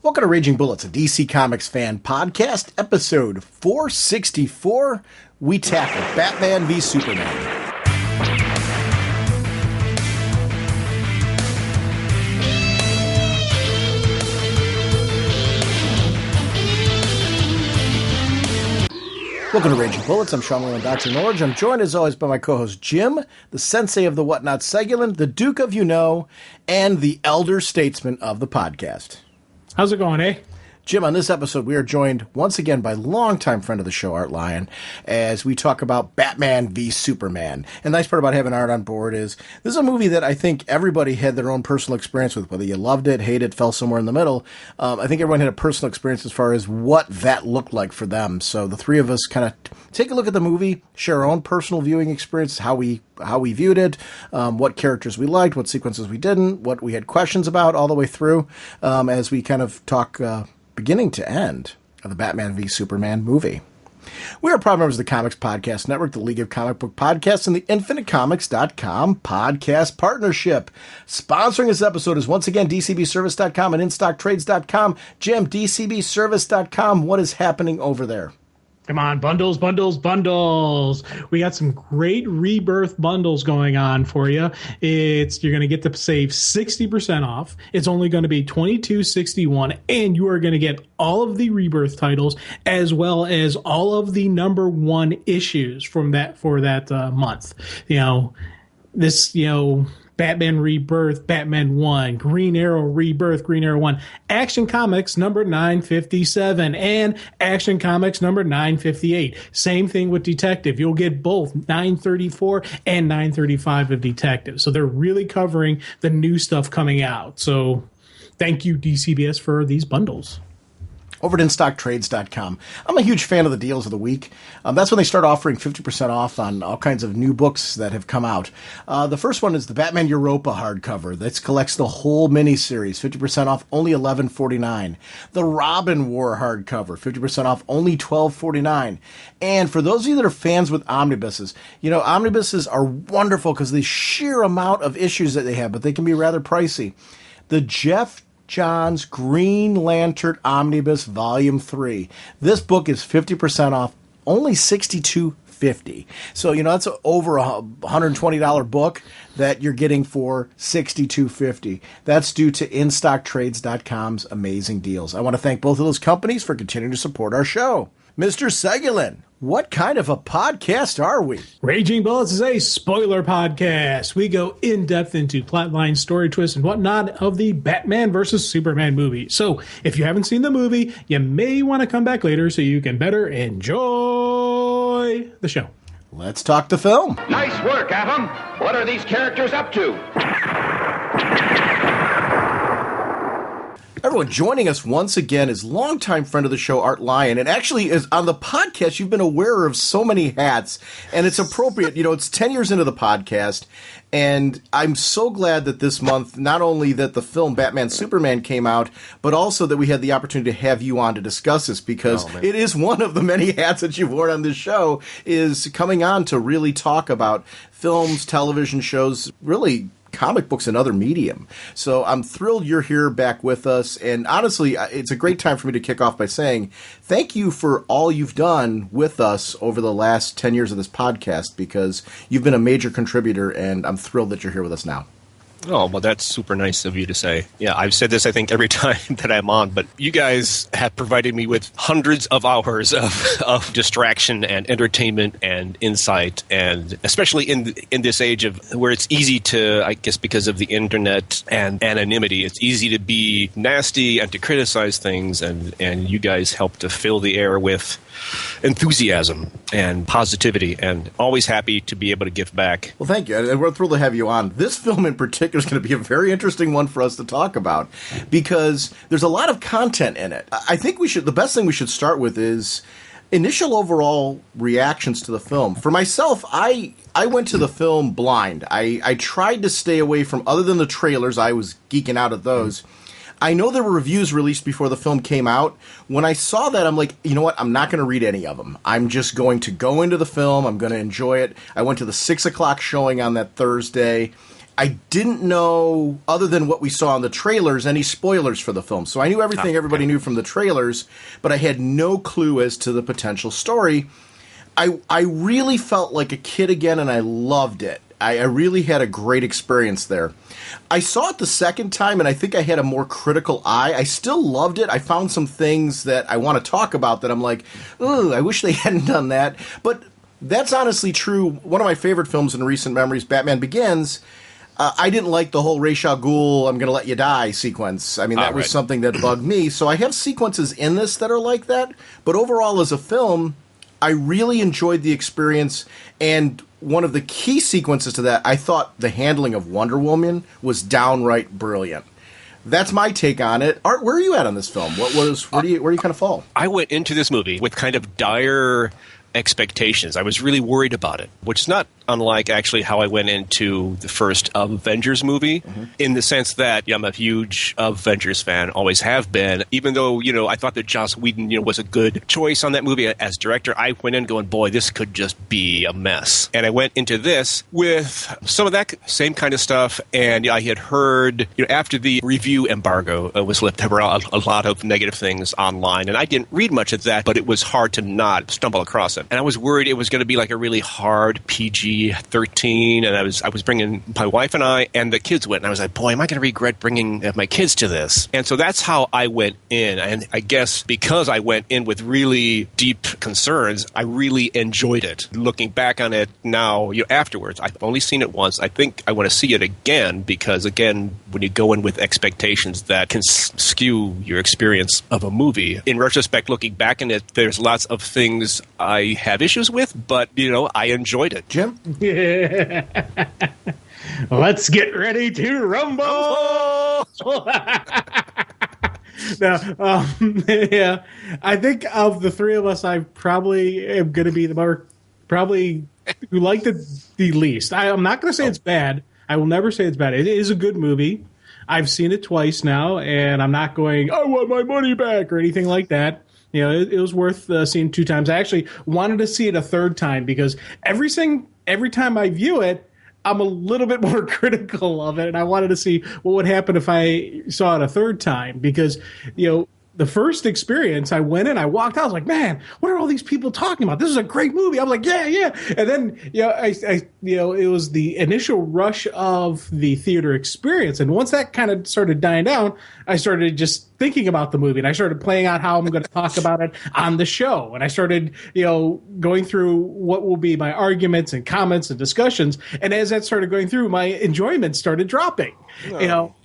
Welcome to Raging Bullets, a DC Comics fan podcast, episode 464. We tackle Batman v Superman. Welcome to Raging Bullets. I'm Sean Lyon, drnorge. I'm joined as always by my co-host Jim, the sensei of the whatnot Segulin, the Duke of and the elder statesman of the podcast. How's it going, eh? Jim, on this episode, we are joined once again by longtime friend of the show, Art Lyon, as we talk about Batman v Superman. And the nice part about having Art on board is this is a movie that I think everybody had their own personal experience with, whether you loved it, hated it, fell somewhere in the middle. I think everyone had a personal experience as far as what that looked like for them. So the three of us kind of take a look at the movie, share our own personal viewing experience, how we viewed it, what characters we liked, what sequences we didn't, what we had questions about all the way through, as we kind of talk beginning to end of the Batman v Superman movie. We are proud members of the Comics Podcast Network, the League of Comic Book Podcasts, and the InfiniteComics.com podcast partnership. Sponsoring this episode is once again DCBService.com and InStockTrades.com. Jim, DCBService.com, what is happening over there? Come on, bundles. We got some great rebirth bundles going on for you. You're going to get to save 60% off. It's only going to be $22.61, and you are going to get all of the rebirth titles as well as all of the number one issues for that month. Batman Rebirth, Batman 1, Green Arrow Rebirth, Green Arrow 1, Action Comics number 957, and Action Comics number 958. Same thing with Detective. You'll get both 934 and 935 of Detective. So they're really covering the new stuff coming out. So thank you, DCBS, for these bundles. Over at InStockTrades.com. I'm a huge fan of the deals of the week. That's when they start offering 50% off on all kinds of new books that have come out. The first one is the Batman Europa hardcover. This collects the whole miniseries, 50% off, only $11.49. The Robin War hardcover, 50% off, only $12.49. And for those of you that are fans with omnibuses, omnibuses are wonderful because the sheer amount of issues that they have, but they can be rather pricey. The Jeff Johns Green Lantern Omnibus Volume 3. This book is 50% off, only $62.50. So, that's over a $120 book that you're getting for $62.50. That's due to InStockTrades.com's amazing deals. I want to thank both of those companies for continuing to support our show. Mr. Segulin, what kind of a podcast are we? Raging Bullets is a spoiler podcast. We go in-depth into plotline, story twists, and whatnot of the Batman versus Superman movie. So if you haven't seen the movie, you may want to come back later so you can better enjoy the show. Let's talk the film. Nice work, Atom. What are these characters up to? Everyone, joining us once again is longtime friend of the show, Art Lyon. And actually, is on the podcast, you've been a wearer of so many hats. And it's appropriate. It's 10 years into the podcast. And I'm so glad that this month, not only that the film Batman Superman came out, but also that we had the opportunity to have you on to discuss this, because it is one of the many hats that you've worn on this show, is coming on to really talk about films, television shows, really comic books and other medium. So I'm thrilled you're here back with us. And honestly, it's a great time for me to kick off by saying thank you for all you've done with us over the last 10 years of this podcast, because you've been a major contributor, and I'm thrilled that you're here with us now. Oh, well, that's super nice of you to say. Yeah, I've said this, I think, every time that I'm on, but you guys have provided me with hundreds of hours of distraction and entertainment and insight, and especially in this age of where it's easy to, I guess, because of the internet and anonymity, it's easy to be nasty and to criticize things, and you guys help to fill the air with enthusiasm and positivity, and always happy to be able to give back. Well, thank you, and we're thrilled to have you on. This film in particular is going to be a very interesting one for us to talk about, because there's a lot of content in it. I think the best thing we should start with is initial overall reactions to the film. For myself, I went to the film blind. I tried to stay away from, other than the trailers, I was geeking out at those. I know there were reviews released before the film came out. When I saw that, I'm like, you know what? I'm not going to read any of them. I'm just going to go into the film. I'm going to enjoy it. I went to the 6 o'clock showing on that Thursday. I didn't know, other than what we saw in the trailers, any spoilers for the film. So I knew everything everybody knew from the trailers, but I had no clue as to the potential story. I really felt like a kid again, and I loved it. I really had a great experience there. I saw it the second time, and I think I had a more critical eye. I still loved it. I found some things that I want to talk about that I'm like, ooh, I wish they hadn't done that. But that's honestly true. One of my favorite films in recent memories, Batman Begins, I didn't like the whole Ra's al Ghul, I'm going to let you die sequence. I mean, that was something that bugged me. So I have sequences in this that are like that. But overall, as a film, I really enjoyed the experience, and one of the key sequences to that, I thought the handling of Wonder Woman was downright brilliant. That's my take on it. Art, where are you at on this film? Where do you kind of fall? I went into this movie with kind of dire expectations. I was really worried about it, which is not unlike actually how I went into the first Avengers movie, in the sense that I'm a huge Avengers fan, always have been, even though, I thought that Joss Whedon, was a good choice on that movie as director. I went in going, boy, this could just be a mess. And I went into this with some of that same kind of stuff, and I had heard, after the review embargo was lifted, there were a lot of negative things online, and I didn't read much of that, but it was hard to not stumble across it. And I was worried it was going to be like a really hard PG-13, and I was bringing my wife and I, and the kids went, and I was like, boy, am I going to regret bringing my kids to this? And so that's how I went in, and I guess because I went in with really deep concerns, I really enjoyed it. Looking back on it now, afterwards, I've only seen it once. I think I want to see it again, because again, when you go in with expectations, that can skew your experience of a movie. In retrospect, looking back on it, there's lots of things I have issues with, but I enjoyed it. Jim? Yeah. Let's get ready to rumble! Now, yeah, I think of the three of us, I probably am going to be the more who liked it the least. I'm not going to say it's bad. I will never say it's bad. It is a good movie. I've seen it twice now, and I'm not going, I want my money back, or anything like that. It was worth seeing two times. I actually wanted to see it a third time, because every time I view it, I'm a little bit more critical of it, and I wanted to see what would happen if I saw it a third time, because the first experience, I went in, I walked out, I was like, man, what are all these people talking about? This is a great movie. I'm like, yeah. And then, it was the initial rush of the theater experience. And once that kind of started dying down, I started just thinking about the movie, and I started playing out how I'm going to talk about it on the show. And I started, going through what will be my arguments and comments and discussions. And as that started going through, my enjoyment started dropping,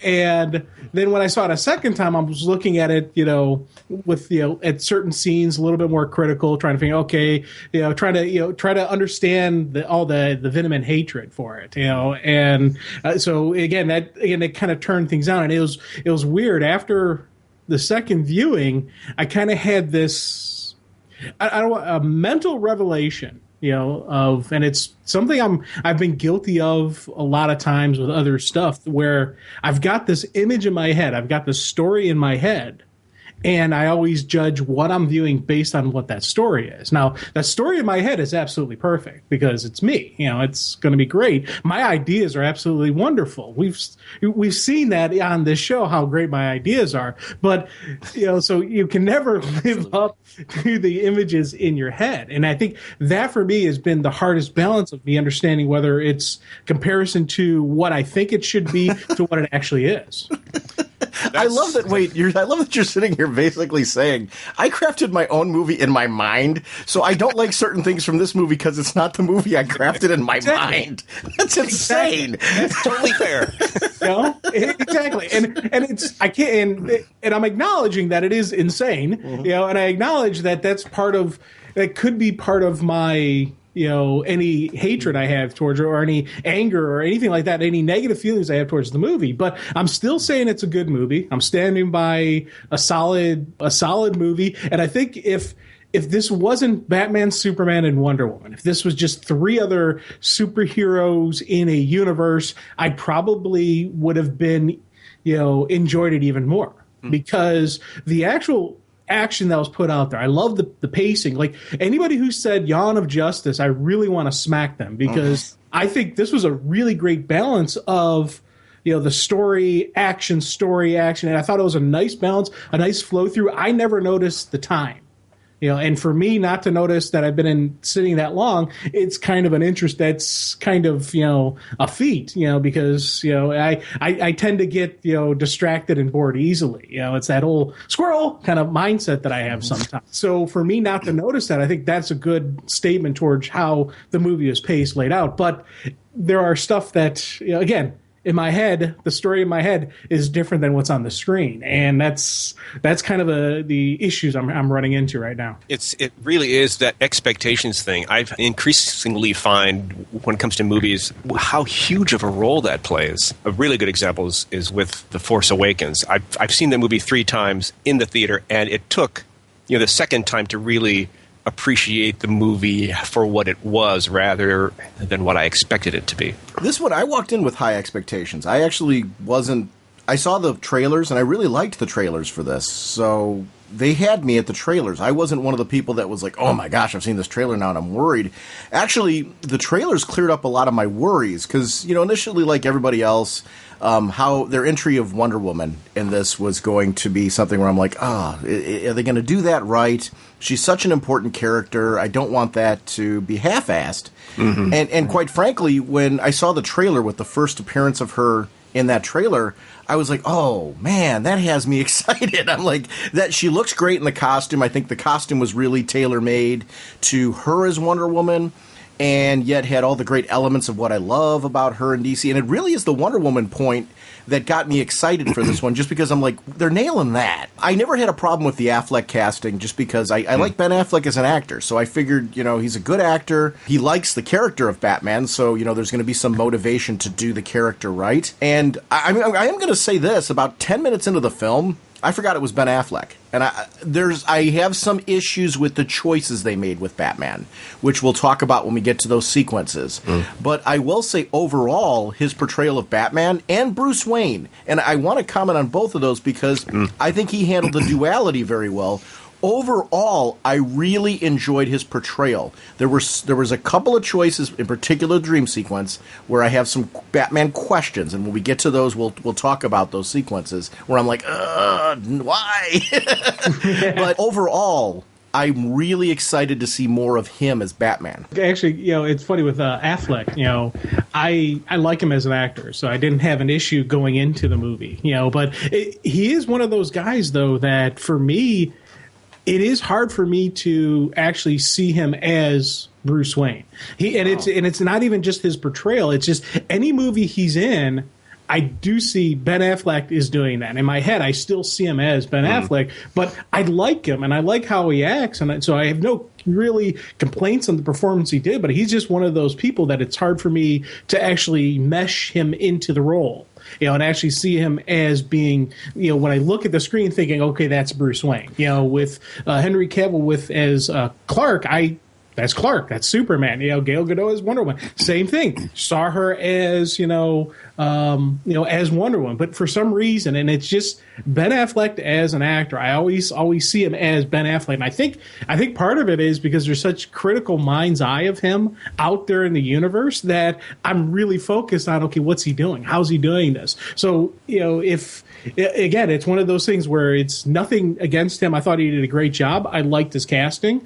and then when I saw it a second time, I was looking at it, with, at certain scenes, a little bit more critical, trying to think, okay, try to understand all the venom and hatred for it, and so it kind of turned things down, and it was weird. After the second viewing, I kind of had this, a mental revelation, and it's something I've been guilty of a lot of times with other stuff, where I've got this image in my head, I've got this story in my head, and I always judge what I'm viewing based on what that story is. Now, that story in my head is absolutely perfect, because it's me. It's going to be great. My ideas are absolutely wonderful. We've seen that on this show, how great my ideas are. But, so you can never live up to the images in your head. And I think that for me has been the hardest balance of me understanding whether it's comparison to what I think it should be to what it actually is. I love that. Wait, I love that you're sitting here basically saying I crafted my own movie in my mind, so I don't like certain things from this movie because it's not the movie I crafted in my mind. That's insane. That's totally fair. Exactly. And it's I can't and I'm acknowledging that it is insane. And I acknowledge that that could be part of my any hatred I have towards it, or any anger or anything like that, any negative feelings I have towards the movie. But I'm still saying it's a good movie. I'm standing by a solid movie. And I think if this wasn't Batman, Superman, and Wonder Woman, if this was just three other superheroes in a universe, I probably would have been, enjoyed it even more, because the actual action that was put out there, I love the pacing. Like, anybody who said Yawn of Justice, I really want to smack them, because I think this was a really great balance of, the story, action, and I thought it was a nice balance, a nice flow through. I never noticed the time. And for me not to notice that I've been sitting that long, it's kind of an interest that's kind of, a feat, because, I tend to get, distracted and bored easily. It's that whole squirrel kind of mindset that I have sometimes. So for me not to notice that, I think that's a good statement towards how the movie is paced, laid out. But there are stuff that, again, in my head, the story in my head is different than what's on the screen, and that's kind of the issues I'm running into right now. It really is that expectations thing. I've increasingly find when it comes to movies how huge of a role that plays. A really good example is with The Force Awakens. I've seen that movie 3 times in the theater, and it took the second time to really appreciate the movie for what it was rather than what I expected it to be. This one, I walked in with high expectations. I actually wasn't... I saw the trailers, and I really liked the trailers for this. So they had me at the trailers. I wasn't one of the people that was like, oh my gosh, I've seen this trailer now and I'm worried. Actually, the trailers cleared up a lot of my worries because, initially, like everybody else, how their entry of Wonder Woman in this was going to be something where I'm like, are they going to do that right? She's such an important character. I don't want that to be half-assed. Mm-hmm. And quite frankly, when I saw the trailer with the first appearance of her in that trailer, I was like, oh, man, that has me excited. I'm like, that she looks great in the costume. I think the costume was really tailor-made to her as Wonder Woman, and yet had all the great elements of what I love about her in DC. And it really is the Wonder Woman point that got me excited for this one, just because I'm like, they're nailing that. I never had a problem with the Affleck casting, just because I like Ben Affleck as an actor. So I figured, he's a good actor. He likes the character of Batman, so, there's going to be some motivation to do the character right. And I am going to say this, about 10 minutes into the film, I forgot it was Ben Affleck. And I have some issues with the choices they made with Batman, which we'll talk about when we get to those sequences. But I will say overall, his portrayal of Batman and Bruce Wayne, and I want to comment on both of those because I think he handled the duality very well. Overall, I really enjoyed his portrayal. There was a couple of choices, in particular Dream Sequence, where I have some Batman questions, and when we get to those, we'll talk about those sequences, where I'm like, why? But overall, I'm really excited to see more of him as Batman. Actually, it's funny with Affleck, I like him as an actor, so I didn't have an issue going into the movie, but he is one of those guys, though, that for me, it is hard for me to actually see him as Bruce Wayne. It's not even just his portrayal. It's just any movie he's in, I do see Ben Affleck is doing that. In my head, I still see him as Ben Affleck, but I like him and I like how he acts, and so I have no really complaints on the performance he did, but he's just one of those people that it's hard for me to actually mesh him into the role. And actually see him as being, when I look at the screen thinking, okay, that's Bruce Wayne. With Henry Cavill as Clark, that's Clark, that's Superman. Gal Gadot as Wonder Woman, same thing. Saw her as as Wonder Woman, but for some reason, and it's just Ben Affleck as an actor, I always see him as Ben Affleck, and I think part of it is because there's such critical mind's eye of him out there in the universe that I'm really focused on, okay, what's he doing? How's he doing this? So again, it's one of those things where it's nothing against him. I thought he did a great job. I liked his casting.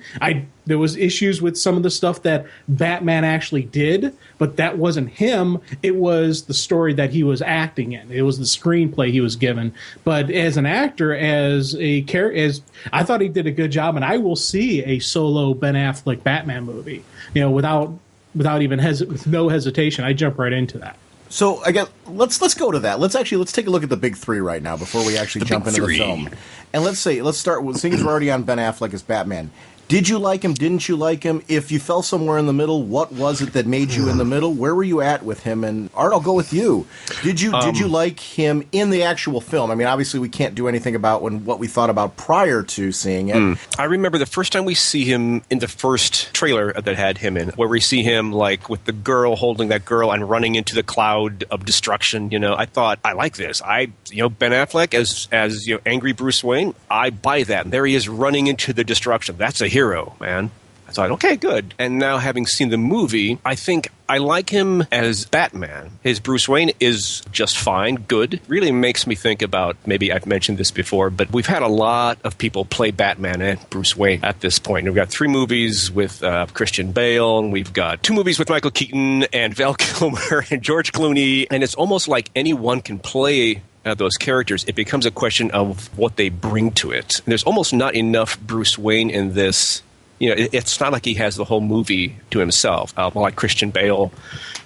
There was issues with some of the stuff that Batman actually did, but that wasn't him. It was the story that he was acting in. It was the screenplay he was given. But as an actor, I thought he did a good job, and I will see a solo Ben Affleck Batman movie, without even with no hesitation. I jump right into that. So I guess let's go to that. Let's take a look at the big three right now before we actually jump into the film. And let's start with, since we're already on Ben Affleck as Batman. Did you like him? Didn't you like him? If you fell somewhere in the middle, what was it that made you in the middle? Where were you at with him? And Art, I'll go with you. Did you like him in the actual film? I mean, obviously we can't do anything about what we thought about prior to seeing it. I remember the first time we see him in the first trailer that had him in, where we see him like with the girl holding that girl and running into the cloud of destruction. I thought, I like this. Ben Affleck as angry Bruce Wayne, I buy that. And there he is running into the destruction. That's a hero, man. I thought, okay, good. And now having seen the movie, I think I like him as Batman. His Bruce Wayne is just fine, good. Really makes me think about, maybe I've mentioned this before, but we've had a lot of people play Batman and Bruce Wayne at this point. We've got 3 movies with Christian Bale, and we've got 2 movies with Michael Keaton and Val Kilmer and George Clooney, and it's almost like anyone can play those characters. It becomes a question of what they bring to it. There's almost not enough Bruce Wayne in this. It's not like he has the whole movie to himself. Like Christian Bale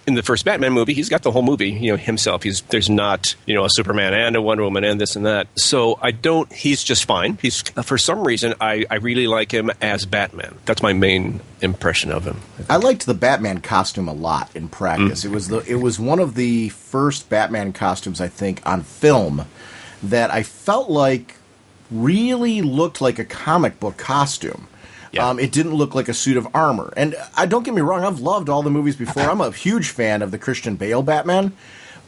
in the first Batman movie, he's got the whole movie, himself. There's not, a Superman and a Wonder Woman and this and that. So he's just fine. For some reason, I really like him as Batman. That's my main impression of him. I liked the Batman costume a lot in practice. It was one of the first Batman costumes, I think, on film that I felt like really looked like a comic book costume. Yeah. It didn't look like a suit of armor. And don't get me wrong, I've loved all the movies before. I'm a huge fan of the Christian Bale Batman.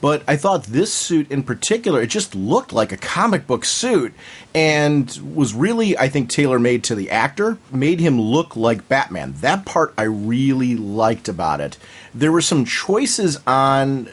But I thought this suit in particular, it just looked like a comic book suit and was really, I think, tailor-made to the actor. Made him look like Batman. That part I really liked about it. There were some choices on...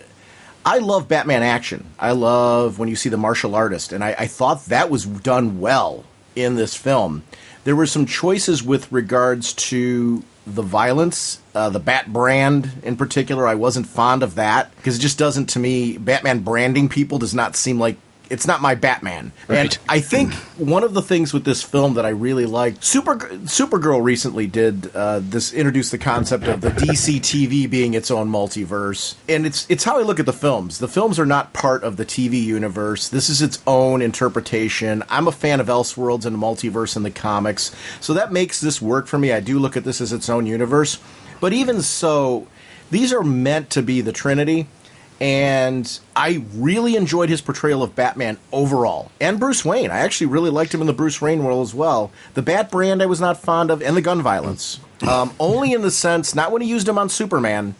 I love Batman action. I love when you see the martial artist. And I thought that was done well in this film. There were some choices with regards to the violence, the Bat brand in particular. I wasn't fond of that because it just doesn't, to me, Batman branding people does not seem like, it's not my Batman. Right. And I think one of the things with this film that I really liked, Supergirl recently did introduce the concept of the DC TV being its own multiverse. And it's how I look at the films. The films are not part of the TV universe. This is its own interpretation. I'm a fan of Elseworlds and the multiverse in the comics. So that makes this work for me. I do look at this as its own universe. But even so, these are meant to be the Trinity. And I really enjoyed his portrayal of Batman overall. And Bruce Wayne. I actually really liked him in the Bruce Wayne role as well. The Bat brand I was not fond of, and the gun violence. Only in the sense, not when he used him on Superman,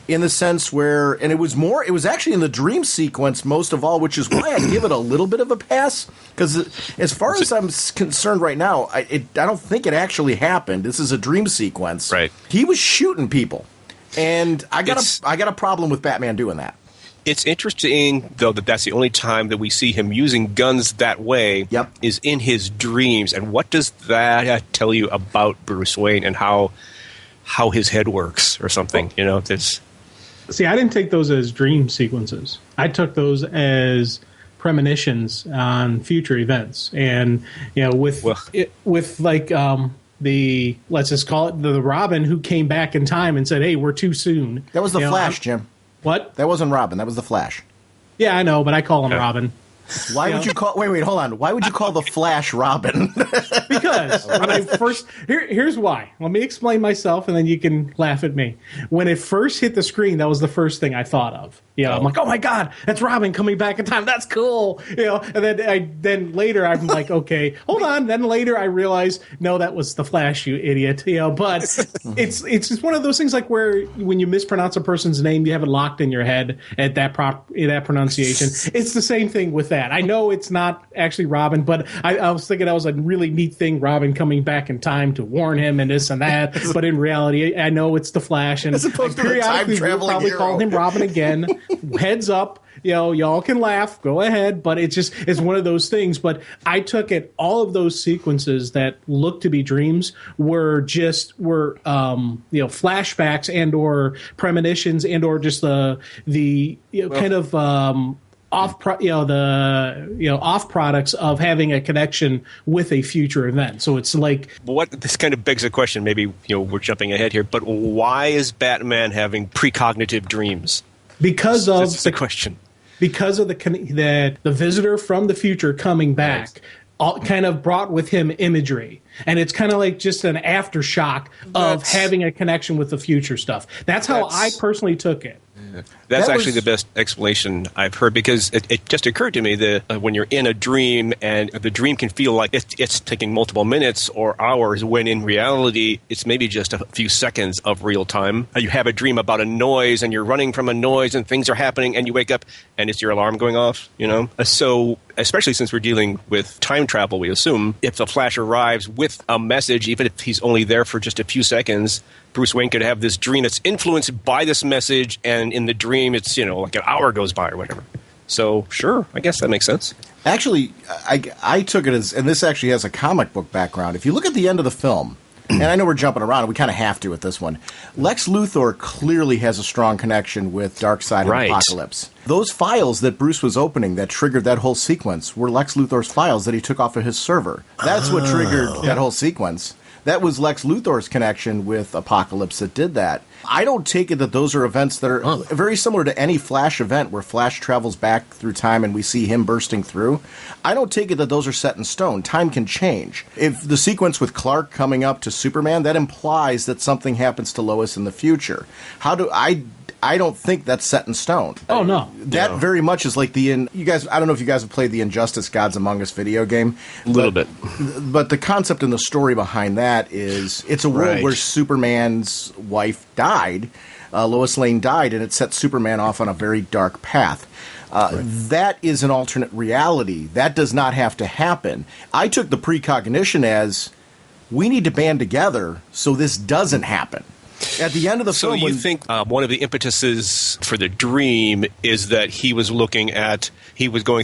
in the sense where, and it was actually in the dream sequence most of all, which is why I give it a little bit of a pass. Because as far as I'm concerned right now, I don't think it actually happened. This is a dream sequence. Right. He was shooting people. And I got a problem with Batman doing that. It's interesting, though, that's the only time that we see him using guns that way is in his dreams. And what does that tell you about Bruce Wayne and how his head works or something? See, I didn't take those as dream sequences. I took those as premonitions on future events. And, let's just call it the Robin who came back in time and said, hey, we're too soon. That was the Flash, Jim. What? That wasn't Robin. That was the Flash. Yeah, I know, but I call him Robin. Why would you call... Wait, hold on. Why would you call the Flash Robin? Because when I first... Here's why. Let me explain myself, and then you can laugh at me. When it first hit the screen, that was the first thing I thought of. I'm like, oh my God, that's Robin coming back in time. That's cool. And then later I'm like, okay, hold on. Then later I realized, no, that was the Flash, you idiot. But it's just one of those things like where when you mispronounce a person's name, you have it locked in your head at that pronunciation. It's the same thing with that. I know it's not actually Robin, but I was thinking that was a really neat thing, Robin coming back in time to warn him and this and that. But in reality, I know it's the Flash, and periodically we'll probably call him Robin again. Heads up, y'all can laugh, go ahead, but it's one of those things. But I took it, all of those sequences that looked to be dreams were flashbacks and or premonitions and or just the off products of having a connection with a future event. So it's like this kind of begs a question. Maybe we're jumping ahead here, but why is Batman having precognitive dreams? Because of that's the question. Because of the visitor from the future coming back, all kind of brought with him imagery, and it's kind of like just an aftershock of having a connection with the future stuff. That's how I personally took it. That's actually the best explanation I've heard, because it just occurred to me that when you're in a dream and the dream can feel like it's taking multiple minutes or hours, when in reality it's maybe just a few seconds of real time. You have a dream about a noise and you're running from a noise and things are happening and you wake up and it's your alarm going off, So especially since we're dealing with time travel, we assume, if the Flash arrives with a message, even if he's only there for just a few seconds, Bruce Wayne could have this dream that's influenced by this message, and in the dream it's, like an hour goes by or whatever. So, sure, I guess that makes sense. Actually, I took it as, and this actually has a comic book background. If you look at the end of the film, and I know we're jumping around, and we kind of have to with this one, Lex Luthor clearly has a strong connection with Darkseid and Apocalypse. Those files that Bruce was opening that triggered that whole sequence were Lex Luthor's files that he took off of his server. That's what triggered that whole sequence. That was Lex Luthor's connection with Apocalypse that did that. I don't take it that those are events that are very similar to any Flash event where Flash travels back through time and we see him bursting through. I don't take it that those are set in stone. Time can change. If the sequence with Clark coming up to Superman, that implies that something happens to Lois in the future. I don't think that's set in stone. Oh, no. That very much is like you guys, I don't know if you guys have played the Injustice Gods Among Us video game. A little bit. But the concept and the story behind that is it's a world where Superman's wife died, Lois Lane died, and it set Superman off on a very dark path. That is an alternate reality. That does not have to happen. I took the precognition as we need to band together so this doesn't happen. At the end of the film... So you think one of the impetuses for the dream is that he was going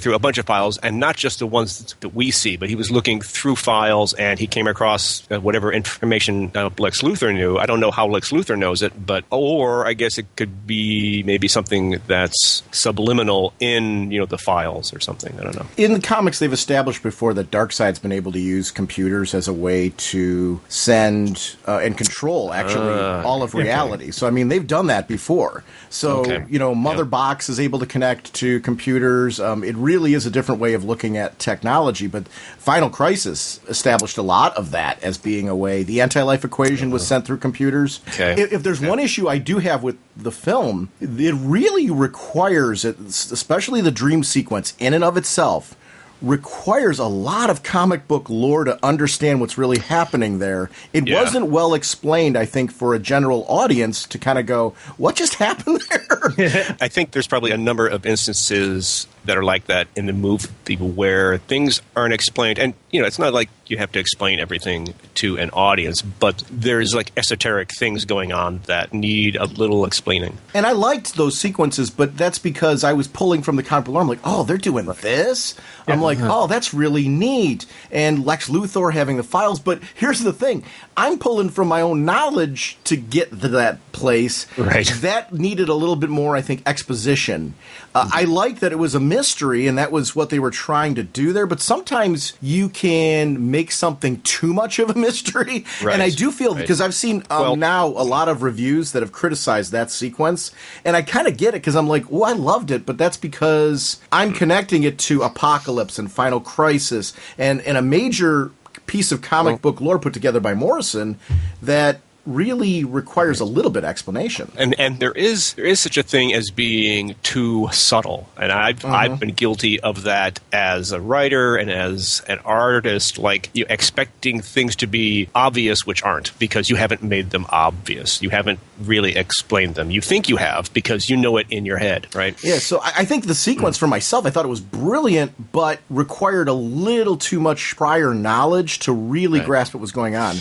through a bunch of files, and not just the ones that we see, but he was looking through files, and he came across whatever information Lex Luthor knew. I don't know how Lex Luthor knows it, or I guess it could be maybe something that's subliminal in the files or something. I don't know. In the comics, they've established before that Darkseid's been able to use computers as a way to send and control, actually, all of reality. Okay. So, I mean, they've done that before. So, Mother Box is able to connect to computers. It really is a different way of looking at technology. But Final Crisis established a lot of that as being a way. The anti-life equation was sent through computers. Okay. If there's one issue I do have with the film, it really requires, especially the dream sequence in and of itself, requires a lot of comic book lore to understand what's really happening there. It wasn't well explained, I think, for a general audience to kind of go, what just happened there? I think there's probably a number of instances that are like that in the movie where things aren't explained. And, it's not like you have to explain everything to an audience, but there's like esoteric things going on that need a little explaining. And I liked those sequences, but that's because I was pulling from the comic book lore. I'm like, oh, they're doing this? I'm like, oh, that's really neat. And Lex Luthor having the files. But here's the thing. I'm pulling from my own knowledge to get to that place. Right. That needed a little bit more, I think, exposition. I like that it was a mystery, and that was what they were trying to do there. But sometimes you can make something too much of a mystery. Right. And I do feel, because I've seen now a lot of reviews that have criticized that sequence, and I kind of get it, because I'm like, I loved it, but that's because I'm connecting it to Apocalypse and Final Crisis and a major piece of comic book lore put together by Morrison that really requires a little bit of explanation. And there is such a thing as being too subtle. And I've been guilty of that as a writer and as an artist, like you expecting things to be obvious which aren't, because you haven't made them obvious. You haven't really explained them. You think you have because you know it in your head, right? Yeah, so I think the sequence for myself, I thought it was brilliant, but required a little too much prior knowledge to really grasp what was going on.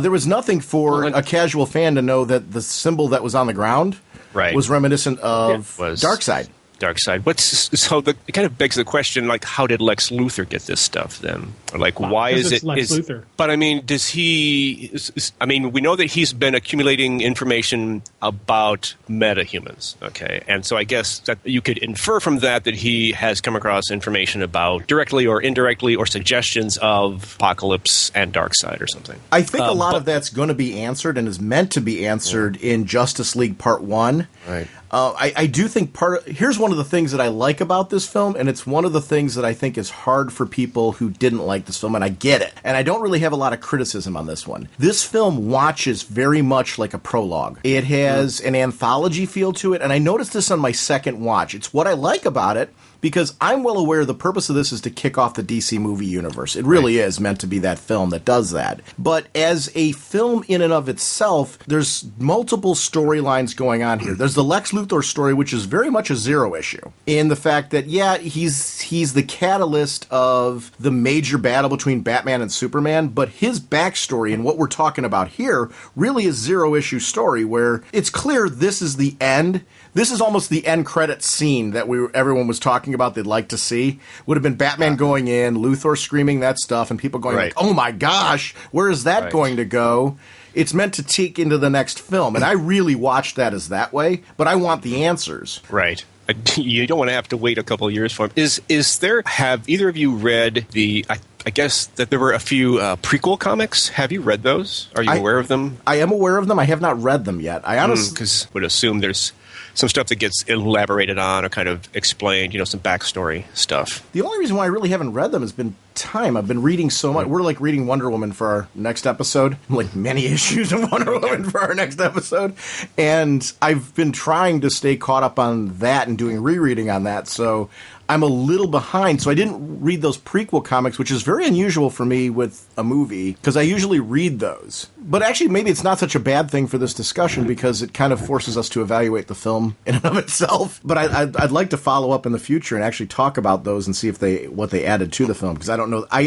There was nothing for a casual fan to know that the symbol that was on the ground was reminiscent of Darkseid. So it kind of begs the question, like, how did Lex Luthor get this stuff then? Or like, why is it Lex Luthor? But I mean, does he? I mean, we know that he's been accumulating information about metahumans. Okay, and so I guess that you could infer from that he has come across information about directly or indirectly or suggestions of Apocalypse and Darkseid or something. I think a lot of that's going to be answered and is meant to be answered in Justice League Part 1. Right. I do think here's one of the things that I like about this film, and it's one of the things that I think is hard for people who didn't like this film, and I get it. And I don't really have a lot of criticism on this one. This film watches very much like a prologue. It has an anthology feel to it, and I noticed this on my second watch. It's what I like about it, because I'm well aware the purpose of this is to kick off the DC movie universe. It really is meant to be that film that does that. But as a film in and of itself, there's multiple storylines going on here. There's the Lex Luthor story, which is very much a zero issue, in the fact that, yeah, he's the catalyst of the major battle between Batman and Superman, but his backstory and what we're talking about here really is zero issue story, where it's clear this is the end. This is almost the end credits scene that everyone was talking about they'd like to see. Would have been Batman going in, Luthor screaming that stuff, and people going like, oh my gosh, where is that going to go? It's meant to take into the next film, and I really watched that as that way, but I want the answers. Right. You don't want to have to wait a couple of years for them. Have either of you read I guess that there were a few prequel comics. Have you read those? Are you aware of them? I am aware of them. I have not read them yet. I honestly... Because would assume there's some stuff that gets elaborated on or kind of explained, some backstory stuff. The only reason why I really haven't read them has been time. I've been reading so much. We're like reading Wonder Woman for our next episode, like many issues of Wonder Woman for our next episode. And I've been trying to stay caught up on that and doing rereading on that. So I'm a little behind, so I didn't read those prequel comics, which is very unusual for me with a movie, because I usually read those. But actually, maybe it's not such a bad thing for this discussion, because it kind of forces us to evaluate the film in and of itself. But I'd like to follow up in the future and actually talk about those and see if what they added to the film, because I don't know. I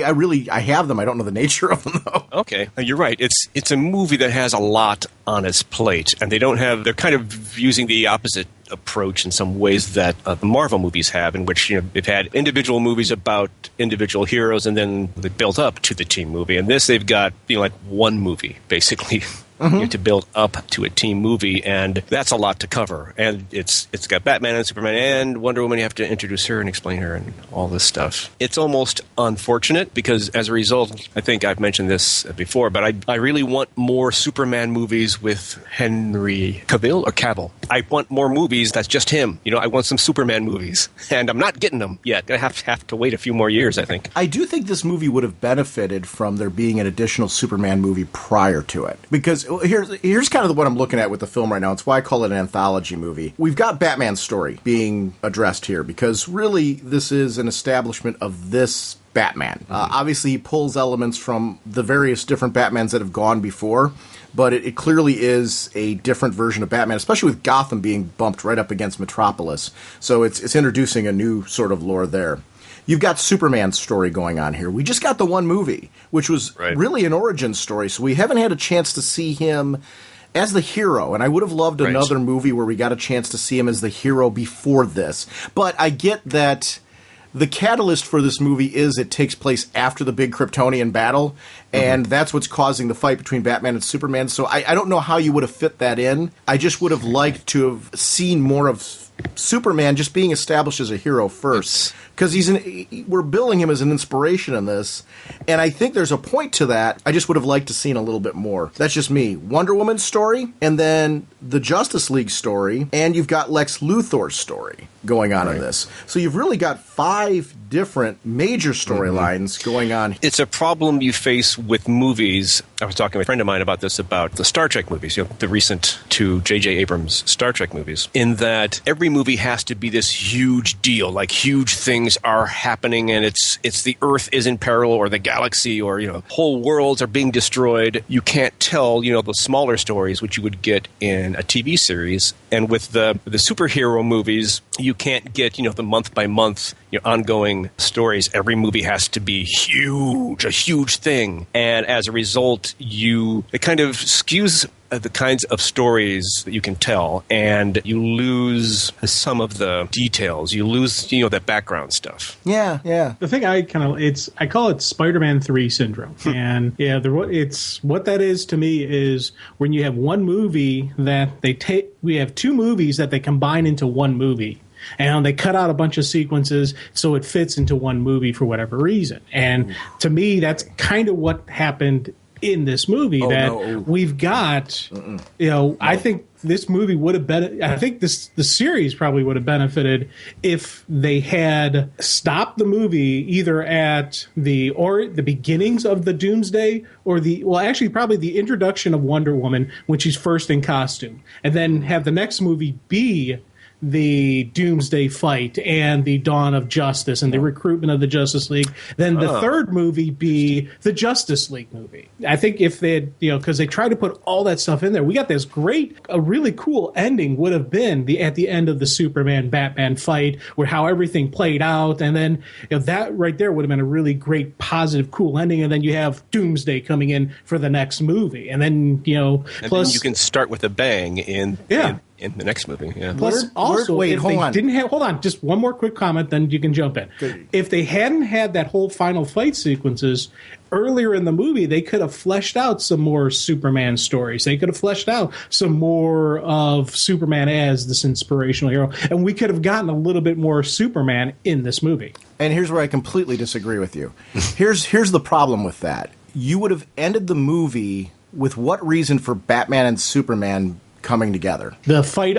have them. I don't know the nature of them, though. Okay, you're right. It's a movie that has a lot on its plate, and they're kind of using the opposite approach in some ways that the Marvel movies have, in which they've had individual movies about individual heroes, and then they built up to the team movie. And this, they've got like one movie basically. To build up to a team movie, and that's a lot to cover. And it's got Batman and Superman and Wonder Woman. You have to introduce her and explain her and all this stuff. It's almost unfortunate because as a result, I think I've mentioned this before, but I really want more Superman movies with Henry Cavill. I want more movies that's just him. I want some Superman movies, and I'm not getting them yet. I have to wait a few more years, I think. I do think this movie would have benefited from there being an additional Superman movie prior to it, because here's kind of what I'm looking at with the film right now. It's why I call it an anthology movie. We've got Batman's story being addressed here, because really this is an establishment of this Batman. Obviously, he pulls elements from the various different Batmans that have gone before, but it clearly is a different version of Batman, especially with Gotham being bumped right up against Metropolis. So it's introducing a new sort of lore there. You've got Superman's story going on here. We just got the one movie, which was really an origin story, so we haven't had a chance to see him as the hero, and I would have loved another movie where we got a chance to see him as the hero before this. But I get that the catalyst for this movie is it takes place after the big Kryptonian battle, and that's what's causing the fight between Batman and Superman. So I don't know how you would have fit that in. I just would have liked to have seen more of Superman just being established as a hero first, because we're billing him as an inspiration in this, and I think there's a point to that. I just would have liked to seen a little bit more. That's just me. Wonder Woman's story, and then the Justice League story, and you've got Lex Luthor's story going on in this. So you've really got 5 different major storylines going on. It's a problem you face with movies. I was talking with a friend of mine about this, about the Star Trek movies, the recent 2 J.J. Abrams Star Trek movies, in that every movie has to be this huge deal, like huge things are happening, and it's the Earth is in peril, or the galaxy, or whole worlds are being destroyed. You can't tell the smaller stories which you would get in a TV series, and with the superhero movies, you can't get the month by month ongoing stories. Every movie has to be huge, a huge thing, and as a result, it kind of skews the kinds of stories that you can tell, and you lose some of the details. You lose, that background stuff. Yeah. The thing I call it Spider-Man 3 syndrome. And what that is to me is when you have one movie that we have 2 movies that they combine into one movie. And they cut out a bunch of sequences so it fits into one movie for whatever reason. And to me, that's kind of what happened in this movie. We've got, I think this movie would have been, I think the series probably would have benefited if they had stopped the movie either at the beginnings of the Doomsday, or probably the introduction of Wonder Woman when she's first in costume, and then have the next movie be the Doomsday fight and the Dawn of Justice and the recruitment of the Justice League. Then the third movie be the Justice League movie. I think if they had, because they tried to put all that stuff in there, we got this a really cool ending would have been at the end of the Superman Batman fight, where how everything played out, and then that right there would have been a really great, positive, cool ending. And then you have Doomsday coming in for the next movie, and then plus then you can start with a bang in the next movie. Yeah. Plus, hold on, just one more quick comment, then you can jump in. Good. If they hadn't had that whole final fight sequences earlier in the movie, they could have fleshed out some more Superman stories. They could have fleshed out some more of Superman as this inspirational hero, and we could have gotten a little bit more Superman in this movie. And here's where I completely disagree with you. Here's the problem with that. You would have ended the movie with what reason for Batman and Superman coming together? The fight,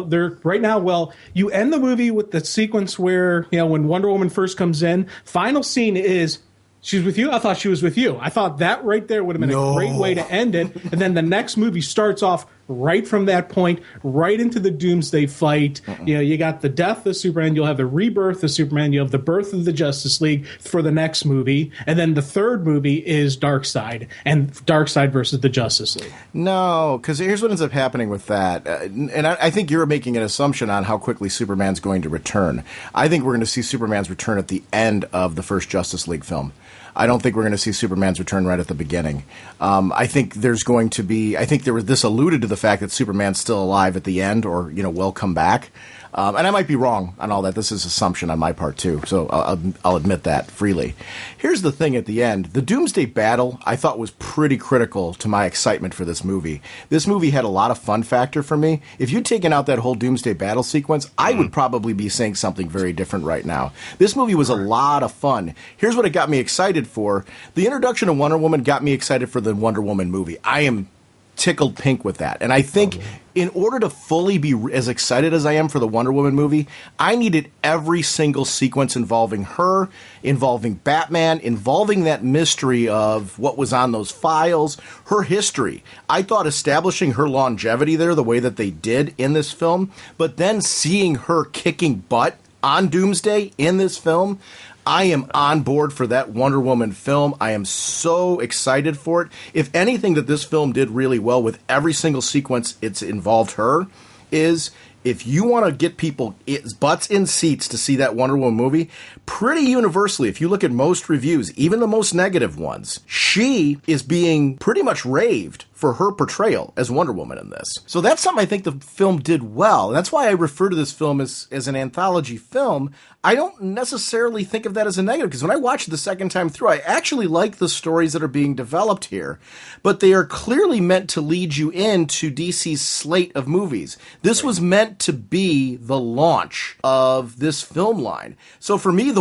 they're right now. Well, you end the movie with the sequence where when Wonder Woman first comes in. Final scene is she's with you. I thought she was with you. I thought that right there would have been a great way to end it. And then the next movie starts off right from that point, right into the Doomsday fight. You got the death of Superman. You'll have the rebirth of Superman. You have the birth of the Justice League for the next movie. And then the third movie is Darkseid, and Darkseid versus the Justice League. No, because here's what ends up happening with that. And I think you're making an assumption on how quickly Superman's going to return. I think we're going to see Superman's return at the end of the first Justice League film. I don't think we're going to see Superman's return right at the beginning. I think there's going to be. I think this alluded to the fact that Superman's still alive at the end, or will come back. And I might be wrong on all that. This is assumption on my part too, so I'll admit that freely. Here's the thing: at the end, the Doomsday battle I thought was pretty critical to my excitement for this movie. This movie had a lot of fun factor for me. If you'd taken out that whole Doomsday battle sequence, I would probably be saying something very different right now. This movie was a lot of fun. Here's what it got me excited for: the introduction of Wonder Woman got me excited for the Wonder Woman movie. I am tickled pink with that. And I think in order to fully be as excited as I am for the Wonder Woman movie, I needed every single sequence involving her, involving Batman, involving that mystery of what was on those files, her history. I thought establishing her longevity there the way that they did in this film, but then seeing her kicking butt on Doomsday in this film, I am on board for that Wonder Woman film. I am so excited for it. If anything that this film did really well with every single sequence it's involved her is, if you want to get people butts in seats to see that Wonder Woman movie, pretty universally, if you look at most reviews, even the most negative ones, she is being pretty much raved for her portrayal as Wonder Woman in this. So that's something I think the film did well. And that's why I refer to this film as an anthology film. I don't necessarily think of that as a negative, because when I watched it the second time through, I actually like the stories that are being developed here. But they are clearly meant to lead you into DC's slate of movies. This was meant to be the launch of this film line. So for me,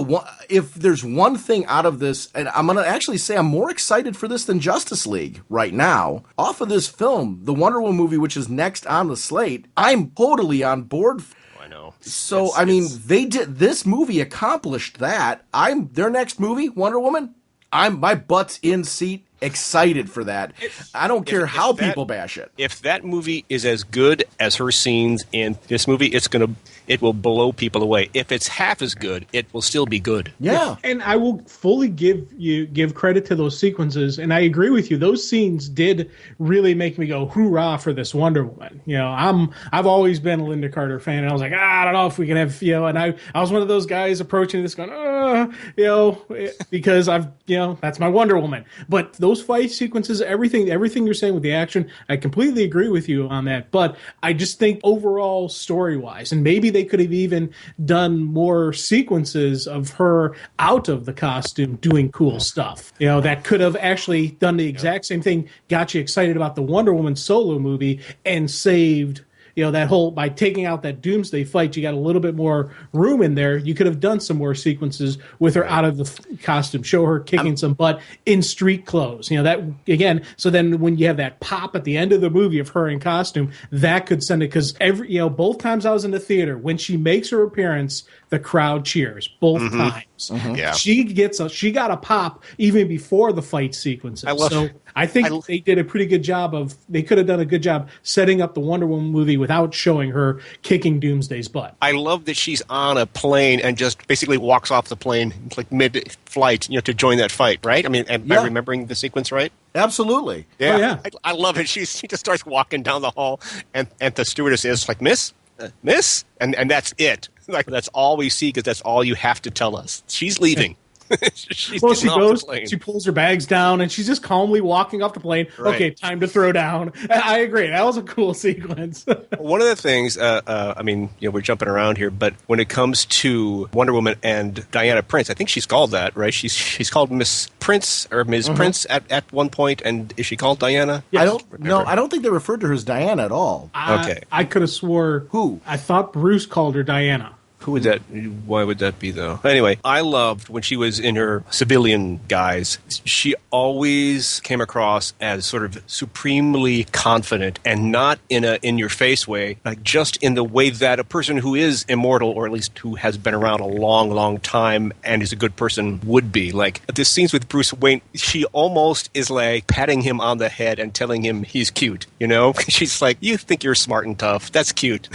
if there's one thing out of this, and I'm going to actually say I'm more excited for this than Justice League right now, off of this film, the Wonder Woman movie, which is next on the slate, I'm totally on board. I know. So, they did, this movie accomplished that. Their next movie, Wonder Woman, my butt's in seat, excited for that. I don't care how people bash it. If that movie is as good as her scenes in this movie, it will blow people away. If it's half as good, it will still be good. Yeah. And I will fully give credit to those sequences, and I agree with you. Those scenes did really make me go hoorah for this Wonder Woman. I've always been a Linda Carter fan, and I was like, I don't know if we can have, and I was one of those guys approaching this going, because that's my Wonder Woman. But those fight sequences, everything you're saying with the action, I completely agree with you on that. But I just think overall story-wise, and maybe they could have even done more sequences of her out of the costume doing cool stuff. That could have actually done the exact same thing, got you excited about the Wonder Woman solo movie, and saved that whole, by taking out that Doomsday fight, you got a little bit more room in there. You could have done some more sequences with her out of the costume, show her kicking some butt in street clothes. That again. So then when you have that pop at the end of the movie of her in costume, that could send it, because both times I was in the theater, when she makes her appearance, the crowd cheers both times. Mm-hmm. Yeah. She got a pop even before the fight sequences. I think they did a pretty good job they could have done a good job setting up the Wonder Woman movie without showing her kicking Doomsday's butt. I love that she's on a plane and just basically walks off the plane like mid-flight, to join that fight, right? I mean, am I remembering the sequence right? Absolutely. Yeah. Oh, yeah. I love it. She just starts walking down the hall, and the stewardess is like, Miss? And that's it. Like, that's all we see, because that's all you have to tell us. She's leaving. She goes, she pulls her bags down, and she's just calmly walking off the plane. Right. Okay, time to throw down. I agree. That was a cool sequence. One of the things, we're jumping around here, but when it comes to Wonder Woman and Diana Prince, I think she's called that, right? She's called Miss Prince or Ms. Prince at one point, and is she called Diana? Yes. I don't think they referred to her as Diana at all. Okay. I could have swore. Who? I thought Bruce called her Diana. Who would that? Why would that be, though? Anyway, I loved when she was in her civilian guise. She always came across as sort of supremely confident, and not in a in-your-face way, like just in the way that a person who is immortal, or at least who has been around a long, long time and is a good person, would be. Like the scenes with Bruce Wayne, she almost is like patting him on the head and telling him he's cute. She's like, "You think you're smart and tough? That's cute."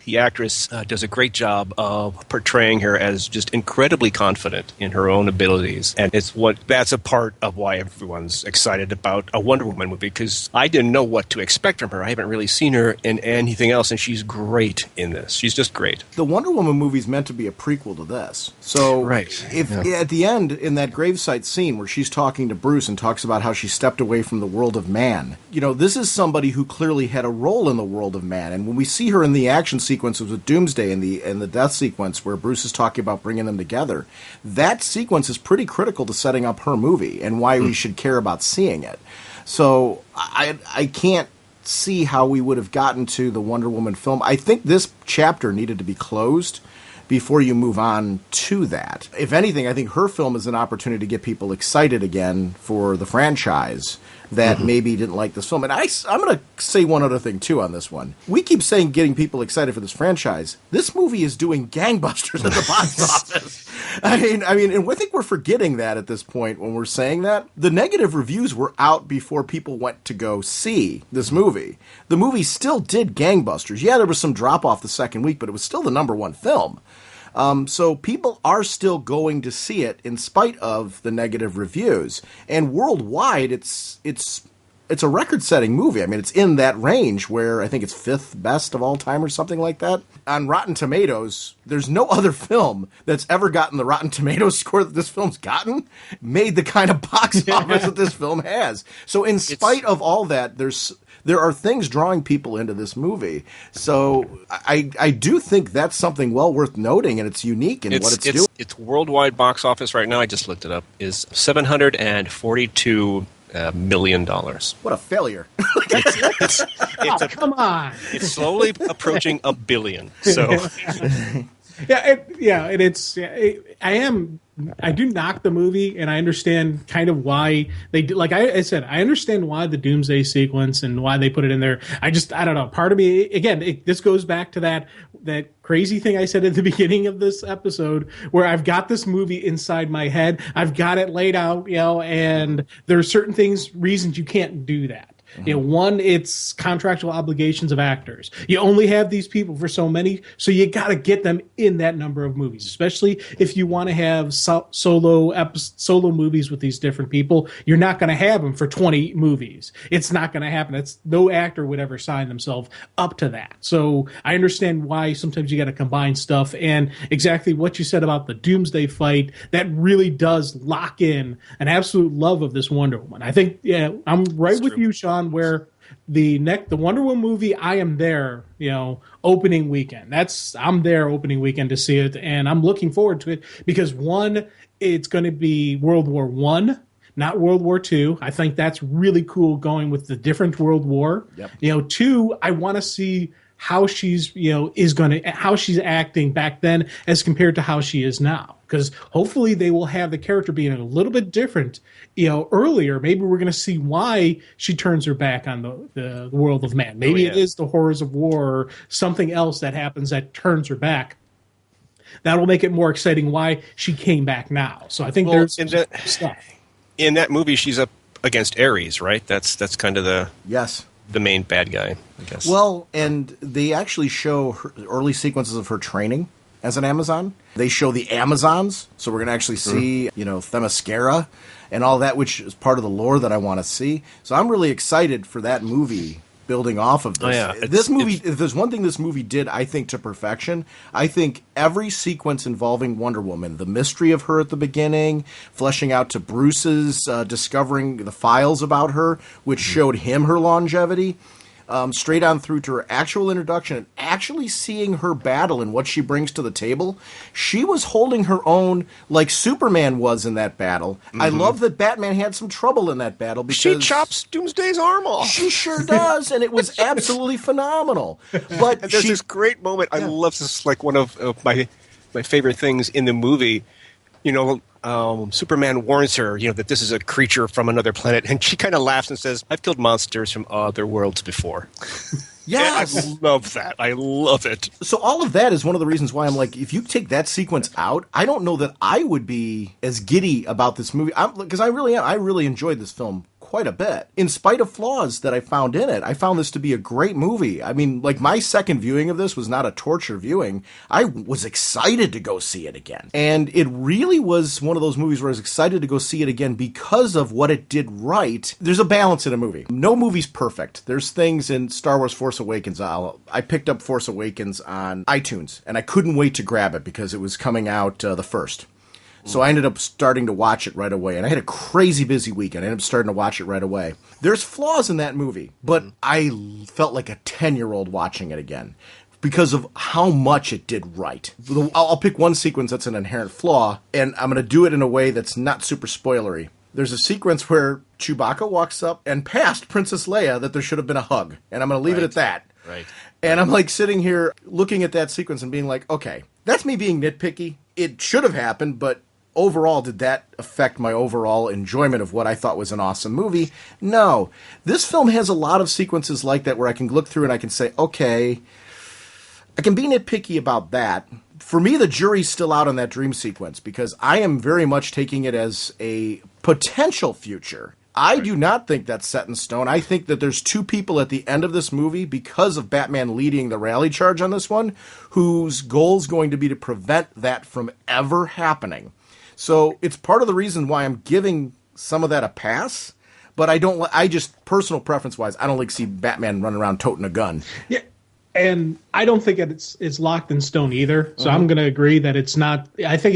The actress does a great job of portraying her as just incredibly confident in her own abilities. And that's a part of why everyone's excited about a Wonder Woman movie, because I didn't know what to expect from her. I haven't really seen her in anything else, and she's great in this. She's just great. The Wonder Woman movie is meant to be a prequel to this. So at the end, in that gravesite scene where she's talking to Bruce and talks about how she stepped away from the world of man, this is somebody who clearly had a role in the world of man. And when we see her in the action sequences with Doomsday and the death sequence where Bruce is talking about bringing them together, that sequence is pretty critical to setting up her movie and why we should care about seeing it. So I can't see how we would have gotten to the Wonder Woman film. I think this chapter needed to be closed before you move on to that. If anything, I think her film is an opportunity to get people excited again for the franchise that maybe didn't like this film. And I'm going to say one other thing, too, on this one. We keep saying getting people excited for this franchise. This movie is doing gangbusters at the box office. I mean, and I think we're forgetting that at this point when we're saying that. The negative reviews were out before people went to go see this movie. The movie still did gangbusters. Yeah, there was some drop-off the second week, but it was still the #1 film. So people are still going to see it in spite of the negative reviews. And worldwide, it's a record-setting movie. I mean, it's in that range where I think it's 5th best of all time or something like that. On Rotten Tomatoes, there's no other film that's ever gotten the Rotten Tomatoes score that this film's gotten, made the kind of box office that this film has. So in spite of all that, there are things drawing people into this movie. So I do think that's something well worth noting, and it's unique in what it's doing. Its worldwide box office right now, I just looked it up, is $742 million. What a failure. Come on. It's slowly approaching $1 billion. So I do knock the movie, and I understand kind of why they do. Like I said, I understand why the Doomsday sequence and why they put it in there. I don't know. Part of me, again, this goes back to that crazy thing I said at the beginning of this episode, where I've got this movie inside my head. I've got it laid out, and there are certain reasons you can't do that. One, it's contractual obligations of actors. You only have these people for so many, so you got to get them in that number of movies, especially if you want to have solo movies with these different people. You're not going to have them for 20 movies. It's not going to happen. No actor would ever sign themselves up to that. So I understand why sometimes you got to combine stuff, and exactly what you said about the Doomsday fight, that really does lock in an absolute love of this Wonder Woman. I think, I'm right with you, Sean, where the Wonder Woman movie, I am there, opening weekend. I'm there opening weekend to see it, and I'm looking forward to it because, one, it's going to be World War I, not World War II. I think that's really cool, going with the different World War. Yep. Two, I want to see how she's how she's acting back then as compared to how she is now, because hopefully they will have the character being a little bit different earlier. Maybe we're going to see why she turns her back on the world of man. Maybe it is the horrors of war or something else that happens that turns her back. That will make it more exciting why she came back now. So I think there's stuff in that movie. She's up against Ares, right? That's kind of the yes. the main bad guy, I guess. Well, and they actually show early sequences of her training as an Amazon. They show the Amazons, so we're going to actually see, Themyscira and all that, which is part of the lore that I want to see. So I'm really excited for that movie building off of this. Oh, yeah. This movie, if there's one thing this movie did, I think, to perfection, I think every sequence involving Wonder Woman, the mystery of her at the beginning, fleshing out to Bruce's discovering the files about her, which showed him her longevity, straight on through to her actual introduction and actually seeing her battle and what she brings to the table. She was holding her own like Superman was in that battle. I love that Batman had some trouble in that battle because she chops Doomsday's arm off. She sure does, and it was absolutely phenomenal. But and there's this great moment. I love this, like one of my favorite things in the movie. Superman warns her, that this is a creature from another planet, and she kind of laughs and says, "I've killed monsters from other worlds before." Yes. I love that. I love it. So all of that is one of the reasons why I'm like, if you take that sequence out, I don't know that I would be as giddy about this movie. Because I really am. I really enjoyed this film quite a bit. In spite of flaws that I found in it, I found this to be a great movie. I mean, like, my second viewing of this was not a torture viewing. I was excited to go see it again. And it really was one of those movies where I was excited to go see it again because of what it did right. There's a balance in a movie. No movie's perfect. There's things in Star Wars Force Awakens. I picked up Force Awakens on iTunes, and I couldn't wait to grab it because it was coming out the first. So I ended up starting to watch it right away. And I had a crazy busy weekend. I ended up starting to watch it right away. There's flaws in that movie, but I felt like a 10-year-old watching it again because of how much it did right. I'll pick one sequence that's an inherent flaw, and I'm going to do it in a way that's not super spoilery. There's a sequence where Chewbacca walks up and passed Princess Leia that there should have been a hug. And I'm going to leave it at that. Right. And I'm like sitting here looking at that sequence and being like, okay, that's me being nitpicky. It should have happened, but overall, did that affect my overall enjoyment of what I thought was an awesome movie? No. This film has a lot of sequences like that where I can look through and I can say, okay, I can be nitpicky about that. For me, the jury's still out on that dream sequence because I am very much taking it as a potential future. I do not think that's set in stone. I think that there's two people at the end of this movie, because of Batman leading the rally charge on this one, whose goal is going to be to prevent that from ever happening. So it's part of the reason why I'm giving some of that a pass, but I just, personal preference-wise, I don't like to see Batman running around toting a gun. Yeah, and I don't think it's locked in stone either, so I'm going to agree that it's not. I think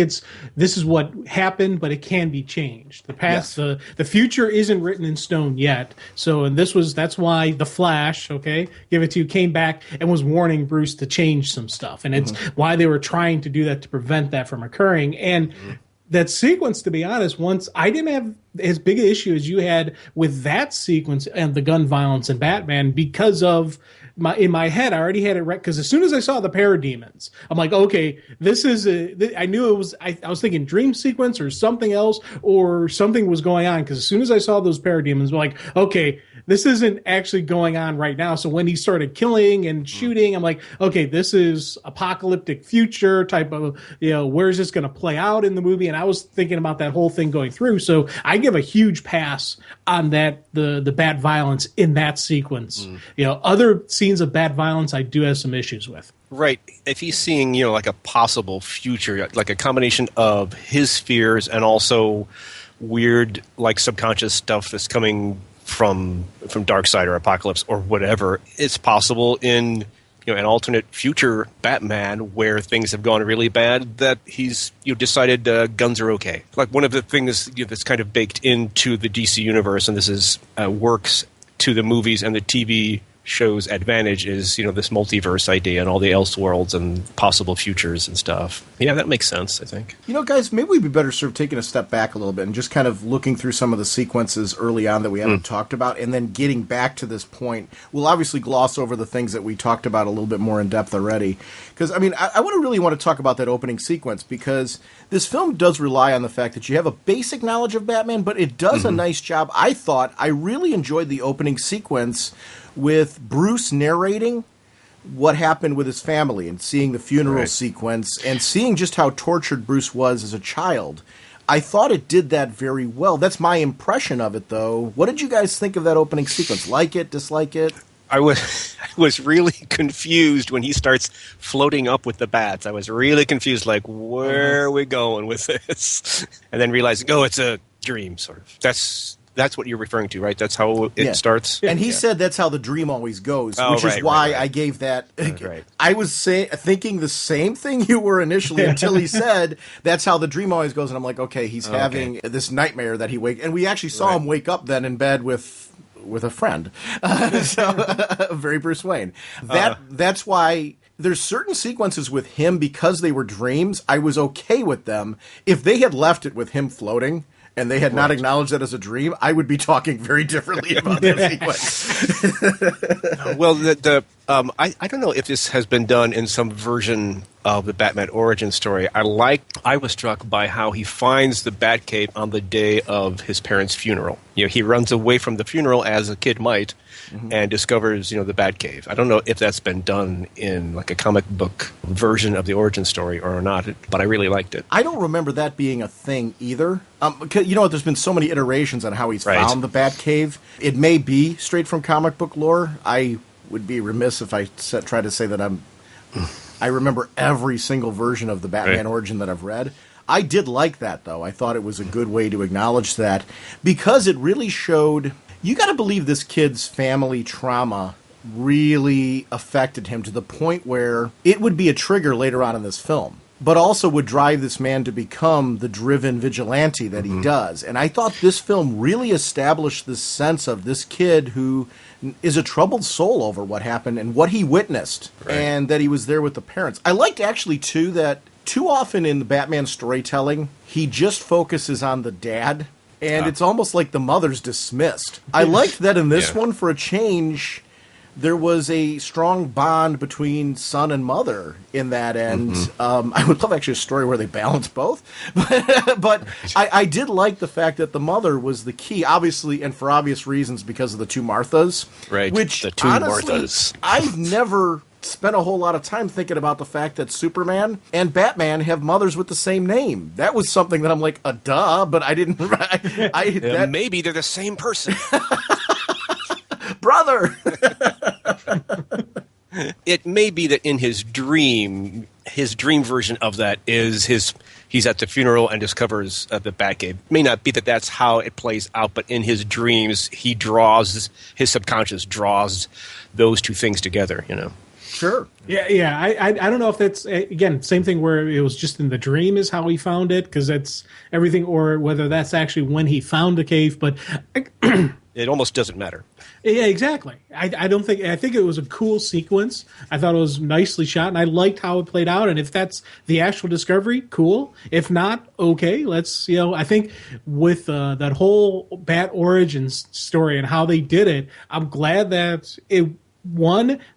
this is what happened, but it can be changed. The past, the future isn't written in stone yet, so that's why The Flash, okay, give it to you, came back and was warning Bruce to change some stuff, and it's why they were trying to do that to prevent that from occurring, and that sequence, to be honest, once I didn't have as big an issue as you had with that sequence and the gun violence in Batman because of in my head, I already had it right. Because as soon as I saw the parademons, I'm like, okay, this is I knew it was, I was thinking dream sequence or something else or something was going on. Because as soon as I saw those parademons, I'm like, okay, this isn't actually going on right now. So when he started killing and shooting, I'm like, okay, this is apocalyptic future type of, where's this going to play out in the movie? And I was thinking about that whole thing going through. So I give a huge pass on that, the bat violence in that sequence. Other scenes of bat violence, I do have some issues with. Right. If he's seeing, like a possible future, like a combination of his fears and also weird, like subconscious stuff that's coming from Darkseid or Apocalypse or whatever, it's possible in an alternate future Batman where things have gone really bad that he's decided guns are okay. Like one of the things that's kind of baked into the DC universe, and this is works to the movies and the TV show's advantage, is this multiverse idea and all the Elseworlds and possible futures and stuff. Yeah, that makes sense, I think. Guys, maybe we'd be better served taking a step back a little bit and just kind of looking through some of the sequences early on that we haven't talked about, and then getting back to this point. We'll obviously gloss over the things that we talked about a little bit more in depth already. Because, I really want to talk about that opening sequence, because this film does rely on the fact that you have a basic knowledge of Batman, but it does a nice job. I really enjoyed the opening sequence with Bruce narrating what happened with his family and seeing the funeral sequence and seeing just how tortured Bruce was as a child. I thought it did that very well. That's my impression of it, though. What did you guys think of that opening sequence? Like it, dislike it? I was really confused when he starts floating up with the bats. I was really confused, like, where are we going with this? And then realizing, oh, it's a dream, sort of. That's what you're referring to, right? That's how it starts? And he said that's how the dream always goes, Oh, which is right, why right. I gave that. Right. I was thinking the same thing you were initially until he said that's how the dream always goes. And I'm like, okay, he's having this nightmare that he and we actually saw him wake up then in bed with a friend. Very Bruce Wayne. That's why there's certain sequences with him, because they were dreams, I was okay with them. If they had left it with him floating and they had not acknowledged that as a dream, I would be talking very differently about that sequence. Well, I don't know if this has been done in some version of the Batman origin story. I was struck by how he finds the Batcave on the day of his parents' funeral. He runs away from the funeral, as a kid might, and discovers, the Batcave. I don't know if that's been done in like a comic book version of the origin story or not, but I really liked it. I don't remember that being a thing either. You know what? There's been so many iterations on how he's found the Batcave. It may be straight from comic book lore. I would be remiss if I try to say that I remember every single version of the Batman origin that I've read. I did like that, though. I thought it was a good way to acknowledge that, because it really showed, you got to believe this kid's family trauma really affected him to the point where it would be a trigger later on in this film, but also would drive this man to become the driven vigilante that he does. And I thought this film really established this sense of this kid who is a troubled soul over what happened and what he witnessed, and that he was there with the parents. I liked, actually, too, that too often in the Batman storytelling, he just focuses on the dad, and it's almost like the mother's dismissed. I liked that in this one, for a change, there was a strong bond between son and mother in that end. I would love, actually, a story where they balance both. But I did like the fact that the mother was the key, obviously, and for obvious reasons, because of the two Marthas. Right, which, the two honestly, Marthas. I've never spent a whole lot of time thinking about the fact that Superman and Batman have mothers with the same name. That was something that I'm like, duh, but I didn't... Maybe they're the same person. Brother! It may be that in his dream version of that is he's at the funeral and discovers the Batcave. It may not be that that's how it plays out, but in his dreams, his subconscious draws those two things together, Sure. Yeah. I don't know if that's, again, same thing where it was just in the dream is how he found it, because that's everything, or whether that's actually when he found the cave. But it almost doesn't matter. Yeah, exactly. I think it was a cool sequence. I thought it was nicely shot, and I liked how it played out. And if that's the actual discovery, cool. If not, okay. Let's, I think with that whole Bat Origins story and how they did it, I'm glad that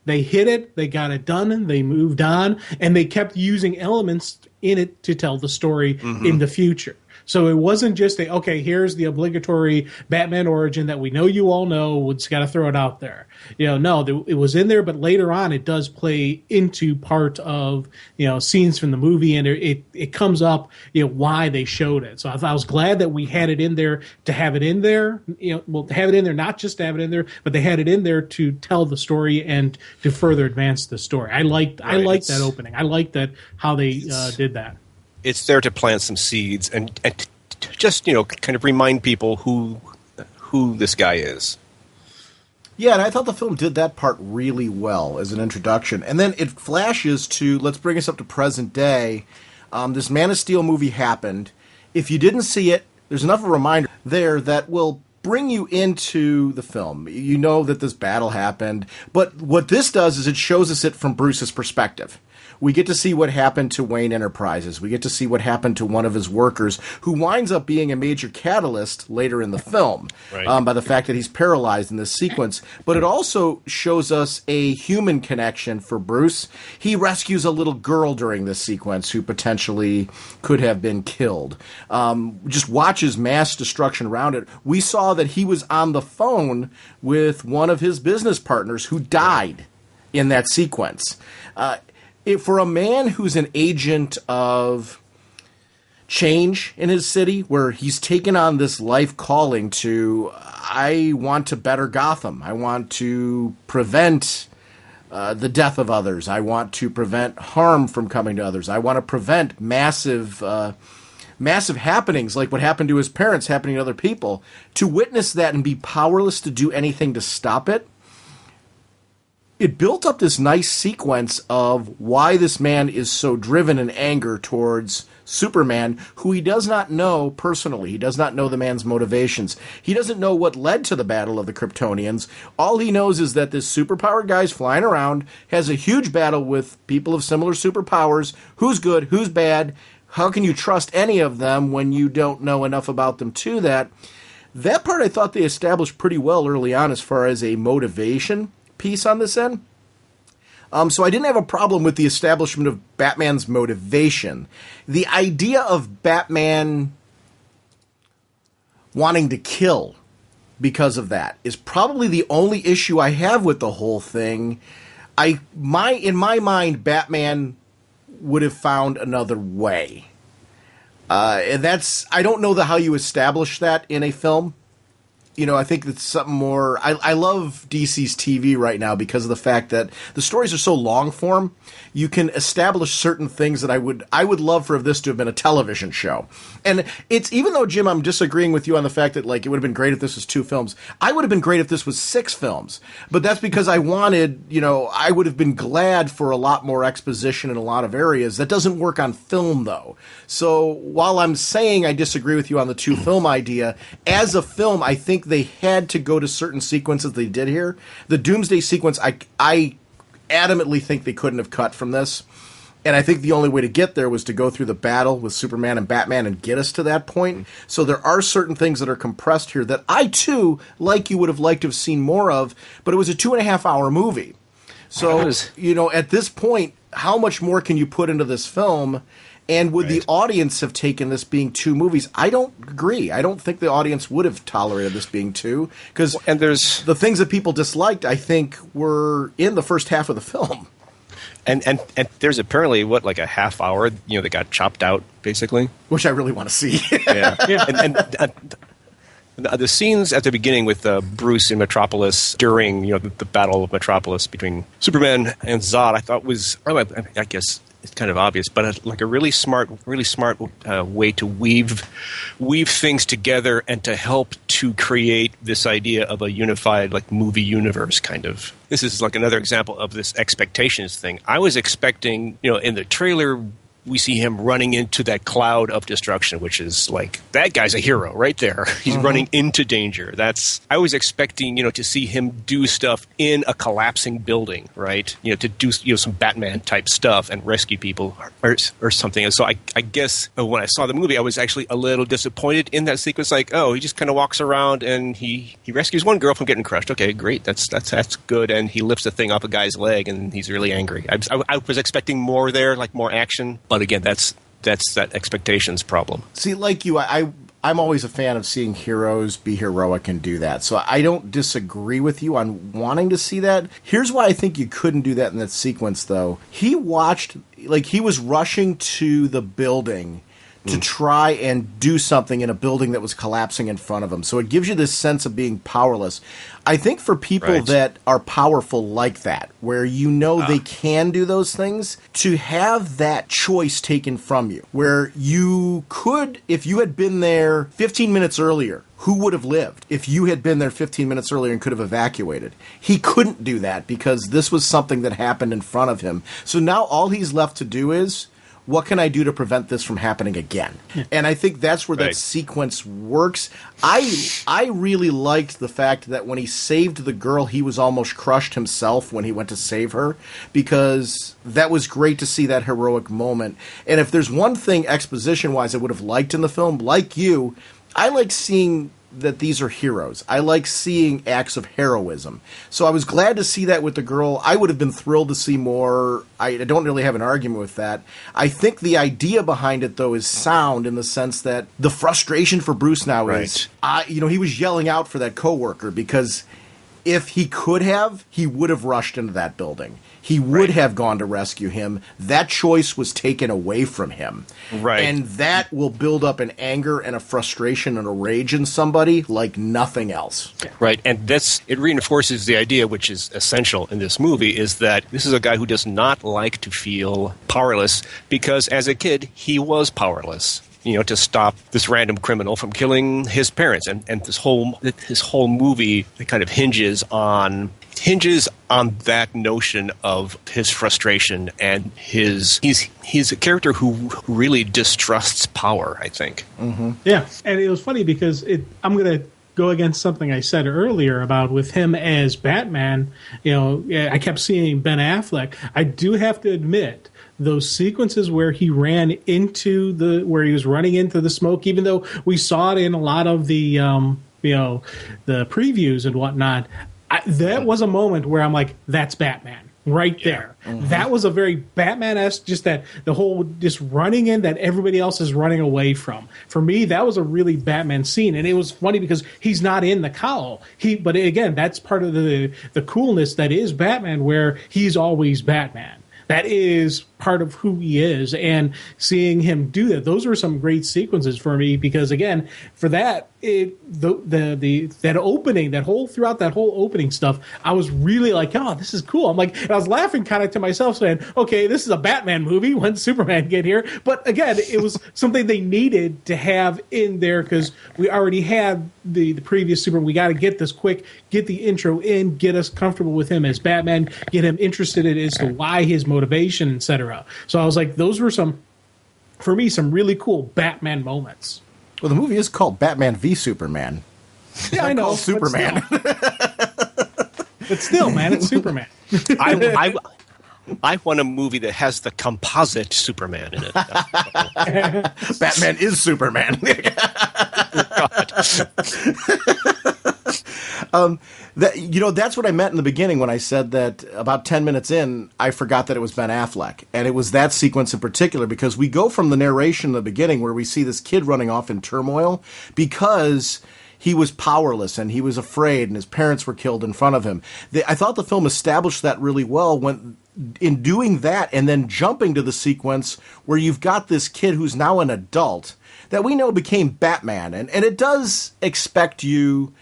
they hit it, they got it done, they moved on, and they kept using elements in it to tell the story in the future. So it wasn't just here's the obligatory Batman origin that we know you all know. We just got to throw it out there. No, it was in there, but later on it does play into part of, scenes from the movie, and it comes up, why they showed it. So I was glad that we had it in there to have it in there, to have it in there, not just to have it in there, but they had it in there to tell the story and to further advance the story. I liked that opening. I liked that how they did that. It's there to plant some seeds and just, kind of remind people who this guy is. Yeah, and I thought the film did that part really well as an introduction. And then it flashes to, let's bring us up to present day. This Man of Steel movie happened. If you didn't see it, there's enough of a reminder there that will bring you into the film. You know that this battle happened. But what this does is it shows us it from Bruce's perspective. We get to see what happened to Wayne Enterprises. We get to see what happened to one of his workers, who winds up being a major catalyst later in the film, by the fact that he's paralyzed in this sequence. But it also shows us a human connection for Bruce. He rescues a little girl during this sequence who potentially could have been killed. Just watches mass destruction around it. We saw that he was on the phone with one of his business partners who died in that sequence. For a man who's an agent of, change in his city, where he's taken on this life calling to, I want to better Gotham. I want to prevent the death of others. I want to prevent harm from coming to others. I want to prevent massive happenings like what happened to his parents happening to other people. To witness that and be powerless to do anything to stop it, it built up this nice sequence of why this man is so driven in anger towards Superman, who he does not know personally. He does not know the man's motivations. He doesn't know what led to the battle of the Kryptonians. All he knows is that this superpowered guy's flying around, has a huge battle with people of similar superpowers. Who's good? Who's bad? How can you trust any of them when you don't know enough about them to that? That part I thought they established pretty well early on as far as a motivation piece on this end. So I didn't have a problem with the establishment of Batman's motivation. The idea of Batman wanting to kill because of that is probably the only issue I have with the whole thing. In my mind, Batman would have found another way. And that's, I don't know how you establish that in a film. You know, I think it's something more. I love DC's TV right now because of the fact that the stories are so long form. You can establish certain things that I would love for this to have been a television show. And it's, even though, Jim, I'm disagreeing with you on the fact that, like, it would have been great if this was 2 films. I would have been great if this was 6 films. But that's because I wanted, I would have been glad for a lot more exposition in a lot of areas. That doesn't work on film, though. So while I'm saying I disagree with you on the 2 film idea, as a film, I think they had to go to certain sequences they did here. The Doomsday sequence, I adamantly think they couldn't have cut from this. And I think the only way to get there was to go through the battle with Superman and Batman and get us to that point. So there are certain things that are compressed here that I, too, like you, would have liked to have seen more of, but it was a 2.5-hour movie. So, at this point, how much more can you put into this film? And would the audience have taken this being 2 movies? I don't agree. I don't think the audience would have tolerated this being 2. Because the things that people disliked, I think, were in the first half of the film. And there's apparently, like a half hour, that got chopped out, basically. Which I really want to see. Yeah. And the scenes at the beginning with Bruce in Metropolis during, the battle of Metropolis between Superman and Zod, I thought was, I guess it's kind of obvious, but a really smart way to weave things together and to help to create this idea of a unified movie universe kind of. This is another example of this expectations thing. I was expecting, in the trailer, we see him running into that cloud of destruction, which is that guy's a hero right there. He's running into danger. I was expecting, to see him do stuff in a collapsing building, right? To do, some Batman type stuff and rescue people or something. And so I guess when I saw the movie, I was actually a little disappointed in that sequence. he just kind of walks around and he rescues one girl from getting crushed. Okay, great. That's good. And he lifts the thing off a guy's leg and he's really angry. I was expecting more there, more action. But again, that's that expectations problem. See, like you, I'm always a fan of seeing heroes be heroic and do that. So I don't disagree with you on wanting to see that. Here's why I think you couldn't do that in that sequence, though. He was rushing to the building to try and do something in a building that was collapsing in front of him. So it gives you this sense of being powerless. I think for people that are powerful like that, where they can do those things, to have that choice taken from you, where you could, if you had been there 15 minutes earlier, who would have lived if you had been there 15 minutes earlier and could have evacuated? He couldn't do that because this was something that happened in front of him. So now all he's left to do is, what can I do to prevent this from happening again? And I think that's where that sequence works. I really liked the fact that when he saved the girl, he was almost crushed himself when he went to save her, because that was great to see that heroic moment. And if there's one thing exposition-wise I would have liked in the film, like you, I like seeing that these are heroes. I like seeing acts of heroism. So I was glad to see that with the girl. I would have been thrilled to see more. I don't really have an argument with that. I think the idea behind it, though, is sound in the sense that the frustration for Bruce now is, he was yelling out for that coworker because if he could have, he would have rushed into that building. He would have gone to rescue him. That choice was taken away from him. Right. And that will build up an anger and a frustration and a rage in somebody like nothing else. Right. And it reinforces the idea, which is essential in this movie, is that this is a guy who does not like to feel powerless because as a kid, he was powerless. To stop this random criminal from killing his parents. And this whole movie kind of hinges on that notion of his frustration and he's a character who really distrusts power, I think. Mm-hmm. Yeah. And it was funny because I'm going to go against something I said earlier about with him as Batman. I kept seeing Ben Affleck. I do have to admit, those sequences where he ran where he was running into the smoke, even though we saw it in a lot of the the previews and whatnot, that was a moment where I'm like, that's Batman right there. Mm-hmm. That was a very Batman-esque, just that the whole just running in that everybody else is running away from. For me, that was a really Batman scene, and it was funny because he's not in the cowl. But again, that's part of the coolness that is Batman, where he's always Batman. That is part of who he is, and seeing him do that, those were some great sequences for me because, again, for that, that opening, throughout that whole opening stuff, I was really like, oh, this is cool. I'm like, and I was laughing kind of to myself saying, okay, this is a Batman movie when Superman get here. But again, it was something they needed to have in there because we already had the previous Superman. We got to get this quick, get the intro in, get us comfortable with him as Batman, get him interested in as to why his motivation, etc. So I was like, those were for me, some really cool Batman moments. Well, the movie is called Batman V Superman. Yeah, I know. Called Superman. But still, man, it's Superman. I want a movie that has the composite Superman in it. Batman is Superman. That's what I meant in the beginning when I said that about 10 minutes in, I forgot that it was Ben Affleck. And it was that sequence in particular because we go from the narration in the beginning where we see this kid running off in turmoil because he was powerless and he was afraid and his parents were killed in front of him. I thought the film established that really well when in doing that and then jumping to the sequence where you've got this kid who's now an adult that we know became Batman. And it does expect you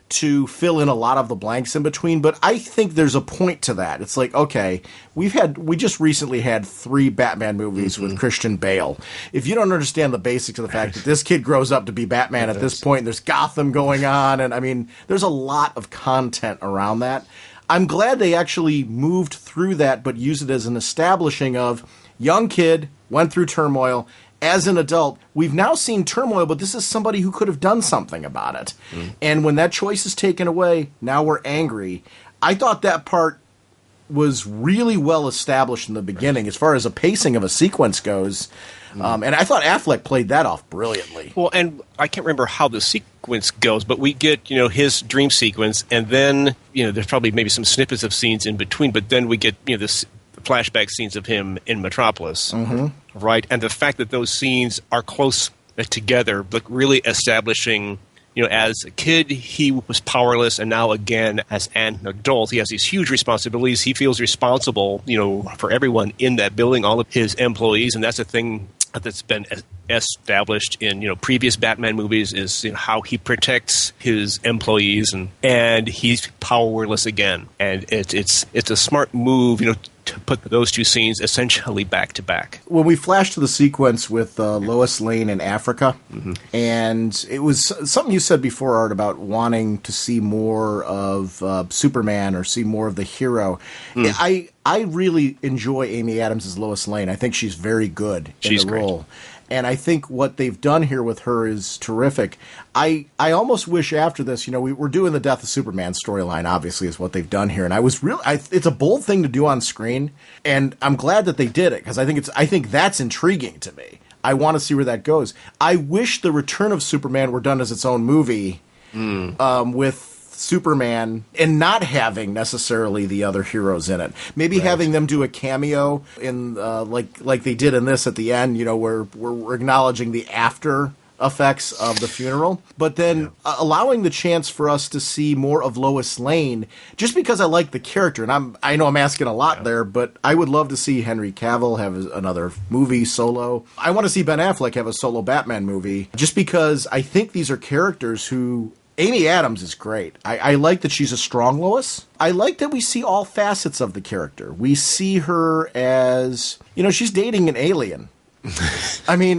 to fill in a lot of the blanks in between, but I think there's a point to that. It's like, okay, we just recently had 3 Batman movies with Christian Bale. If you don't understand the basics of the fact that this kid grows up to be Batman at this point, and there's Gotham going on, and I mean, there's a lot of content around that. I'm glad they actually moved through that, but used it as an establishing of young kid, went through turmoil. As an adult, we've now seen turmoil, but this is somebody who could have done something about it. And when that choice is taken away, now we're angry. I thought that part was really well established in the beginning as far as a pacing of a sequence goes. And I thought Affleck played that off brilliantly. Well, and I can't remember how the sequence goes, but we get, his dream sequence, and then, there's probably maybe some snippets of scenes in between, but then we get, this flashback scenes of him in Metropolis, right? And the fact that those scenes are close together, like really establishing, as a kid, he was powerless, and now again, as an adult, he has these huge responsibilities. He feels responsible, for everyone in that building, all of his employees, and that's a thing that's been established in previous Batman movies is how he protects his employees, and he's powerless again, and it's a smart move, to put those two scenes essentially back to back. When we flash to the sequence with Lois Lane in Africa, and it was something you said before, Art, about wanting to see more of Superman or see more of the hero. I really enjoy Amy Adams as Lois Lane. I think she's very good in the role. Great. And I think what they've done here with her is terrific. I almost wish after this, we're doing the Death of Superman storyline, obviously, is what they've done here. And I was really, it's a bold thing to do on screen. And I'm glad that they did it because I think that's intriguing to me. I want to see where that goes. I wish the Return of Superman were done as its own movie with Superman and not having necessarily the other heroes in it. Maybe having them do a cameo in like they did in this at the end, where we're acknowledging the after effects of the funeral, but then allowing the chance for us to see more of Lois Lane, just because I like the character. And I know I'm asking a lot there, but I would love to see Henry Cavill have another movie solo. I want to see Ben Affleck have a solo Batman movie, just because I think these are characters who... Amy Adams is great. I like that she's a strong Lois. I like that we see all facets of the character. We see her as, she's dating an alien. I mean,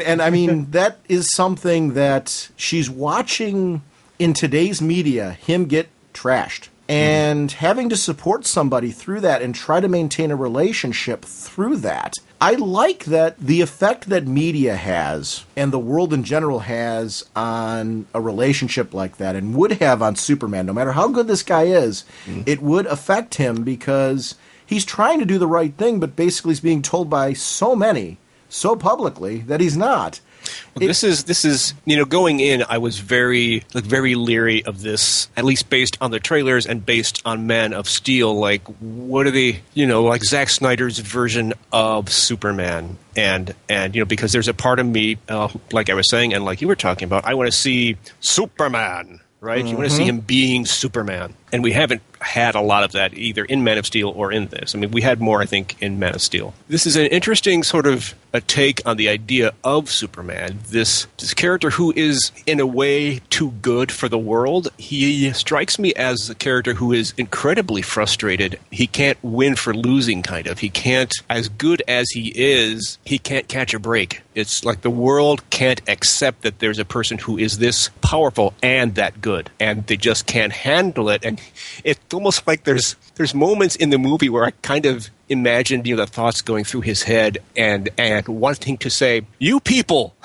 that is something that she's watching in today's media, him get trashed. And having to support somebody through that and try to maintain a relationship through that. I like that the effect that media has and the world in general has on a relationship like that, and would have on Superman, no matter how good this guy is, it would affect him because he's trying to do the right thing, but basically he's being told by so many, so publicly, that he's not. Well, this is going in, I was very leery of this, at least based on the trailers and based on Man of Steel. Like, what are they, like Zack Snyder's version of Superman? And because there's a part of me, like I was saying, and like you were talking about, I want to see Superman, right? You want to see him being Superman. And we haven't had a lot of that either in Man of Steel or in this. I mean, we had more, I think, in Man of Steel. This is an interesting sort of a take on the idea of Superman. This character who is, in a way, too good for the world. He strikes me as a character who is incredibly frustrated. He can't win for losing, kind of. He can't, as good as he is, he can't catch a break. It's like the world can't accept that there's a person who is this powerful and that good. And they just can't handle it. And it's almost like there's moments in the movie where I kind of imagined the thoughts going through his head and wanting to say, "You people,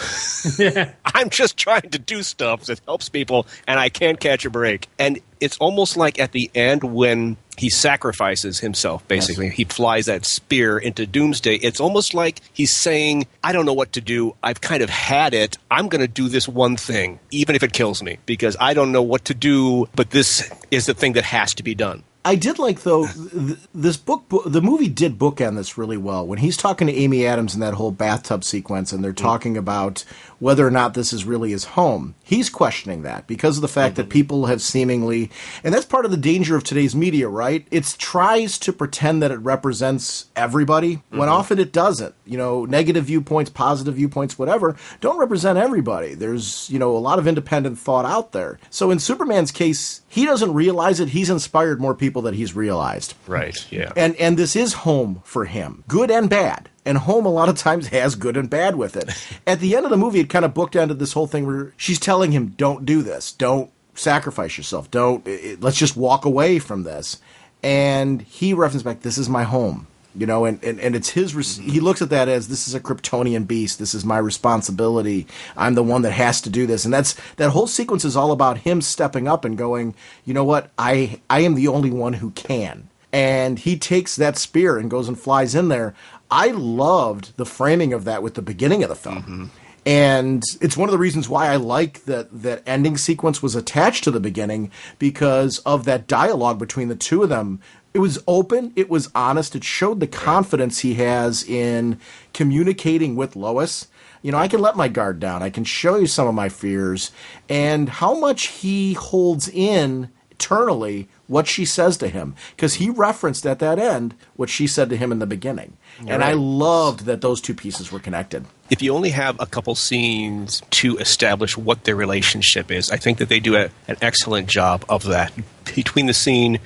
I'm just trying to do stuff that helps people, and I can't catch a break." And it's almost like at the end when he sacrifices himself, basically. Yes. He flies that spear into Doomsday. It's almost like he's saying, I don't know what to do. I've kind of had it. I'm going to do this one thing, even if it kills me, because I don't know what to do, but this is the thing that has to be done. I did like, though, the movie did bookend this really well. When he's talking to Amy Adams in that whole bathtub sequence, and they're talking about whether or not this is really his home, he's questioning that because of the fact that people have seemingly, and that's part of the danger of today's media, right? It tries to pretend that it represents everybody, when often it doesn't. Negative viewpoints, positive viewpoints, whatever, don't represent everybody. There's, a lot of independent thought out there. So in Superman's case, he doesn't realize it. He's inspired more people that he's realized. Right, yeah. And this is home for him, good and bad. And home a lot of times has good and bad with it. At the end of the movie, it kind of bookended this whole thing where she's telling him, don't do this. Don't sacrifice yourself. Let's just walk away from this. And he references back, this is my home. And it's his, he looks at that as, this is a Kryptonian beast. This is my responsibility. I'm the one that has to do this. And that whole sequence is all about him stepping up and going, you know what? I am the only one who can. And he takes that spear and goes and flies in there. I loved the framing of that with the beginning of the film. And it's one of the reasons why I like that ending sequence was attached to the beginning, because of that dialogue between the two of them. It was open. It was honest. It showed the confidence he has in communicating with Lois. I can let my guard down. I can show you some of my fears, and how much he holds in eternally what she says to him, because he referenced at that end what she said to him in the beginning. And I loved that those two pieces were connected. If you only have a couple scenes to establish what their relationship is, I think that they do an excellent job of that. Between the scene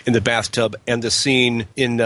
in the bathtub and the scene in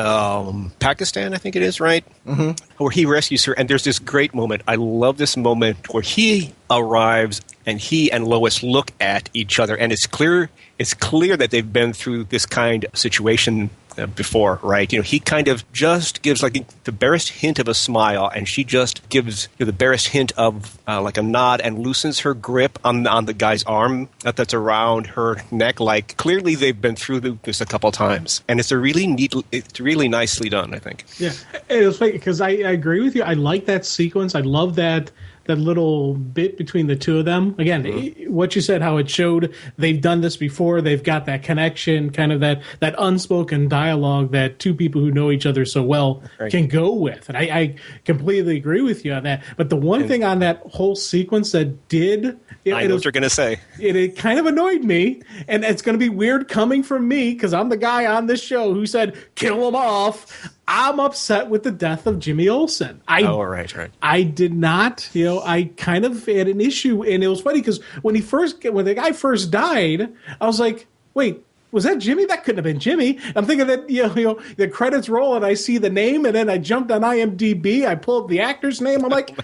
Pakistan, I think it is, right? Where he rescues her, and there's this great moment. I love this moment where he arrives and he and Lois look at each other, and it's clear that they've been through this kind of situation before, right? He kind of just gives like the barest hint of a smile, and she just gives the barest hint of like a nod and loosens her grip on the guy's arm that's around her neck. Like, clearly they've been through this a couple times, and it's really nicely done, I think. Yeah, it was funny because I agree with you. I like that sequence. I love that little bit between the two of them. Again, what you said, how it showed they've done this before. They've got that connection, kind of that unspoken dialogue that two people who know each other so well can go with. And I completely agree with you on that. But the one thing on that whole sequence that did... I know what you're going to say. It kind of annoyed me, and it's going to be weird coming from me because I'm the guy on this show who said, kill him off. I'm upset with the death of Jimmy Olsen. Right. I did not, I kind of had an issue, and it was funny because when the guy first died, I was like, wait, was that Jimmy? That couldn't have been Jimmy. I'm thinking that, the credits roll and I see the name, and then I jumped on IMDb, I pulled up the actor's name, I'm like,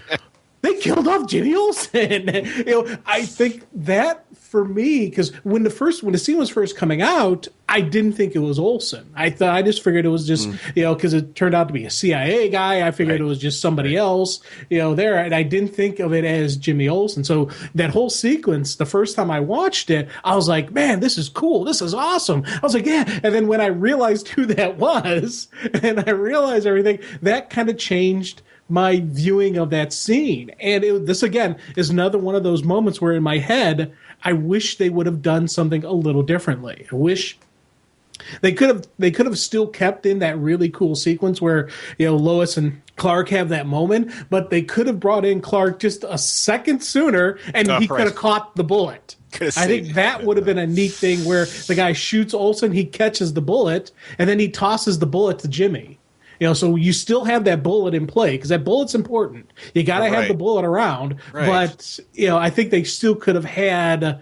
they killed off Jimmy Olsen. I think that for me, because when the scene was first coming out, I didn't think it was Olsen. I just figured it was just because it turned out to be a CIA guy. I figured it was just somebody else there, and I didn't think of it as Jimmy Olsen. So that whole sequence, the first time I watched it, I was like, man, this is cool. This is awesome. I was like, yeah. And then when I realized who that was, and I realized everything, that kind of changed my viewing of that scene. And this again is another one of those moments where in my head I wish they would have done something a little differently. I wish they could have still kept in that really cool sequence where Lois and Clark have that moment, but they could have brought in Clark just a second sooner and he could have caught the bullet. I think that would have been a neat thing where the guy shoots Olsen, he catches the bullet, and then he tosses the bullet to Jimmy. So you still have that bullet in play because that bullet's important. You got to have the bullet around. Right. But, I think they still could have had,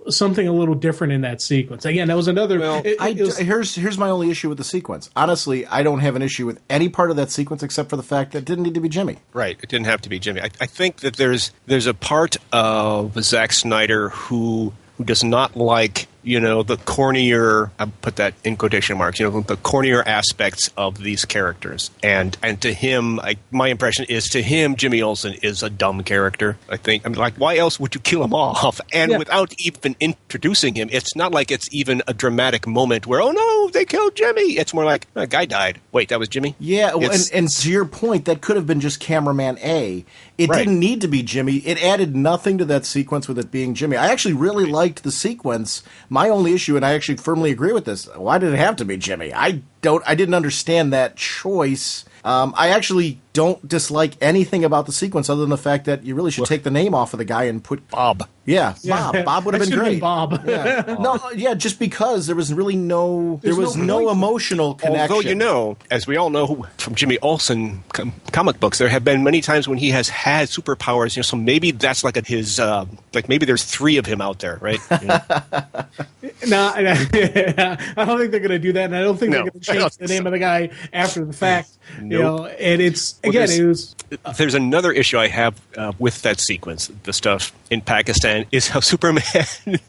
something a little different in that sequence. Again, that was another. Well, here's my only issue with the sequence. Honestly, I don't have an issue with any part of that sequence except for the fact that it didn't need to be Jimmy. Right. It didn't have to be Jimmy. I think that there's a part of Zack Snyder who does not like, the cornier, I put that in quotation marks, the cornier aspects of these characters. And to him, my impression is to him, Jimmy Olsen is a dumb character, I think. Why else would you kill him off? And without even introducing him, it's not like it's even a dramatic moment where, oh no, they killed Jimmy. It's more like, a guy died. Wait, that was Jimmy? Yeah, well, and to your point, that could have been just cameraman A. It didn't need to be Jimmy. It added nothing to that sequence with it being Jimmy. I actually really liked the sequence. My only issue, and I actually firmly agree with this, why did it have to be Jimmy? I didn't understand that choice. I actually don't dislike anything about the sequence other than the fact that you really should take the name off of the guy and put Bob. Yeah, Bob. Bob would have been great. Bob. Yeah. No, just because there was really no emotional connection. Although, as we all know from Jimmy Olsen comic books, there have been many times when he has had superpowers. So maybe that's like his maybe there's 3 of him out there, right? No, I don't think they're going to do that, and I don't think they're going to change the name of the guy after the fact. Nope. And it's again, it was. There's another issue I have with that sequence, the stuff in Pakistan, is how Superman,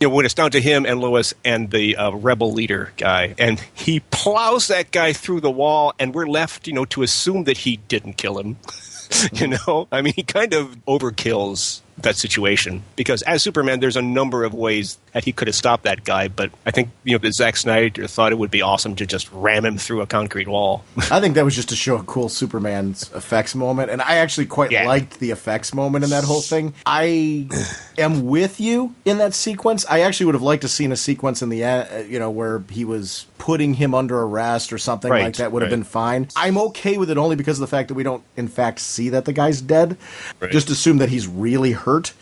when it's down to him and Lois and the rebel leader guy, and he plows that guy through the wall, and we're left, to assume that he didn't kill him. He kind of overkills that situation because as Superman, there's a number of ways that he could have stopped that guy, but I think that Zack Snyder thought it would be awesome to just ram him through a concrete wall. I think that was just to show a cool Superman's effects moment, and I actually quite liked the effects moment in that whole thing. I am with you in that sequence. I actually would have liked to seen a sequence in the end, where he was putting him under arrest or something like that would have been fine. I'm okay with it only because of the fact that we don't in fact see that the guy's dead. Right. Just assume that he's really hurt.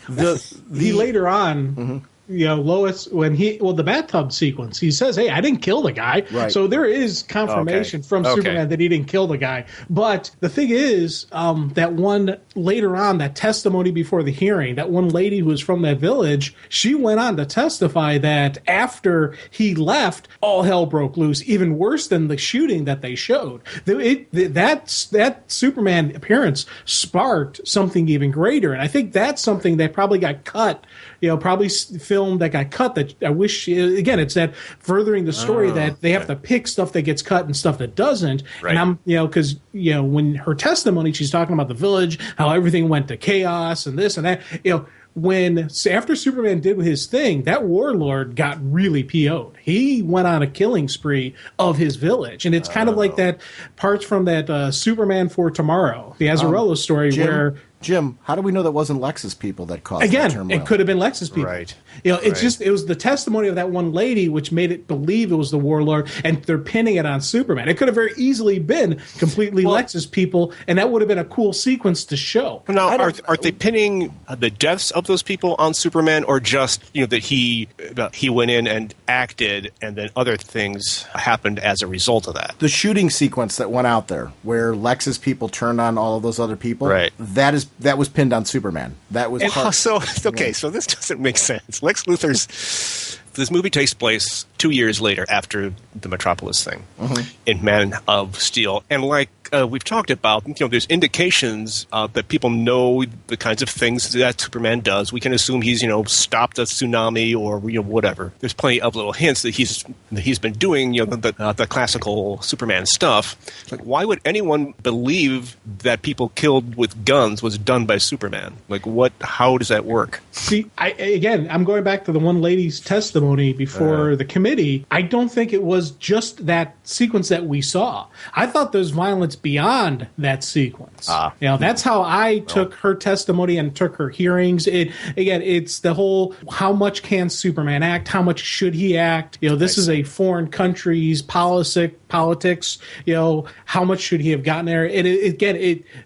He later on, Lois, when the bathtub sequence, he says, hey, I didn't kill the guy. Right. So there is confirmation from Superman that he didn't kill the guy. But the thing is, that one later on, that testimony before the hearing, that one lady who was from that village, she went on to testify that after he left, all hell broke loose, even worse than the shooting that they showed. That Superman appearance sparked something even greater. And I think that's something that probably got cut, probably film that got cut that I wish, again, it's that furthering the story that they have to pick stuff that gets cut and stuff that doesn't. Right. And I'm, because, when her testimony, she's talking about the village, how everything went to chaos and this and that, after Superman did his thing, that warlord got really PO'd. He went on a killing spree of his village. And it's kind of like that parts from that Superman for Tomorrow, the Azzarello story, where Jim, how do we know that wasn't Lex's people that caused that Again, turmoil? it could have been Lex's people. Right. It was the testimony of that one lady which made it believe it was the warlord, and they're pinning it on Superman. It could have very easily been completely Lex's people, and that would have been a cool sequence to show. Now, are they pinning the deaths of those people on Superman, or just that he went in and acted, and then other things happened as a result of that? The shooting sequence that went out there, where Lex's people turned on all of those other people, right? That was pinned on Superman. That was so this doesn't make sense. Lex Luthor's. This movie takes place 2 years later after the Metropolis thing in Man of Steel. And like we've talked about, there's indications that people know the kinds of things that Superman does. We can assume he's, stopped a tsunami or, whatever. There's plenty of little hints that he's been doing, the classical Superman stuff. Like, why would anyone believe that people killed with guns was done by Superman? Like, how does that work? See, I'm going back to the one lady's testimony before the committee. I don't think it was just that sequence that we saw. I thought there's violence beyond that sequence. That's how I took her testimony and took her hearings. It's the whole, how much can Superman act? How much should he act? This is a foreign country's politics. How much should he have gotten there?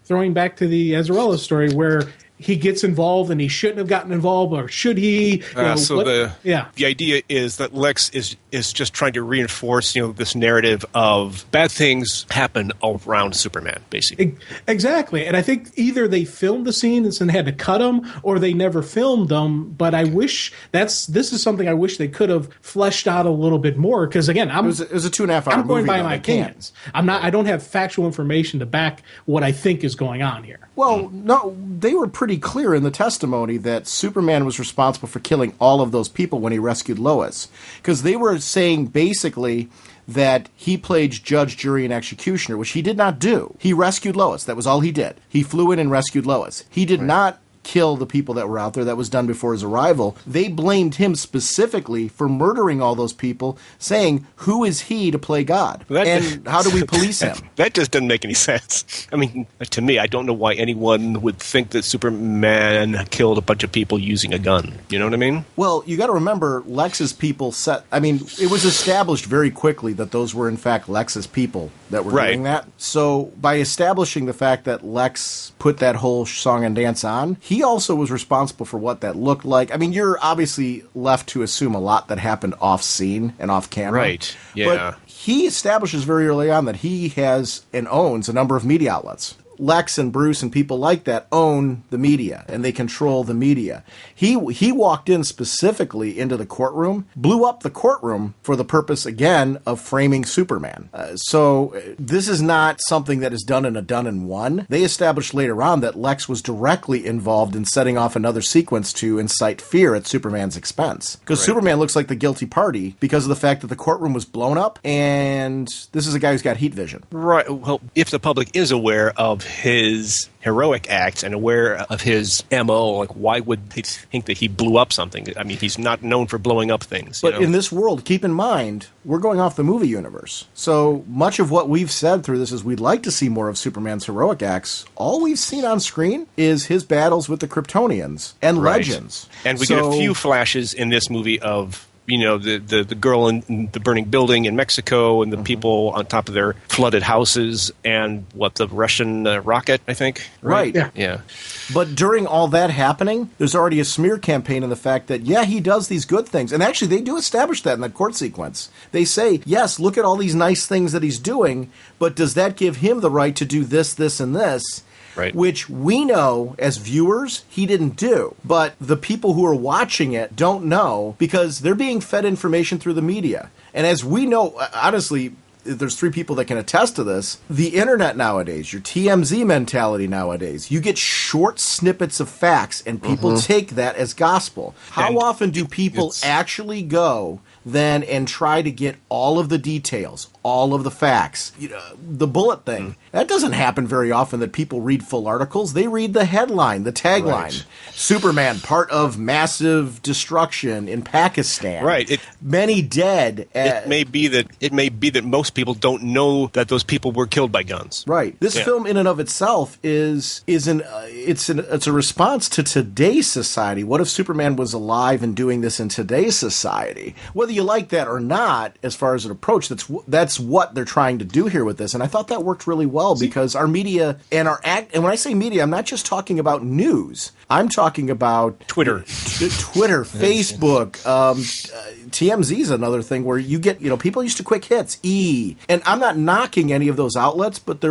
Throwing back to the Azarella story where he gets involved and he shouldn't have gotten involved, or should he? The idea is that Lex is just trying to reinforce this narrative of bad things happen around Superman, basically. Exactly, and I think either they filmed the scenes and had to cut them, or they never filmed them. But I wish this is something I wish they could have fleshed out a little bit more, because again, it was a 2.5 hour movie. I'm going by my opinions. I don't have factual information to back what I think is going on here. Well, no, they were pretty clear in the testimony that Superman was responsible for killing all of those people when he rescued Lois. Because they were saying basically that he played judge, jury, and executioner, which he did not do. He rescued Lois. That was all he did. He flew in and rescued Lois. He did not kill the people that were out there. That was done before his arrival. They blamed him specifically for murdering all those people, saying, who is he to play God? And how do we police him? That just doesn't make any sense. I mean, to me, I don't know why anyone would think that Superman killed a bunch of people using a gun. You know what I mean? Well, you got to remember, Lex's people it was established very quickly that those were in fact Lex's people that were doing that. So by establishing the fact that Lex put that whole song and dance on, he also was responsible for what that looked like. I mean, you're obviously left to assume a lot that happened off scene and off camera. Right, yeah. But he establishes very early on that he has and owns a number of media outlets. Lex and Bruce and people like that own the media, and they control the media. He walked in specifically into the courtroom, blew up the courtroom for the purpose, again, of framing Superman. So this is not something that is done in a done in one. They established later on that Lex was directly involved in setting off another sequence to incite fear at Superman's expense. Because Superman looks like the guilty party because of the fact that the courtroom was blown up, and this is a guy who's got heat vision. Right. Well, if the public is aware of his heroic acts and aware of his MO, like, why would they think that he blew up something? I mean, he's not known for blowing up things. But in this world, keep in mind, we're going off the movie universe. So much of what we've said through this is we'd like to see more of Superman's heroic acts. All we've seen on screen is his battles with the Kryptonians and Legends. And we get a few flashes in this movie of the girl in the burning building in Mexico and the people on top of their flooded houses and the Russian rocket, I think. Right. Yeah. But during all that happening, there's already a smear campaign in the fact that, he does these good things. And actually, they do establish that in that court sequence. They say, yes, look at all these nice things that he's doing, but does that give him the right to do this, this, and this? Right. Which we know as viewers he didn't do. But the people who are watching it don't know because they're being fed information through the media. And as we know, honestly, there's three people that can attest to this. The internet nowadays, your TMZ mentality nowadays, you get short snippets of facts and people take that as gospel. How often do people actually go then and try to get all of the details, all of the facts. The bullet thing. That doesn't happen very often that people read full articles. They read the headline, the tagline. Right. Superman, part of massive destruction in Pakistan. Right. Many dead. It may be that most people don't know that those people were killed by guns. Right. This film in and of itself is a response to today's society. What if Superman was alive and doing this in today's society? Whether you like that or not, as far as an approach, that's what they're trying to do here with this. And I thought that worked really well because our media and and when I say media, I'm not just talking about news. I'm talking about Twitter, Facebook, TMZ is another thing where you get, people used to quick hits, and I'm not knocking any of those outlets, but they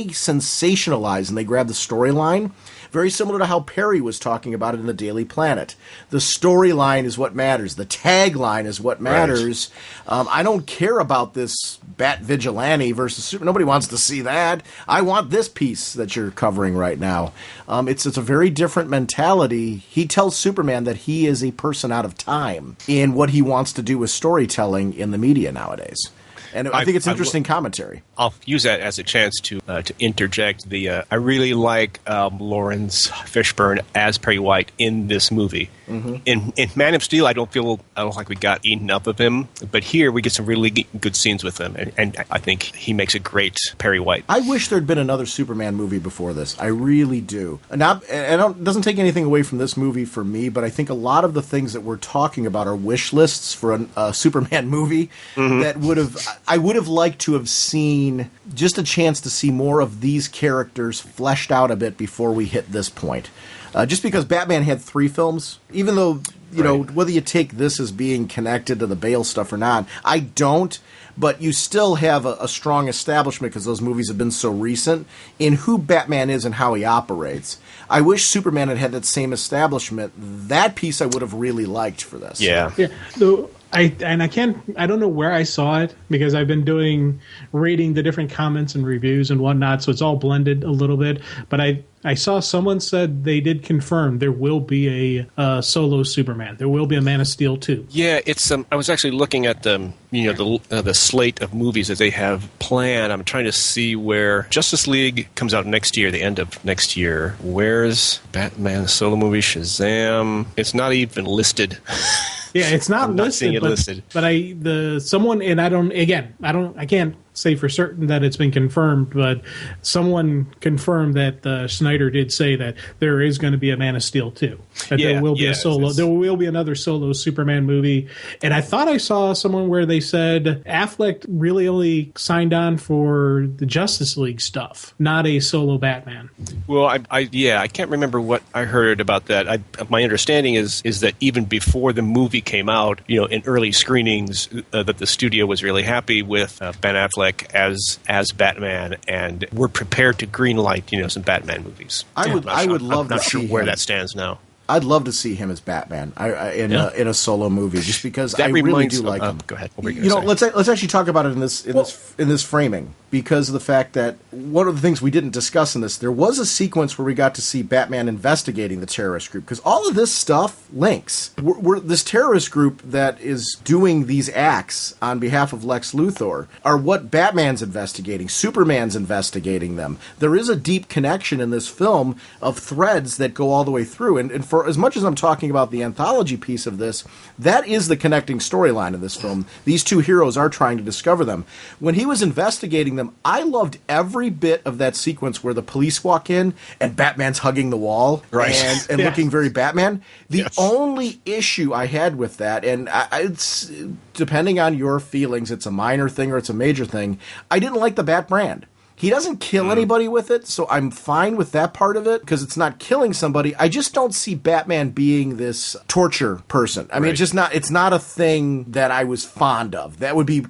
sensationalize and they grab the storyline. Very similar to how Perry was talking about it in the Daily Planet. The storyline is what matters. The tagline is what matters. Right. I don't care about this Bat Vigilante versus Super. Nobody wants to see that. I want this piece that you're covering right now. It's a very different mentality. He tells Superman that he is a person out of time in what he wants to do with storytelling in the media nowadays. And I think it's interesting commentary. I'll use that as a chance to interject. I really like Lawrence Fishburne as Perry White in this movie. Mm-hmm. In Man of Steel, I don't like we got enough of him, but here we get some really good scenes with him, and I think he makes a great Perry White. I wish there'd been another Superman movie before this. I really do. It doesn't take anything away from this movie for me, but I think a lot of the things that we're talking about are wish lists for a Superman movie that I would have liked to have seen just a chance to see more of these characters fleshed out a bit before we hit this point. Just because Batman had 3 films, even though, whether you take this as being connected to the Bale stuff or not, I don't, but you still have a strong establishment because those movies have been so recent in who Batman is and how he operates. I wish Superman had that same establishment. That piece I would have really liked for this. Yeah. I don't know where I saw it because I've been reading the different comments and reviews and whatnot, so it's all blended a little bit. But I saw someone said they did confirm there will be a solo Superman. There will be a Man of Steel 2. Yeah, it's I was actually looking at the slate of movies that they have planned. I'm trying to see where Justice League comes out next year, the end of next year. Where's Batman solo movie? Shazam. It's not even listed. Yeah, it's not listed. Not seeing it listed. But I can't say for certain that it's been confirmed, but someone confirmed that Snyder did say that there is going to be a Man of Steel 2. That there will be a solo. There will be another solo Superman movie. And I thought I saw someone where they said Affleck really only signed on for the Justice League stuff, not a solo Batman. Well, I can't remember what I heard about that. My understanding is that even before the movie came out, in early screenings, that the studio was really happy with Ben Affleck as Batman, and we're prepared to greenlight some Batman movies. I would love to see sure where that stands now. I'd love to see him as Batman in a solo movie, just because that I really do like him. Go ahead. Let's actually talk about it in this framing, because of the fact that one of the things we didn't discuss in this, there was a sequence where we got to see Batman investigating the terrorist group, because all of this stuff links. This terrorist group that is doing these acts on behalf of Lex Luthor are what Batman's investigating. Superman's investigating them. There is a deep connection in this film of threads that go all the way through, and for as much as I'm talking about the anthology piece of this, that is the connecting storyline of this film. These two heroes are trying to discover them. When he was investigating them, I loved every bit of that sequence where the police walk in and Batman's hugging the wall and looking very Batman. The only issue I had with that, and it's depending on your feelings, it's a minor thing or it's a major thing, I didn't like the Bat brand. He doesn't kill anybody with it, so I'm fine with that part of it, because it's not killing somebody. I just don't see Batman being this torture person. I mean, it's not a thing that I was fond of. That would be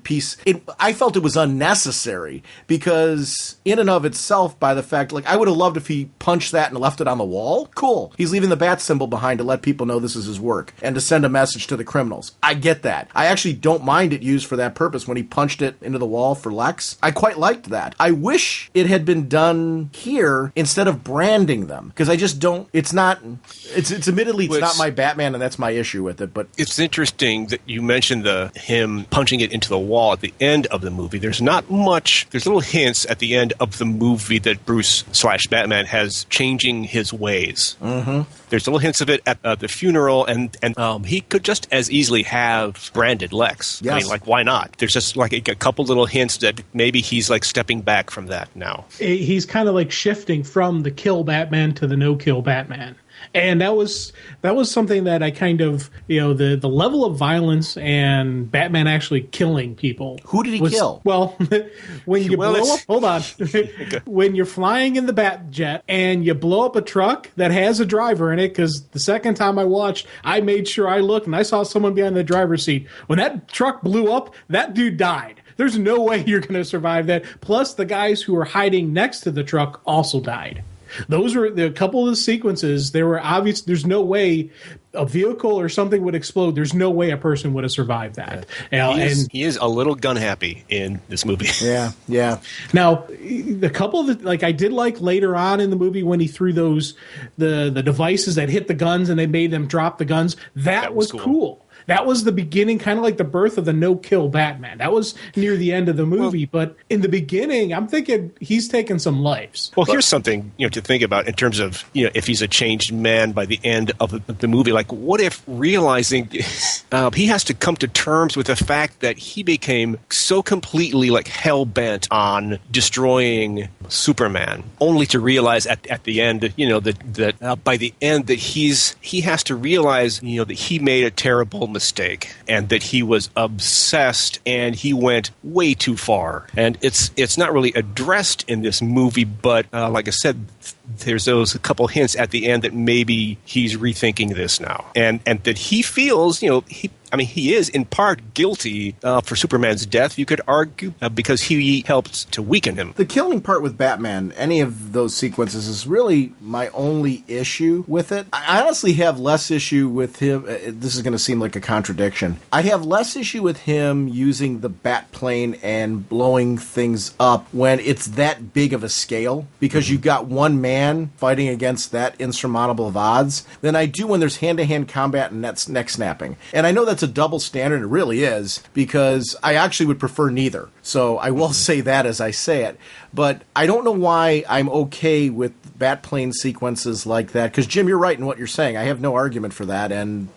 I felt it was unnecessary, because in and of itself, by the fact, I would have loved if he punched that and left it on the wall. Cool. He's leaving the bat symbol behind to let people know this is his work, and to send a message to the criminals. I get that. I actually don't mind it used for that purpose when he punched it into the wall for Lex. I quite liked that. I wish wish it had been done here instead of branding them, because I just don't. It's admittedly it's not my Batman, and that's my issue with it. But it's interesting that you mentioned him punching it into the wall at the end of the movie. There's not much. There's little hints at the end of the movie that Bruce/Batman has changing his ways. Mm-hmm. There's little hints of it at the funeral, and he could just as easily have branded Lex. Yes. I mean, like, why not? There's just like a couple little hints that maybe he's like stepping back from that now. He's kind of like shifting from the kill Batman to the no kill Batman. And that was something that I kind of, the level of violence and Batman actually killing people. Who did he kill? Well, when you blow up, hold on. When you're flying in the Batjet and you blow up a truck that has a driver in it, because the second time I watched, I made sure I looked and I saw someone behind the driver's seat. When that truck blew up, that dude died. There's no way you're going to survive that. Plus, the guys who were hiding next to the truck also died. Those were a couple of the sequences. They were obvious. There's no way a vehicle or something would explode. There's no way a person would have survived that. He is a little gun happy in this movie. Yeah. Now, a couple of I did like later on in the movie when he threw the devices that hit the guns and they made them drop the guns. That was cool. That was the beginning, kind of like the birth of the no-kill Batman. That was near the end of the movie. But in the beginning, I'm thinking he's taken some lives. Well, here's something to think about in terms of if he's a changed man by the end of the movie. Like, what if realizing he has to come to terms with the fact that he became so completely like hell-bent on destroying Superman, only to realize at the end that by the end that he has to realize that he made a terrible mistake and that he was obsessed and he went way too far. And it's not really addressed in this movie, but like I said, there's those a couple hints at the end that maybe he's rethinking this now, and that he feels he is in part guilty for Superman's death, you could argue, because he helped to weaken him. The killing part with Batman, any of those sequences, is really my only issue with it. I honestly have less issue with him. This is going to seem like a contradiction. I have less issue with him using the bat plane and blowing things up when it's that big of a scale, because you've got one man fighting against that insurmountable of odds, than I do when there's hand-to-hand combat and neck snapping. And I know that's a double standard, it really is, because I actually would prefer neither. So I will say that as I say it. But I don't know why I'm okay with bat plane sequences like that, because Jim, you're right in what you're saying. I have no argument for that, and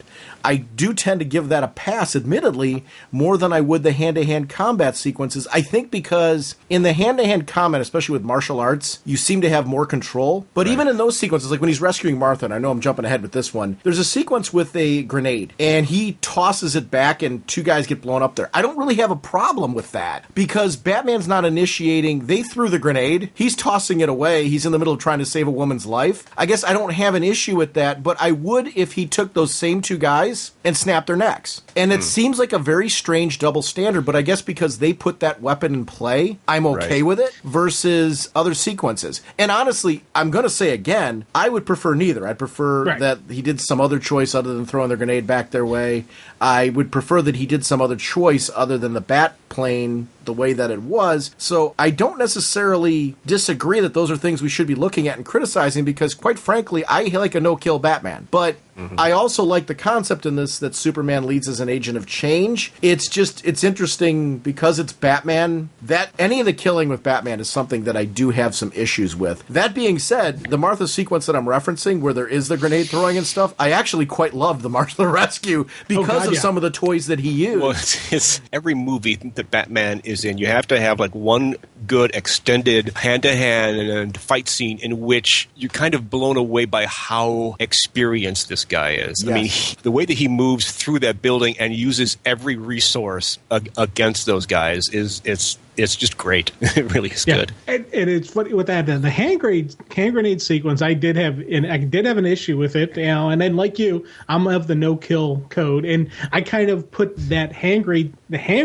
I do tend to give that a pass, admittedly, more than I would the hand-to-hand combat sequences. I think because in the hand-to-hand combat, especially with martial arts, you seem to have more control. But even in those sequences, like when he's rescuing Martha, and I know I'm jumping ahead with this one, there's a sequence with a grenade, and he tosses it back, and two guys get blown up there. I don't really have a problem with that, because Batman's not initiating. They threw the grenade. He's tossing it away. He's in the middle of trying to save a woman's life. I guess I don't have an issue with that, but I would if he took those same two guys and snap their necks. And it seems like a very strange double standard, but I guess because they put that weapon in play, I'm okay with it, versus other sequences. And honestly, I'm going to say again, I would prefer neither. I'd prefer that he did some other choice other than throwing the grenade back their way. I would prefer that he did some other choice other than the bat plane the way that it was. So I don't necessarily disagree that those are things we should be looking at and criticizing, because quite frankly, I like a no-kill Batman. But I also like the concept in this that Superman leads as an agent of change. It's interesting because it's Batman, that any of the killing with Batman is something that I do have some issues with. That being said, the Martha sequence that I'm referencing, where there is the grenade throwing and stuff, I actually quite love the Martha rescue because of some of the toys that he used. Well, it's every movie that Batman is in, you have to have like one good extended hand-to-hand and fight scene in which you're kind of blown away by how experienced this guy is. Yes. I mean, the way that he moves through that building and uses every resource against those guys it's just great. It really is good. And it's funny with that, the hand grenade sequence. I did have an issue with it, and then like you, I'm of the no kill code, and I kind of put the hand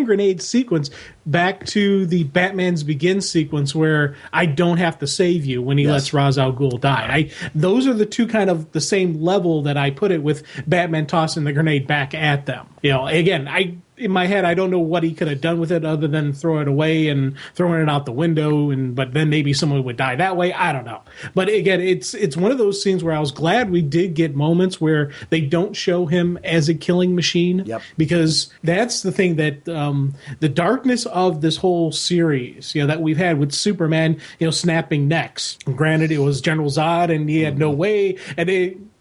grenade sequence back to the Batman's Begins sequence where I don't have to save you when he lets Ra's al Ghul die. Those are the two kind of the same level that I put it with Batman tossing the grenade back at them. Again, in my head, I don't know what he could have done with it other than throw it away and throwing it out the window, but then maybe someone would die that way. I don't know. But again, it's one of those scenes where I was glad we did get moments where they don't show him as a killing machine. Yep. Because that's the thing that the darkness of this whole series, that we've had with Superman, snapping necks. Granted, it was General Zod, and he had no way, and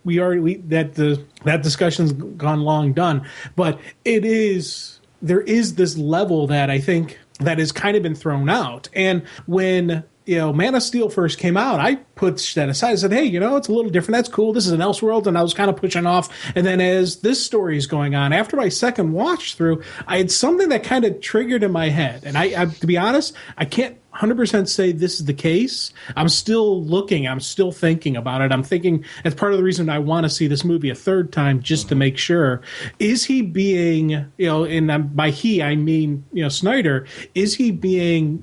that discussion's gone long done, but there is this level that I think that has kind of been thrown out. And when Man of Steel first came out, I put that aside. I said, hey, it's a little different. That's cool. This is an Elseworld, and I was kind of pushing off. And then as this story is going on, after my second watch through, I had something that kind of triggered in my head. And I to be honest, I can't 100% say this is the case. I'm still looking. I'm still thinking about it. I'm thinking that's part of the reason I want to see this movie a third time, just to make sure. Is he being, and by he, I mean, Snyder, is he being,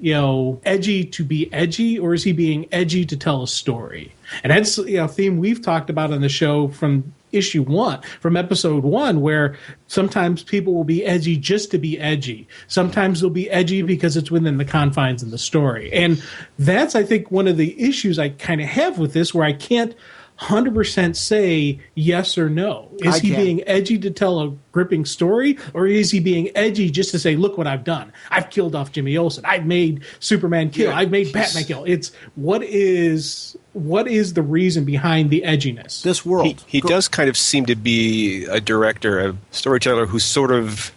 edgy to be edgy, or is he being edgy to tell a story? And that's a theme we've talked about on the show from episode 1, where sometimes people will be edgy just to be edgy. Sometimes they'll be edgy because it's within the confines of the story. And that's, I think, one of the issues I kind of have with this, where I can't 100% say yes or no. Is he being edgy to tell a gripping story, or is he being edgy just to say, look what I've done? I've killed off Jimmy Olsen. I've made Superman kill. I've made Batman kill. It's what is the reason behind the edginess? This world. He does kind of seem to be a director, a storyteller who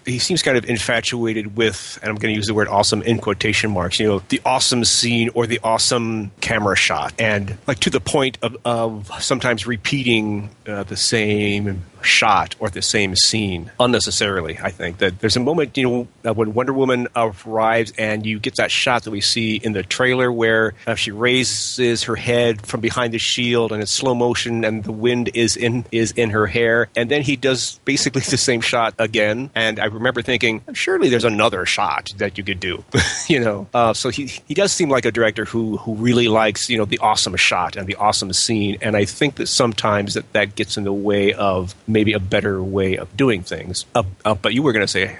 he seems kind of infatuated with, and I'm going to use the word awesome in quotation marks, the awesome scene or the awesome camera shot. And like to the point of sometimes repeating the same shot or the same scene unnecessarily. I think that there's a moment, when Wonder Woman arrives and you get that shot that we see in the trailer where she raises her head from behind the shield and it's slow motion and the wind is in her hair, and then he does basically the same shot again. And I remember thinking, surely there's another shot that you could do, So he does seem like a director who really likes the awesome shot and the awesome scene, and I think that sometimes that gets in the way of maybe a better way of doing things. But you were going to say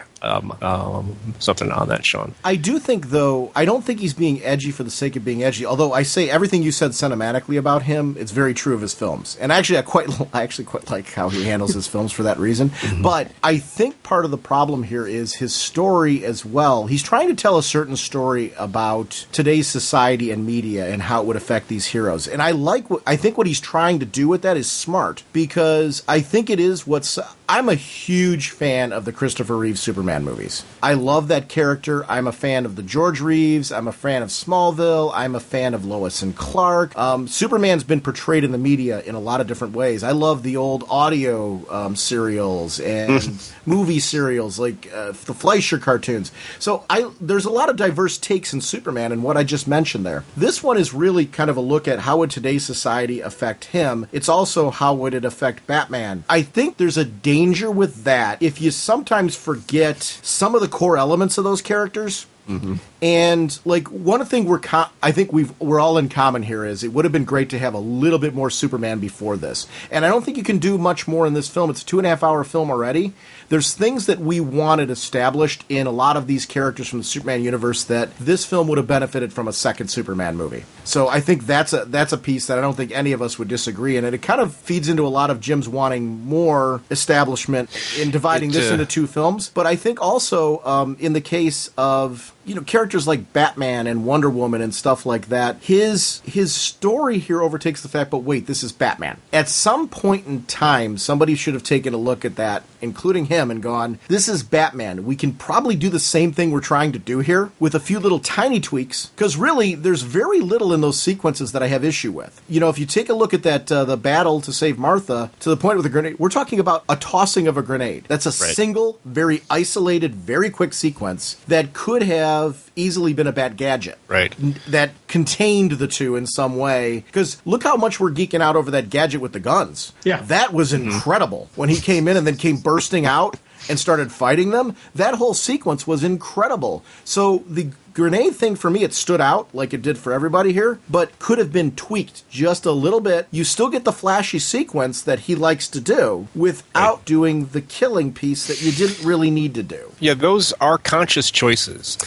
something on that, Sean. I do think, though, I don't think he's being edgy for the sake of being edgy, although I say everything you said cinematically about him, it's very true of his films. And actually, I actually quite like how he handles his films for that reason. Mm-hmm. But I think part of the problem here is his story as well. He's trying to tell a certain story about today's society and media and how it would affect these heroes. And I think what he's trying to do with that is smart, because I think it is I'm a huge fan of the Christopher Reeve Superman movies. I love that character. I'm a fan of the George Reeves. I'm a fan of Smallville. I'm a fan of Lois and Clark. Superman's been portrayed in the media in a lot of different ways. I love the old audio serials and movie serials like the Fleischer cartoons. So there's a lot of diverse takes in Superman and what I just mentioned there. This one is really kind of a look at how would today's society affect him. It's also how would it affect Batman. I think there's a danger with that if you sometimes forget some of the core elements of those characters. Mm-hmm. And like one thing I think we're all in common here is it would have been great to have a little bit more Superman before this. And I don't think you can do much more in this film. It's a 2.5-hour film already. There's things that we wanted established in a lot of these characters from the Superman universe that this film would have benefited from a second Superman movie. So I think that's a piece that I don't think any of us would disagree in. And it kind of feeds into a lot of Jim's wanting more establishment in dividing this into two films. But I think also in the case of characters like Batman and Wonder Woman and stuff like that, his story here overtakes the fact, but wait, this is Batman. At some point in time, somebody should have taken a look at that, including him, and gone, this is Batman. We can probably do the same thing we're trying to do here with a few little tiny tweaks, because really, there's very little in those sequences that I have issue with. If you take a look at that, the battle to save Martha, to the point with the grenade, we're talking about a tossing of a grenade. That's a single, very isolated, very quick sequence that could have easily been a Bat gadget. Right. That contained the two in some way. Because look how much we're geeking out over that gadget with the guns. Yeah. That was incredible. When he came in and then came bursting out. and started fighting them, that whole sequence was incredible. So the grenade thing, for me, it stood out like it did for everybody here, but could have been tweaked just a little bit. You still get the flashy sequence that he likes to do without doing the killing piece that you didn't really need to do. Yeah, those are conscious choices.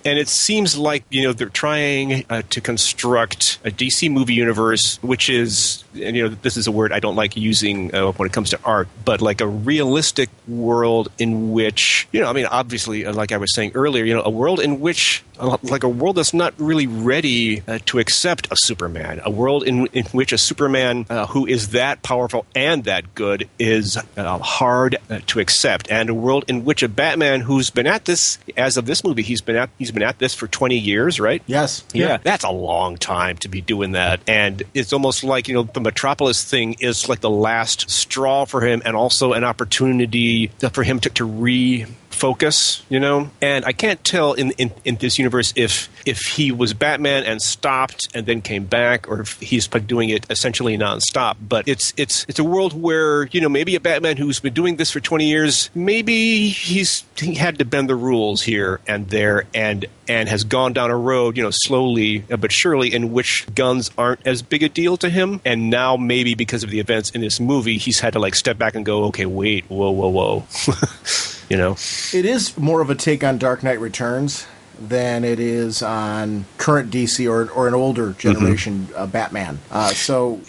And it seems like, they're trying to construct a DC movie universe, which is, and, this is a word I don't like using when it comes to art, but like a realistic world in which, obviously, like I was saying earlier, a world in which, like a world that's not really ready to accept a Superman, a world in which a Superman who is that powerful and that good is hard to accept, and a world in which a Batman who's been at this, as of this movie, he's been at this for 20 years, right? Yes. Yeah, that's a long time to be doing that. And it's almost like, the Metropolis thing is like the last straw for him, and also an opportunity for him to refocus, And I can't tell in this universe if he was Batman and stopped and then came back, or if he's doing it essentially nonstop. But it's a world where, maybe a Batman who's been doing this for 20 years, maybe he had to bend the rules here and there, and has gone down a road, slowly but surely, in which guns aren't as big a deal to him. And now maybe because of the events in this movie, he's had to step back and go, okay, wait, whoa. It is more of a take on Dark Knight Returns than it is on current DC or an older generation Batman. So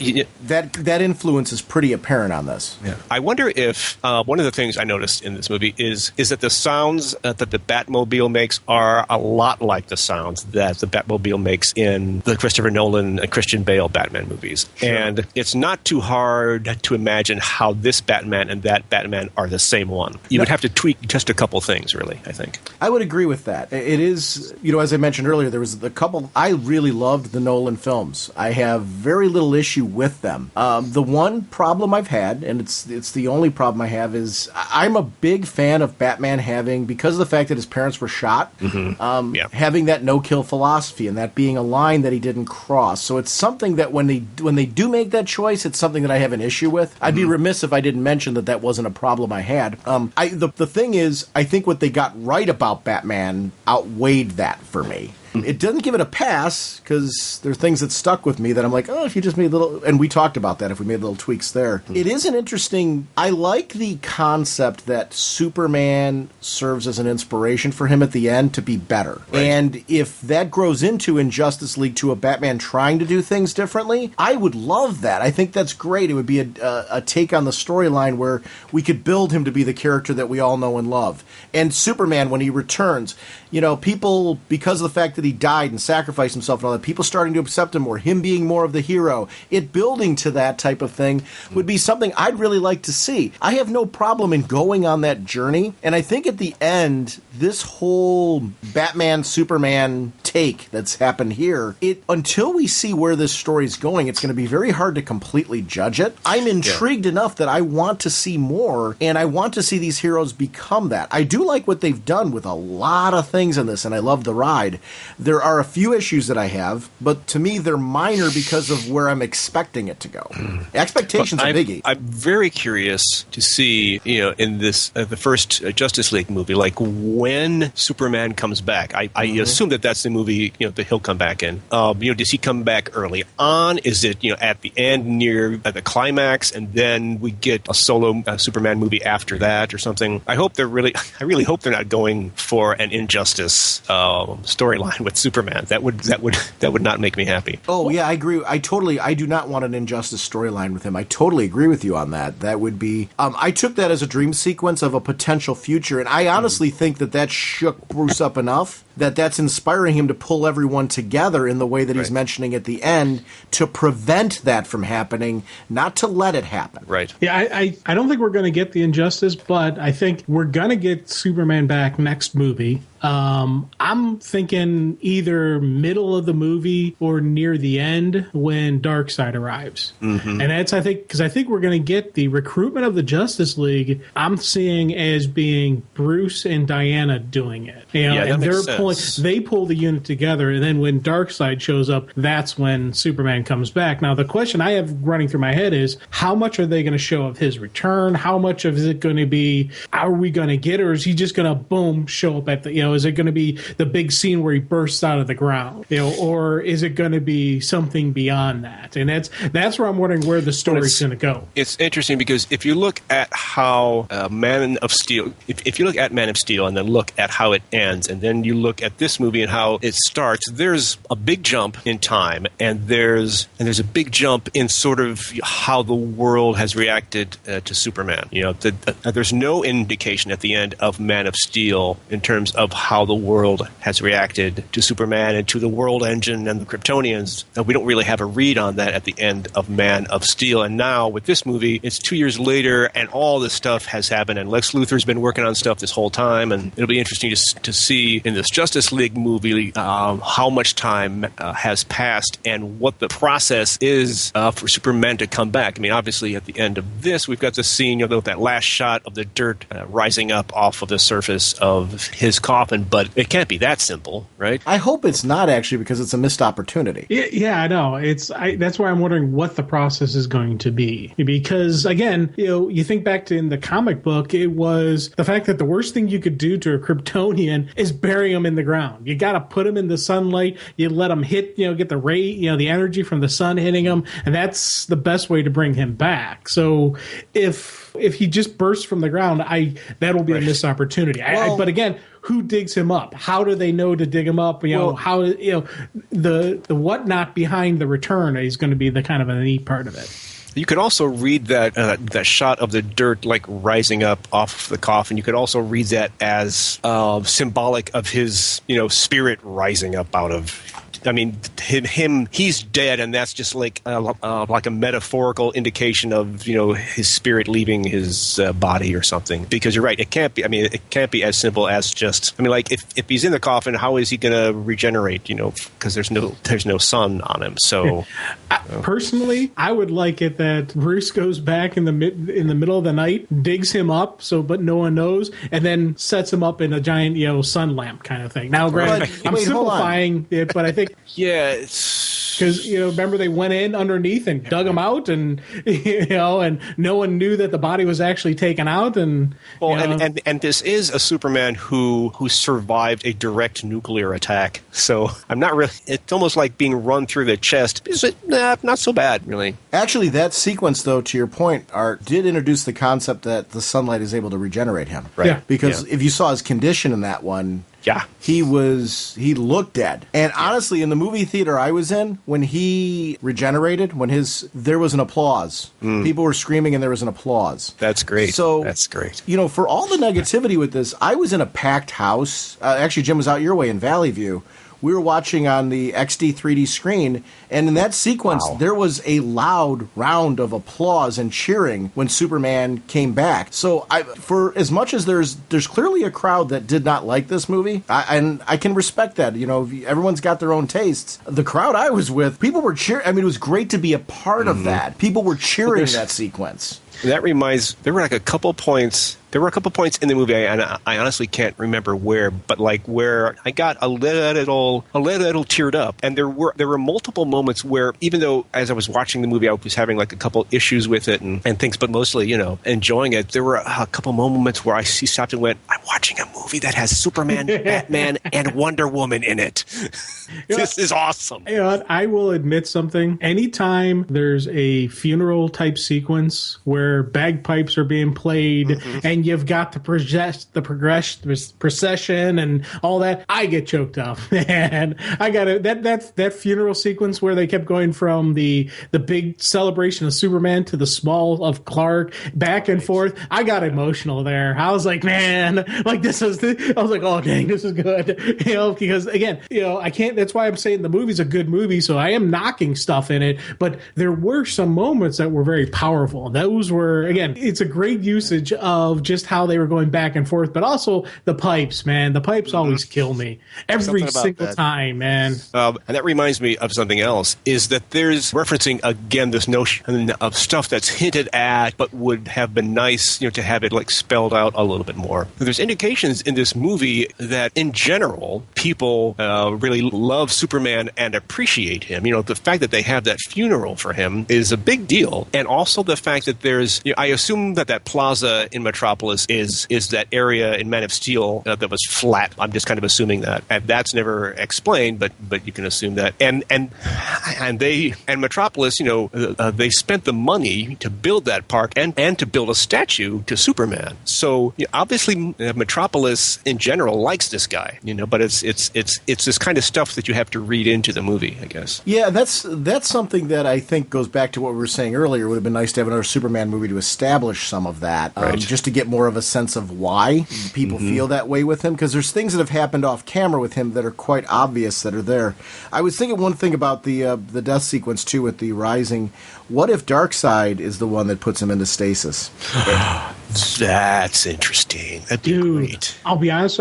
that influence is pretty apparent on this. Yeah. I wonder if one of the things I noticed in this movie is that the sounds that the Batmobile makes are a lot like the sounds that the Batmobile makes in the Christopher Nolan and Christian Bale Batman movies. Sure. And it's not too hard to imagine how this Batman and that Batman are the same one. You would have to tweak just a couple things, really, I think. I would agree with that. It is, as I mentioned earlier, there was a couple. I really loved the Nolan films. I have very little issue with them. The one problem I've had, and it's the only problem I have, is I'm a big fan of Batman having, because of the fact that his parents were shot, having that no-kill philosophy, and that being a line that he didn't cross. So it's something that when they do make that choice, it's something that I have an issue with. I'd be remiss if I didn't mention that wasn't a problem I had. The thing is, I think what they got right about Batman outweighed that for me. It doesn't give it a pass, because there are things that stuck with me that I'm like, oh, if you just made little, and we talked about that, if we made little tweaks there. It is an interesting, I like the concept that Superman serves as an inspiration for him at the end to be better. Right. And if that grows into in Justice League to a Batman trying to do things differently, I would love that. I think that's great. It would be a take on the storyline where we could build him to be the character that we all know and love. And Superman, when he returns, people, because of the fact that he died and sacrificed himself and all that, people starting to accept him more, him being more of the hero, it building to that type of thing would be something I'd really like to see. I have no problem in going on that journey, and I think at the end, this whole Batman-Superman take that's happened here, until we see where this story's going, it's going to be very hard to completely judge it. I'm intrigued enough that I want to see more, and I want to see these heroes become that. I do like what they've done with a lot of things in this, and I love the ride. There are a few issues that I have, but to me, they're minor because of where I'm expecting it to go. Expectations are biggie. I'm very curious to see, in this the first Justice League movie, like when Superman comes back. I assume that's the movie, that he'll come back in. Does he come back early on? Is it, at the end near the climax, and then we get a solo Superman movie after that or something? I really hope they're not going for an Injustice storyline with Superman. That would not make me happy. Oh yeah, I agree. I do not want an Injustice storyline with him. I totally agree with you on that. That would be. I took that as a dream sequence of a potential future, and I honestly think that shook Bruce up enough that's inspiring him to pull everyone together in the way that he's mentioning at the end, to prevent that from happening, not to let it happen. Right. Yeah, I don't think we're going to get the Injustice, but I think we're going to get Superman back next movie. I'm thinking either middle of the movie or near the end when Darkseid arrives. And that's, I think we're going to get the recruitment of the Justice League. I'm seeing as being Bruce and Diana doing it. That makes sense. they pull the unit together, and then when Darkseid shows up, that's when Superman comes back. Now, the question I have running through my head is, how much are they going to show of his return? How much of is it going to be, are we going to get, or is he just going to, boom, show up at the, is it going to be the big scene where he bursts out of the ground, or is it going to be something beyond that? And that's where I'm wondering where the story's going to go. It's interesting because if you look at how Man of Steel, if you look at Man of Steel and then look at how it ends, and then you look at this movie and how it starts, there's a big jump in time, and there's a big jump in sort of how the world has reacted to Superman. There's no indication at the end of Man of Steel in terms of how the world has reacted to Superman and to the world engine and the Kryptonians. We don't really have a read on that at the end of Man of Steel. And now with this movie, it's 2 years later, and all this stuff has happened, and Lex Luthor's been working on stuff this whole time, and it'll be interesting to see in this Justice League movie how much time has passed and what the process is for Superman to come back. I mean, obviously, at the end of this, we've got the scene, that last shot of the dirt rising up off of the surface of his coffin, but it can't be that simple, right? I hope it's not, actually, because it's a missed opportunity. Yeah, I know. That's why I'm wondering what the process is going to be. Because, again, you think back to in the comic book, it was the fact that the worst thing you could do to a Kryptonian is bury him in the ground. You got to put him in the sunlight. You let him hit, get the ray, the energy from the sun hitting him, and that's the best way to bring him back. So if he just bursts from the ground, that'll be a missed opportunity. But again, who digs him up? How do they know to dig him up? How the whatnot behind the return is going to be the kind of a neat part of it. You could also read that shot of the dirt like rising up off the coffin. You could also read that as symbolic of his spirit rising up out of. I mean, he's dead, and that's just like a metaphorical indication of his spirit leaving his body or something. Because you're right, it can't be. I mean, it can't be as simple as just. I mean, like if he's in the coffin, how is he going to regenerate? Because there's no sun on him. So, personally, I would like it that Bruce goes back in the middle of the night, digs him up, but no one knows, and then sets him up in a giant sun lamp kind of thing. Now, granted, I'm simplifying it, but I think. Yeah, it's because remember they went in underneath and dug him out, and and no one knew that the body was actually taken out, and and this is a Superman who survived a direct nuclear attack. So I'm not really. It's almost like being run through the chest. Not so bad, really. Actually, that sequence, though, to your point, Art, did introduce the concept that the sunlight is able to regenerate him. Right. Yeah. Because if you saw his condition in that one. Yeah. He looked dead. And honestly, in the movie theater I was in, when he regenerated, there was an applause. People were screaming and there was an applause. That's great. So, that's great. For all the negativity with this, I was in a packed house. Actually, Jim was out your way in Valley View. We were watching on the XD 3D screen, and in that sequence, there was a loud round of applause and cheering when Superman came back. So, for as much as there's clearly a crowd that did not like this movie, and I can respect that. Everyone's got their own tastes. The crowd I was with, people were cheering. I mean, it was great to be a part of that. People were cheering that sequence. That reminds. There were a couple points in the movie, and I honestly can't remember where, but where I got a little teared up. And there were multiple moments where, even though as I was watching the movie, I was having a couple issues with it and things, but mostly enjoying it. There were a couple moments where I stopped and went, "I'm watching a movie that has Superman, Batman, and Wonder Woman in it. This is awesome." I will admit something. Anytime there's a funeral type sequence where bagpipes are being played and you've got the procession and all that, I get choked up. And I got that funeral sequence where they kept going from the big celebration of Superman to the small of Clark, back and forth. I got emotional there. I was like, man, I was like, oh dang, this is good. Because again, I can't. That's why I'm saying the movie's a good movie. So I am knocking stuff in it, but there were some moments that were very powerful. Those were, again, it's a great usage of just how they were going back and forth, but also the pipes, man. The pipes always kill me every single time, man. And that reminds me of something else, is that there's referencing again this notion of stuff that's hinted at, but would have been nice, to have it spelled out a little bit more. There's indications in this movie that, in general, people really love Superman and appreciate him. The fact that they have that funeral for him is a big deal. And also the fact that there's, I assume that plaza in Metropolis is that area in Man of Steel that was flat. I'm just kind of assuming that. And that's never explained, but you can assume that. And Metropolis, they spent the money to build that park and to build a statue to Superman. So obviously Metropolis in general likes this guy, but it's this kind of stuff that you have to read into the movie, I guess. Yeah, that's something that I think goes back to what we were saying earlier. It would have been nice to have another Superman movie to establish some of that, right. Just to get more of a sense of why people feel that way with him, because there's things that have happened off camera with him that are quite obvious that are there. I was thinking one thing about the death sequence too with the Rising. What if Darkseid is the one that puts him into stasis? That's interesting. That'd be great. I'll be honest,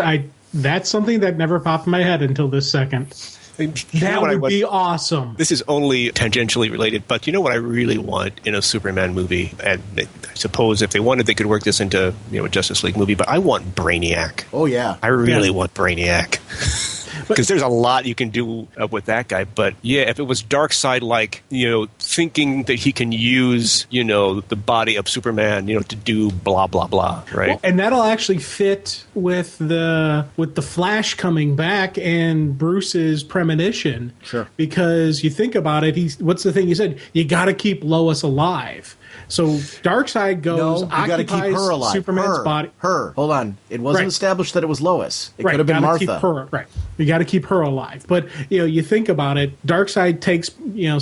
that's something that never popped in my head until this second. That would be awesome. This is only tangentially related, but you know what I really want in a Superman movie? And I suppose if they wanted, they could work this into a Justice League movie, but I want Brainiac. Oh, yeah. I really want Brainiac. Because there's a lot you can do with that guy. But, yeah, if it was Darkseid, thinking that he can use, the body of Superman, to do blah, blah, blah, right? Well, and that'll actually fit with the Flash coming back and Bruce's premonition. Sure. Because you think about it, what's the thing he said? You got to keep Lois alive. So Darkseid goes, you got to keep her alive. Superman's body. Hold on. It wasn't established that it was Lois. It could have been gotta Martha. You got to keep her alive. But, you think about it, Darkseid takes,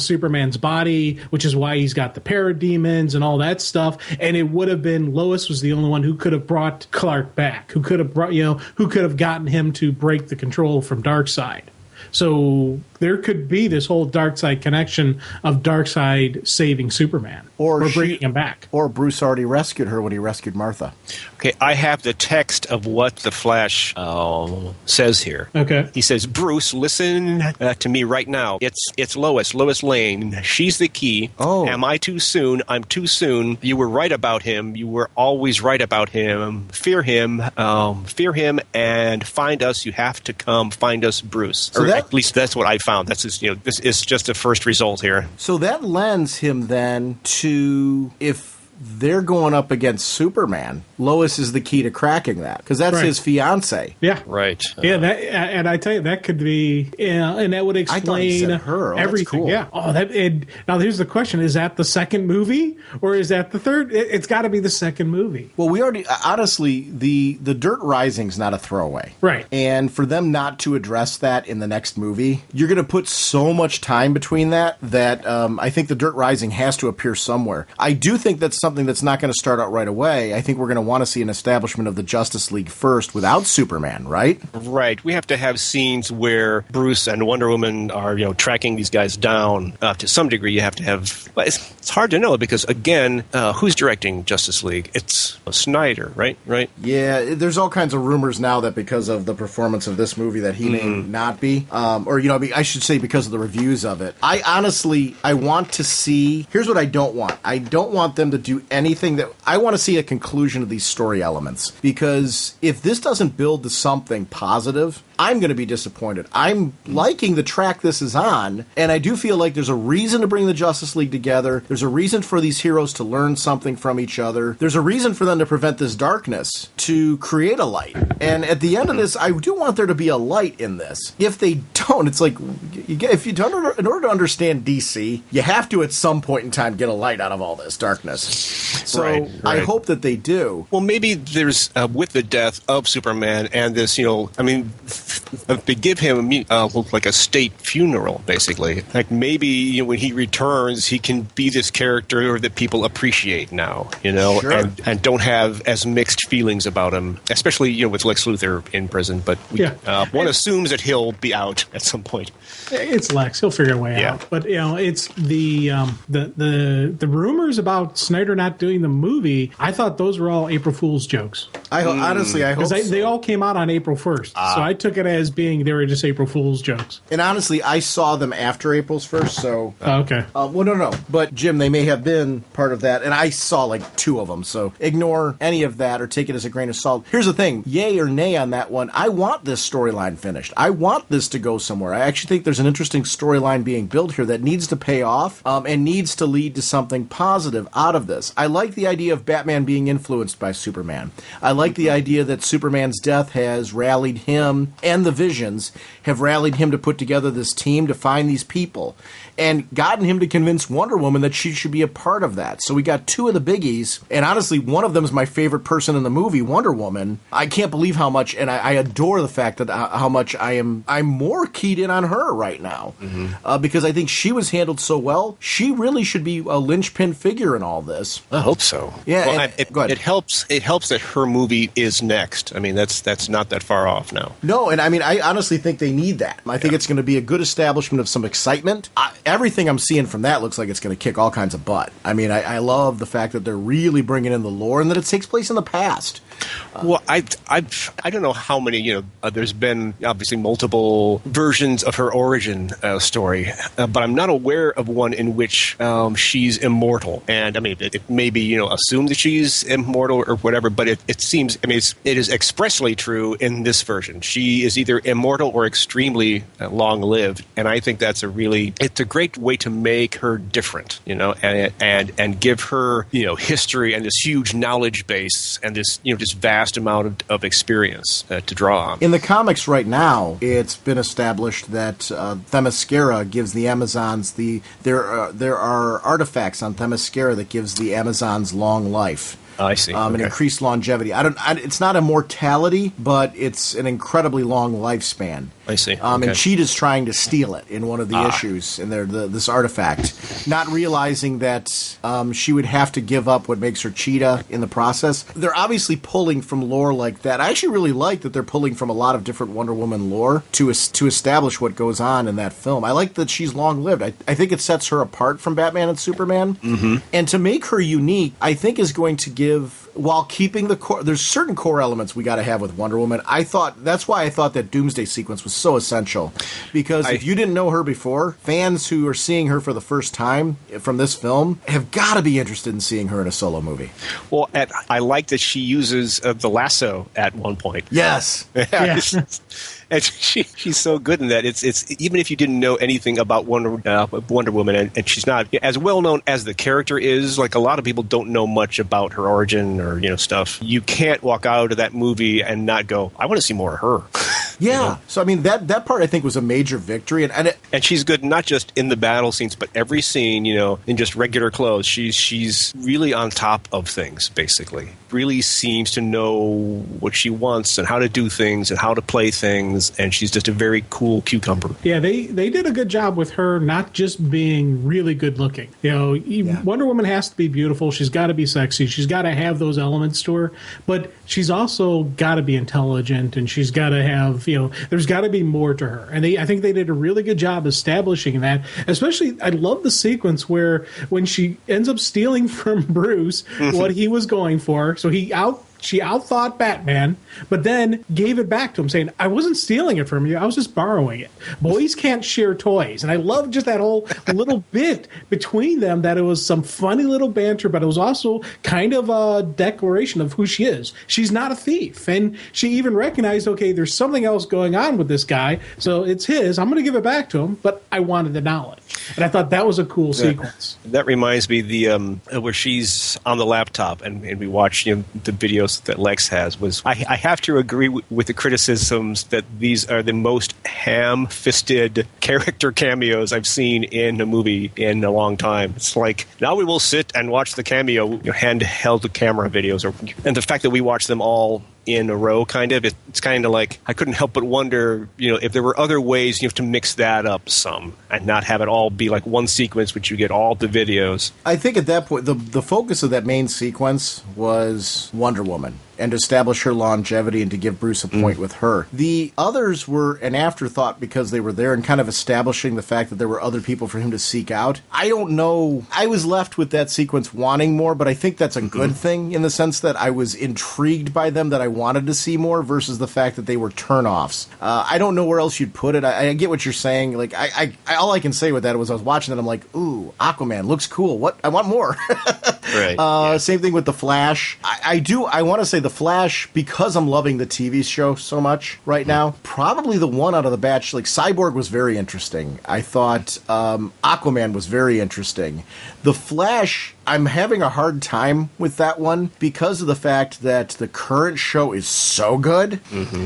Superman's body, which is why he's got the parademons and all that stuff. And it would have been Lois was the only one who could have brought Clark back, who could have gotten him to break the control from Darkseid. So there could be this whole Darkseid connection of Darkseid saving Superman or bringing him back. Or Bruce already rescued her when he rescued Martha. Okay, I have the text of what the Flash says here. Okay. He says, Bruce, listen to me right now. It's Lois Lane. She's the key. Oh. Am I too soon? I'm too soon. You were right about him. You were always right about him. Fear him, and find us. You have to come find us, Bruce. So at least that's what I found. That's just, this is just the first result here. So that lends him then to, if they're going up against Superman, Lois is the key to cracking that, because that's his fiance. Yeah, right. Yeah, and I tell you, that could be, and that would explain I thought he said her. Everything. Cool. Yeah. Now here's the question: is that the second movie, or is that the third? It's got to be the second movie. Well, we already honestly the Dirt Rising's not a throwaway, right? And for them not to address that in the next movie, you're going to put so much time between that I think the Dirt Rising has to appear somewhere. I do think that's something that's not going to start out right away. I think we're going to want to see an establishment of the Justice League first without Superman, right? Right. We have to have scenes where Bruce and Wonder Woman are, tracking these guys down. To some degree, you have to have... Well, it's hard to know because, again, who's directing Justice League? It's Snyder, right? Yeah, there's all kinds of rumors now that because of the performance of this movie that he may not be. I should say because of the reviews of it. I want to see... Here's what I don't want. I don't want them to do anything that... I want to see a conclusion of these story elements, because if this doesn't build to something positive, I'm going to be disappointed. I'm liking the track this is on, and I do feel like there's a reason to bring the Justice League together. There's a reason for these heroes to learn something from each other. There's a reason for them to prevent this darkness, to create a light. And at the end of this, I do want there to be a light in this. If they don't, it's like, in order to understand DC, you have to at some point in time get a light out of all this darkness. So right. I hope that they do. Well, maybe there's, with the death of Superman and this, they give him like a state funeral, basically. Like maybe when he returns, he can be this character that people appreciate now, Sure. and don't have as mixed feelings about him, especially with Lex Luthor in prison. But one assumes that he'll be out at some point. It's Lex; he'll figure a way out. But it's the rumors about Snyder not doing doing the movie, I thought those were all April Fool's jokes. Honestly, I hope so. They all came out on April 1st. So I took it as being they were just April Fool's jokes. And honestly, I saw them after April's 1st, so... Okay. Well, no. But, Jim, they may have been part of that, and I saw, like, 2 of them, so ignore any of that or take it as a grain of salt. Here's the thing. Yay or nay on that one, I want this storyline finished. I want this to go somewhere. I actually think there's an interesting storyline being built here that needs to pay off and needs to lead to something positive out of this. I like the idea of Batman being influenced by Superman. I like the idea that Superman's death has rallied him, and the Visions have rallied him to put together this team to find these people, and gotten him to convince Wonder Woman that she should be a part of that. So we got 2 of the biggies, and honestly, one of them is my favorite person in the movie, Wonder Woman. I can't believe how much, and I adore the fact that how much I'm more keyed in on her right now, because I think she was handled so well. She really should be a linchpin figure in all this. I hope so. Yeah, well, go ahead. It helps that her movie is next. I mean, that's not that far off now. No, and I mean, I honestly think they need that. I think it's going to be a good establishment of some excitement. Everything I'm seeing from that looks like it's going to kick all kinds of butt. I mean, I love the fact that they're really bringing in the lore and that it takes place in the past. Well, I don't know how many, there's been obviously multiple versions of her origin story, but I'm not aware of one in which she's immortal. And I mean, it may be, assumed that she's immortal or whatever, but it seems, I mean, it is expressly true in this version. She is either immortal or extremely long-lived, and I think it's a great way to make her different, and give her, history and this huge knowledge base and this, this vast amount of experience to draw on. In the comics right now, it's been established that Themyscira gives the Amazons there are artifacts on Themyscira that gives the Amazons long life. I see. Okay. And increased longevity. It's not immortality, but it's an incredibly long lifespan. I see. And Cheetah's trying to steal it in one of the issues, and this artifact, not realizing that she would have to give up what makes her Cheetah in the process. They're obviously pulling from lore like that. I actually really like that they're pulling from a lot of different Wonder Woman lore to establish what goes on in that film. I like that she's long-lived. I think it sets her apart from Batman and Superman. Mm-hmm. And to make her unique, I think is going to give, while keeping the core, there's certain core elements we got to have with Wonder Woman. That's why I thought that Doomsday sequence was so essential, because if you didn't know her before, fans who are seeing her for the first time from this film have got to be interested in seeing her in a solo movie. Well, I like that she uses the lasso at one point. Yes. And she's so good in that. It's even if you didn't know anything about Wonder Woman, and she's not as well known as the character is. Like, a lot of people don't know much about her origin or stuff. You can't walk out of that movie and not go, I want to see more of her. Yeah. So I mean that part I think was a major victory, and she's good not just in the battle scenes, but every scene. In just regular clothes, she's really on top of things. Basically, really seems to know what she wants and how to do things and how to play things. And she's just a very cool cucumber. Yeah, they did a good job with her not just being really good looking. Wonder Woman has to be beautiful. She's got to be sexy. She's got to have those elements to her. But she's also got to be intelligent, and she's got to have, there's got to be more to her. And I think they did a really good job establishing that. Especially, I love the sequence where when she ends up stealing from Bruce what he was going for. So she outthought Batman, but then gave it back to him, saying, I wasn't stealing it from you, I was just borrowing it. Boys can't share toys. And I love just that whole little bit between them, that it was some funny little banter, but it was also kind of a declaration of who she is. She's not a thief. And she even recognized, okay, there's something else going on with this guy, so it's his. I'm going to give it back to him, but I wanted the knowledge. And I thought that was a cool sequence. That reminds me, where she's on the laptop and we watch the videos that Lex has, was I have to agree with the criticisms that these are the most ham-fisted character cameos I've seen in a movie in a long time. It's like, now we will sit and watch the cameo handheld camera videos, and the fact that we watch them all in a row, it's kind of like, I couldn't help but wonder, if there were other ways to mix that up some and not have it all be like one sequence, which you get all the videos. I think at that point, the focus of that main sequence was Wonder Woman. and to establish her longevity and to give Bruce a point with her. The others were an afterthought because they were there and kind of establishing the fact that there were other people for him to seek out. I don't know. I was left with that sequence wanting more, but I think that's a good thing in the sense that I was intrigued by them, that I wanted to see more versus the fact that they were turnoffs. I don't know where else you'd put it. I get what you're saying. Like, I all I can say with that was I was watching it, I'm like, ooh, Aquaman looks cool. What? I want more. Right. Same thing with The Flash. I want to say The Flash, because I'm loving the TV show so much right now, probably the one out of the batch. Like, Cyborg was very interesting. I thought Aquaman was very interesting. The Flash, I'm having a hard time with that one because of the fact that the current show is so good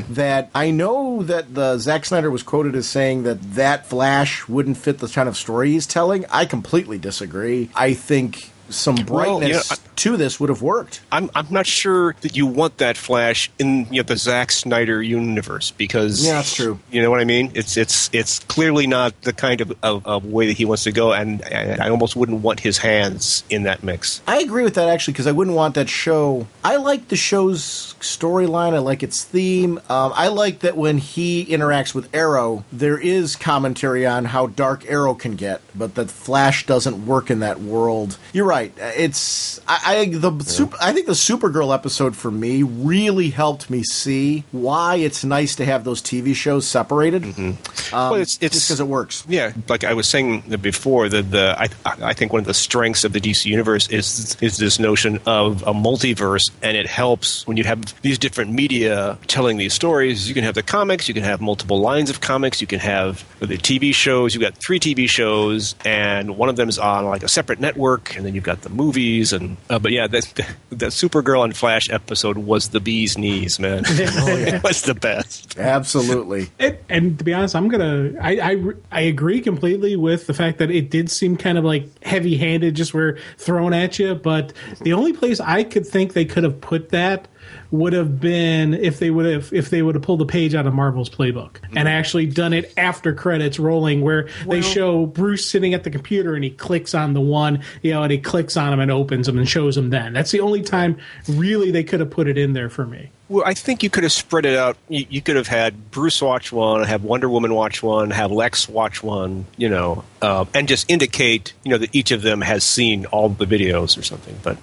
that I know that the Zack Snyder was quoted as saying that Flash wouldn't fit the kind of story he's telling. I completely disagree. I think some brightness to this would have worked. I'm not sure that you want that Flash in the Zack Snyder universe because that's true. You know what I mean? It's clearly not the kind of way that he wants to go, and I almost wouldn't want his hands in that mix. I agree with that actually because I wouldn't want that show. I like the show's storyline. I like its theme. I like that when he interacts with Arrow, there is commentary on how dark Arrow can get, but that Flash doesn't work in that world. You're right. It's I think the Supergirl episode for me really helped me see why it's nice to have those TV shows separated. Well, it's just because it works. Yeah, like I was saying before, I think one of the strengths of the DC universe is this notion of a multiverse, and it helps when you have these different media telling these stories. You can have the comics, you can have multiple lines of comics, you can have the TV shows. You've got 3 TV shows, and one of them is on like a separate network, and then you've got the movies. And but yeah, that Supergirl and Flash episode was the bee's knees, man. It was the best. Absolutely. And to be honest, I agree completely with the fact that it did seem kind of like heavy-handed, just were thrown at you. But the only place I could think they could have put that would have been if they would have pulled a page out of Marvel's playbook and actually done it after credits rolling, where they show Bruce sitting at the computer and he clicks on the one, and he clicks on him and opens them and shows them. Then that's the only time really they could have put it in there for me. Well, I think you could have spread it out. You could have had Bruce watch one, have Wonder Woman watch one, have Lex watch one, and just indicate, that each of them has seen all the videos or something. But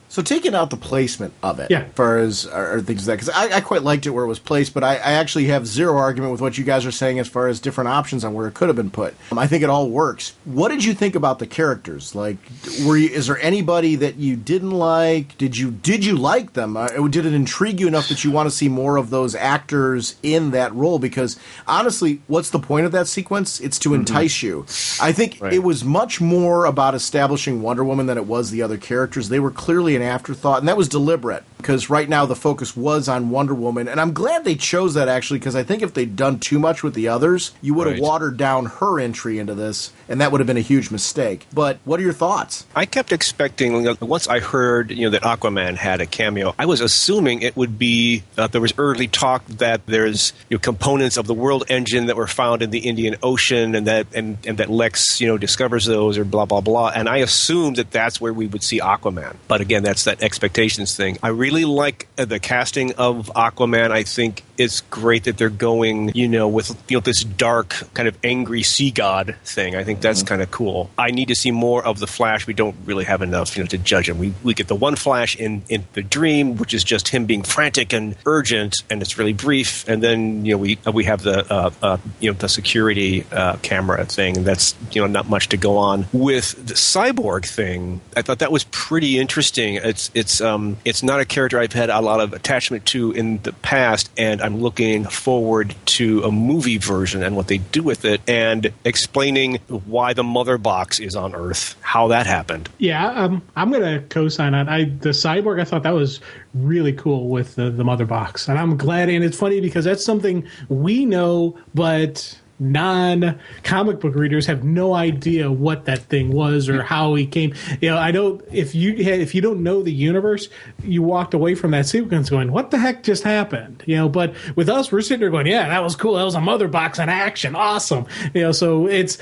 so taking out the placement of it, as far as or things like that, because I quite liked it where it was placed, but I actually have zero argument with what you guys are saying as far as different options on where it could have been put. I think it all works. What did you think about the characters? Like, is there anybody that you didn't like? Did you like them? Did it intrigue you enough that you want to see more of those actors in that role? Because honestly, what's the point of that sequence? It's to entice you. I think it was much more about establishing Wonder Woman than it was the other characters. They were clearly an afterthought, and that was deliberate because right now the focus was on Wonder Woman, and I'm glad they chose that actually, because I think if they'd done too much with the others, you would have watered down her entry into this, and that would have been a huge mistake. But what are your thoughts? I kept expecting, once I heard that Aquaman had a cameo, I was assuming it would be there was early talk that there's components of the world engine that were found in the Indian Ocean, and that Lex discovers those, or blah blah blah. And I assumed that that's where we would see Aquaman. But again, that's that expectations thing. I really like the casting of Aquaman. I think it's great that they're going with this dark kind of angry sea god thing. I think that's kind of cool. I need to see more of the Flash. We don't really have enough to judge him. We get the one Flash in the Dream, which is just him being frantic and urgent, and it's really brief. And then we have the security camera thing. And that's not much to go on with the cyborg thing. I thought that was pretty interesting. It's not a character I've had a lot of attachment to in the past, and I'm looking forward to a movie version and what they do with it, and explaining why the mother box is on Earth, how that happened. Yeah, I'm going to co-sign on the cyborg. I thought that was really cool with the mother box, and I'm glad. And it's funny because that's something we know, but non-comic book readers have no idea what that thing was or how he came. I know if you don't know the universe, you walked away from that sequence going, what the heck just happened? But with us, we're sitting there going, yeah, that was cool. That was a mother box in action. Awesome. So it's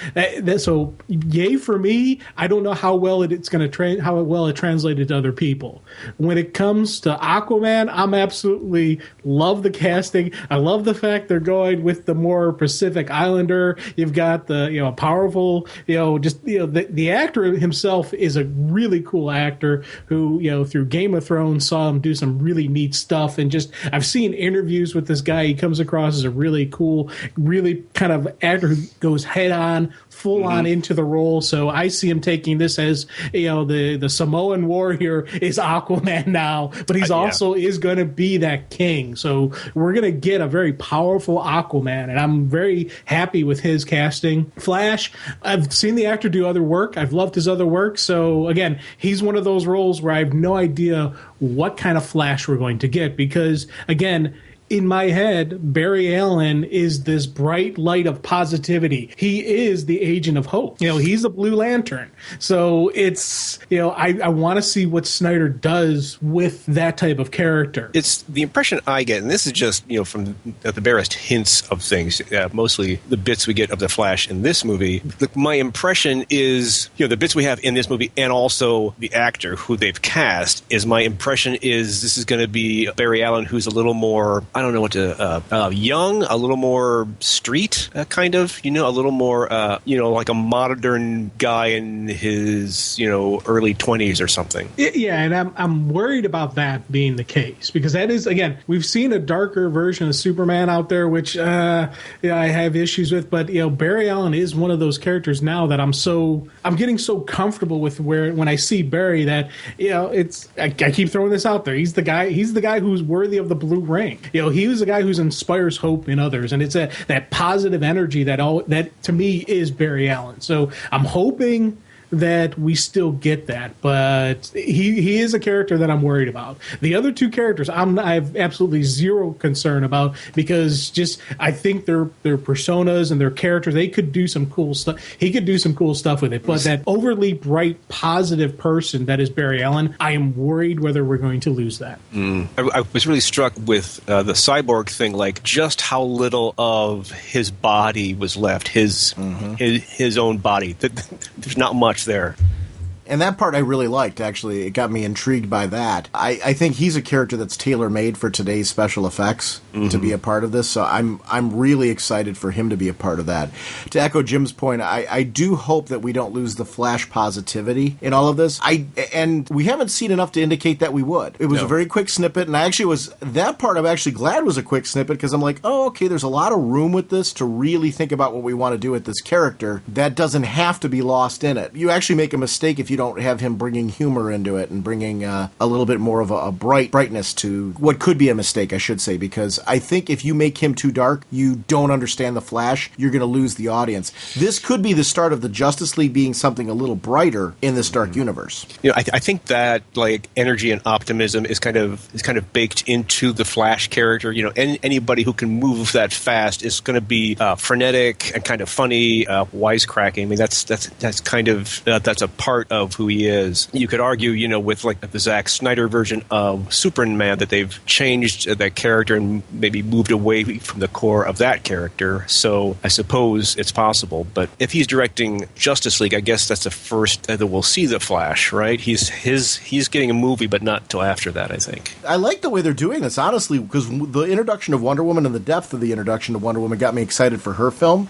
so yay for me. I don't know how well it's going to how well it translated to other people. When it comes to Aquaman, I'm absolutely love the casting. I love the fact they're going with the more Pacific Islander. You've got the powerful, the actor himself is a really cool actor who, through Game of Thrones saw him do some really neat stuff. And just, I've seen interviews with this guy. He comes across as a really cool, really kind of actor who goes head on, full on into the role. So I see him taking this as, the Samoan warrior is Aquaman now, but he's also is going to be that king. So we're going to get a very powerful Aquaman, and I'm very happy with his casting. Flash, I've seen the actor do other work. I've loved his other work. So again, he's one of those roles where I have no idea what kind of Flash we're going to get, because again, in my head, Barry Allen is this bright light of positivity. He is the agent of hope. He's a Blue Lantern. So it's, I want to see what Snyder does with that type of character. It's the impression I get, and this is just, from the barest hints of things, mostly the bits we get of the Flash in this movie. My impression is, the bits we have in this movie and also the actor who they've cast, my impression is this is going to be Barry Allen, who's a little more, I don't know what to, young, a little more street, kind of, a little more, like a modern guy in his, early 20s or something. Yeah, and I'm worried about that being the case, because that is, again, we've seen a darker version of Superman out there, which I have issues with, but, Barry Allen is one of those characters now that I'm getting so comfortable with when I see Barry that, I keep throwing this out there. He's the guy who's worthy of the blue ring. He was the guy who inspires hope in others, and it's that positive energy that to me is Barry Allen. So I'm hoping that we still get that, but he is a character that I'm worried about. The other two characters I have absolutely zero concern about, because just I think their personas and their characters, they could do some cool stuff. He could do some cool stuff with it, but that overly bright positive person that is Barry Allen, I am worried whether we're going to lose that. I was really struck with the cyborg thing, like just how little of his body was left, his own body. There's not much there. And that part I really liked, actually. It got me intrigued by that. I think he's a character that's tailor-made for today's special effects to be a part of this, so I'm really excited for him to be a part of that. To echo Jim's point, I do hope that we don't lose the Flash positivity in all of this. And we haven't seen enough to indicate that we would. It was a very quick snippet, and that part I'm actually glad was a quick snippet, because I'm like, oh, okay, there's a lot of room with this to really think about what we want to do with this character. That doesn't have to be lost in it. You actually make a mistake if you don't have him bringing humor into it and bringing a little bit more of a brightness to what could be a mistake, I should say, because I think if you make him too dark, you don't understand the Flash, you're going to lose the audience. This could be the start of the Justice League being something a little brighter in this dark universe. I think that like energy and optimism is kind of baked into the Flash character. Anybody who can move that fast is going to be frenetic and kind of funny, wisecracking. I mean, that's kind of that's a part of who he is. You could argue, with like the Zack Snyder version of Superman, that they've changed that character and maybe moved away from the core of that character. So I suppose it's possible. But if he's directing Justice League, I guess that's the first that we'll see the Flash, right? He's getting a movie, but not till after that, I think. I like the way they're doing this, honestly, because the introduction of Wonder Woman and the depth of the introduction of Wonder Woman got me excited for her film.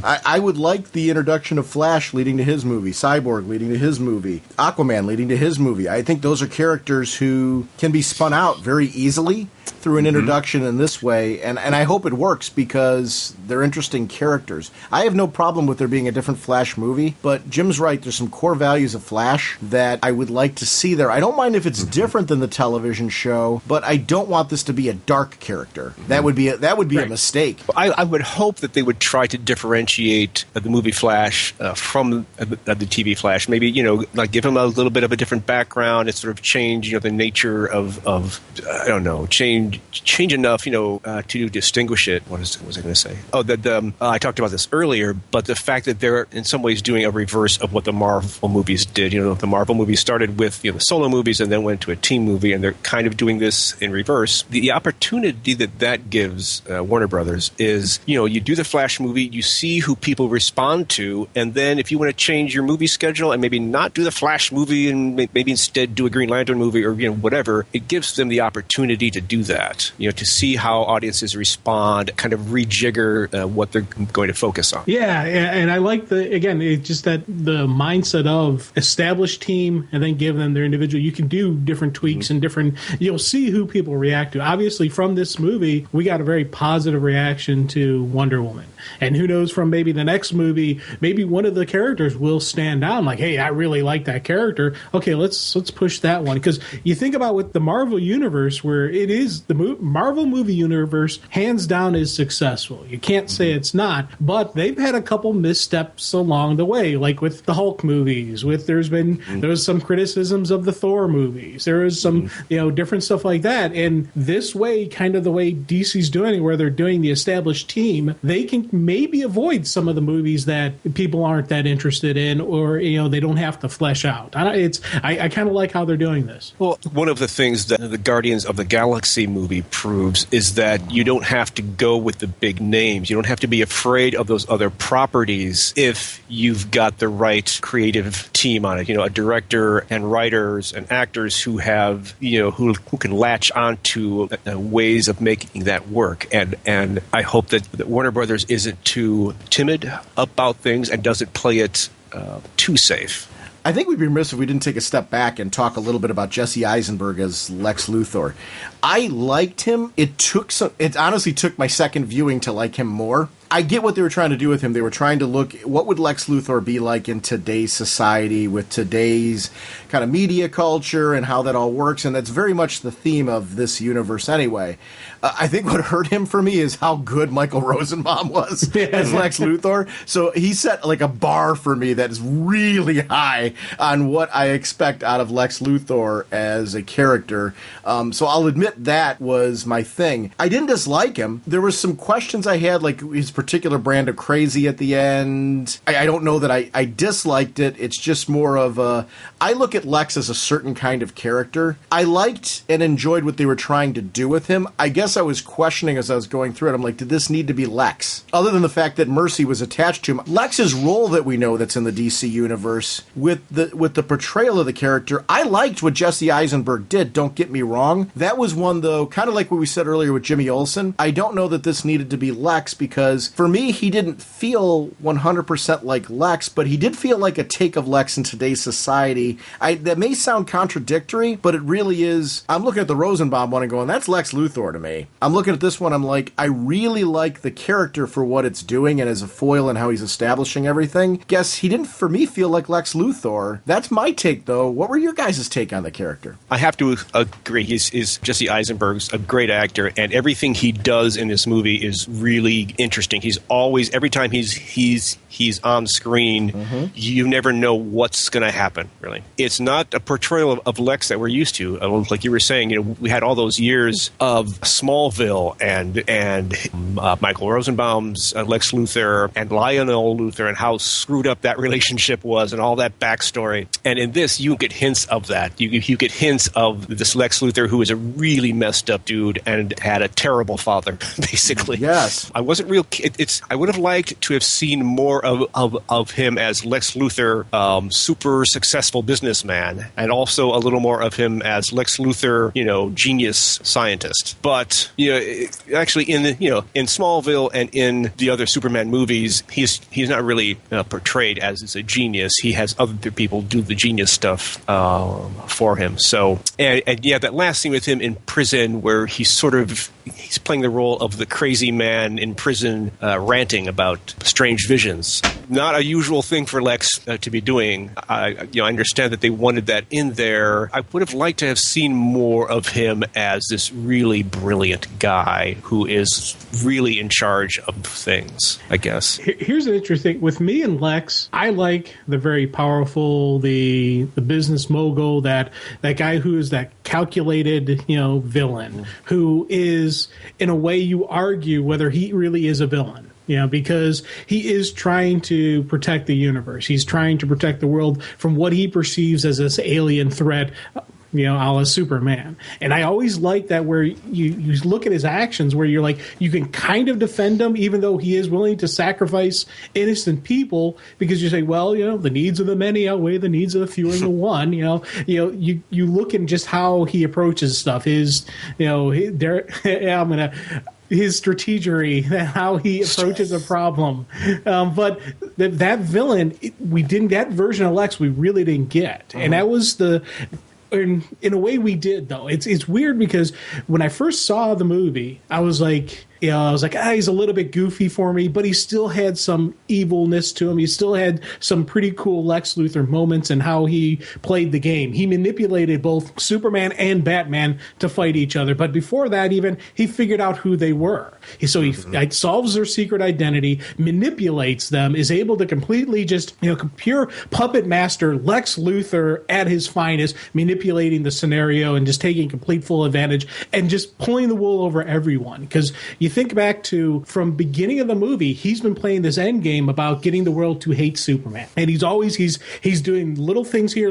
I would like the introduction of Flash leading to his movie, Cyborg leading to his movie, Aquaman leading to his movie. I think those are characters who can be spun out very easily through an introduction in this way, and I hope it works because they're interesting characters. I have no problem with there being a different Flash movie, but Jim's right, there's some core values of Flash that I would like to see there. I don't mind if it's different than the television show, but I don't want this to be a dark character. That would be a mistake. I would hope that they would try to differentiate the movie Flash from the TV Flash. Maybe, like give him a little bit of a different background and sort of change, the nature of I don't know, change change enough, to distinguish it. What was I going to say? Oh, that I talked about this earlier, but the fact that they're in some ways doing a reverse of what the Marvel movies did. The Marvel movies started with the solo movies and then went to a team movie, and they're kind of doing this in reverse. The opportunity that gives Warner Brothers is, you do the Flash movie, you see who people respond to, and then if you want to change your movie schedule and maybe not do the Flash movie and maybe instead do a Green Lantern movie or whatever, it gives them the opportunity to do that. To see how audiences respond, kind of rejigger what they're going to focus on. Yeah, and I like it's just that the mindset of established team and then give them their individual. You can do different tweaks and different. You'll see who people react to. Obviously, from this movie, we got a very positive reaction to Wonder Woman, and who knows, from maybe the next movie, maybe one of the characters will stand out. Like, hey, I really like that character. Okay, let's push that one, because you think about with the Marvel universe, where it is the Marvel movie universe, hands down, is successful. You can't say it's not, but they've had a couple missteps along the way, like with the Hulk movies. There was some criticisms of the Thor movies. There was some different stuff like that. And this way, kind of the way DC's doing it, where they're doing the established team, they can maybe avoid some of the movies that people aren't that interested in, or they don't have to flesh out. I kind of like how they're doing this. Well, one of the things that the Guardians of the Galaxy movie proves is that you don't have to go with the big names. You don't have to be afraid of those other properties if you've got the right creative team on it. A director and writers and actors who have, who can latch onto ways of making that work. And I hope that Warner Brothers isn't too timid about things and doesn't play it too safe. I think we'd be remiss if we didn't take a step back and talk a little bit about Jesse Eisenberg as Lex Luthor. I liked him. It honestly took my second viewing to like him more. I get what they were trying to do with him. They were trying to look, what would Lex Luthor be like in today's society with today's kind of media culture and how that all works, and that's very much the theme of this universe anyway. I think what hurt him for me is how good Michael Rosenbaum was as Lex Luthor. So he set like a bar for me that is really high on what I expect out of Lex Luthor as a character. So I'll admit that was my thing. I didn't dislike him. There were some questions I had, like his particular brand of crazy at the end. I don't know that I disliked it. It's just more of I look at Lex as a certain kind of character. I liked and enjoyed what they were trying to do with him. I guess I was questioning as I was going through it. I'm like, did this need to be Lex? Other than the fact that Mercy was attached to him. Lex's role that we know that's in the DC universe with the portrayal of the character, I liked what Jesse Eisenberg did, don't get me wrong. That was one, though, kind of like what we said earlier with Jimmy Olsen. I don't know that this needed to be Lex, because for me, he didn't feel 100% like Lex, but he did feel like a take of Lex in today's society. That may sound contradictory, but it really is. I'm looking at the Rosenbaum one and going, that's Lex Luthor to me. I'm looking at this one, I'm like, I really like the character for what it's doing and as a foil and how he's establishing everything. Guess he didn't, for me, feel like Lex Luthor. That's my take, though. What were your guys' take on the character? I have to agree. He's Jesse Eisenberg's a great actor, and everything he does in this movie is really interesting. He's always, every time he's on screen, you never know what's going to happen, really. It's not a portrayal of Lex that we're used to. Like you were saying, we had all those years of Smallville and Michael Rosenbaum's Lex Luthor and Lionel Luthor and how screwed up that relationship was and all that backstory. And in this, you get hints of that. You get hints of this Lex Luthor who is a really messed up dude and had a terrible father, basically. Yes. I wasn't real. I would have liked to have seen more of him as Lex Luthor, super successful businessman, and also a little more of him as Lex Luthor, genius scientist. But actually, in Smallville and in the other Superman movies, he's not really portrayed as a genius. He has other people do the genius stuff for him. So and that last scene with him in prison, where he's playing the role of the crazy man in prison, ranting about strange visions. Not a usual thing for Lex to be doing. I understand that they wanted that in there. I would have liked to have seen more of him as this really brilliant guy who is really in charge of things, I guess. Here's an interesting, with me and Lex, I like the very powerful, the business mogul, that guy who is that calculated, villain who is, in a way, you argue whether he really is a villain. Because he is trying to protect the universe. He's trying to protect the world from what he perceives as this alien threat, a la Superman. And I always like that where you look at his actions where you're like, you can kind of defend him even though he is willing to sacrifice innocent people, because you say, well, the needs of the many outweigh the needs of the few and the one. You look at just how he approaches stuff. His strategery, how he approaches a problem. But that villain, that version of Lex we really didn't get. And that was in a way we did, though. It's weird because when I first saw the movie, I was like, he's a little bit goofy for me, but he still had some evilness to him. He still had some pretty cool Lex Luthor moments in how he played the game. He manipulated both Superman and Batman to fight each other. But before that, even, he figured out who they were. So he solves their secret identity, manipulates them, is able to completely just, pure puppet master Lex Luthor at his finest, manipulating the scenario and just taking complete full advantage and just pulling the wool over everyone. Because you think back to from beginning of the movie, he's been playing this end game about getting the world to hate Superman, and he's doing little things here,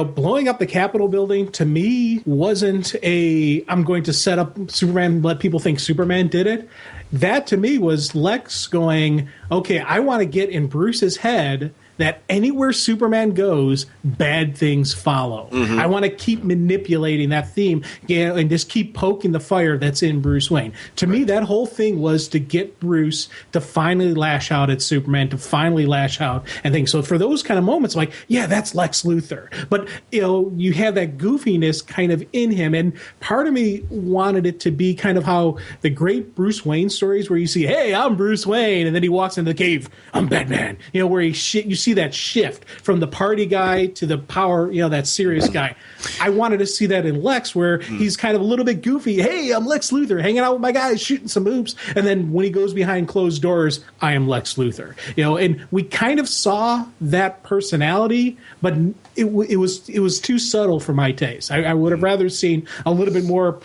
blowing up the Capitol building. To me, wasn't I'm going to set up Superman and let people think Superman did it. That to me was Lex going, okay, I want to get in Bruce's head that anywhere Superman goes, bad things follow. I want to keep manipulating that theme and just keep poking the fire that's in Bruce Wayne. To me, that whole thing was to get Bruce to finally lash out at Superman, to finally lash out and things. So for those kind of moments, like, yeah, that's Lex Luthor. But, you have that goofiness kind of in him. And part of me wanted it to be kind of how the great Bruce Wayne stories where you see, hey, I'm Bruce Wayne. And then he walks into the cave, I'm Batman. Where you see that shift from the party guy to the power, that serious guy. I wanted to see that in Lex, where he's kind of a little bit goofy. Hey, I'm Lex Luthor, hanging out with my guys, shooting some boobs. And then when he goes behind closed doors, I am Lex Luthor. And we kind of saw that personality, but it was too subtle for my taste. I would have rather seen a little bit more,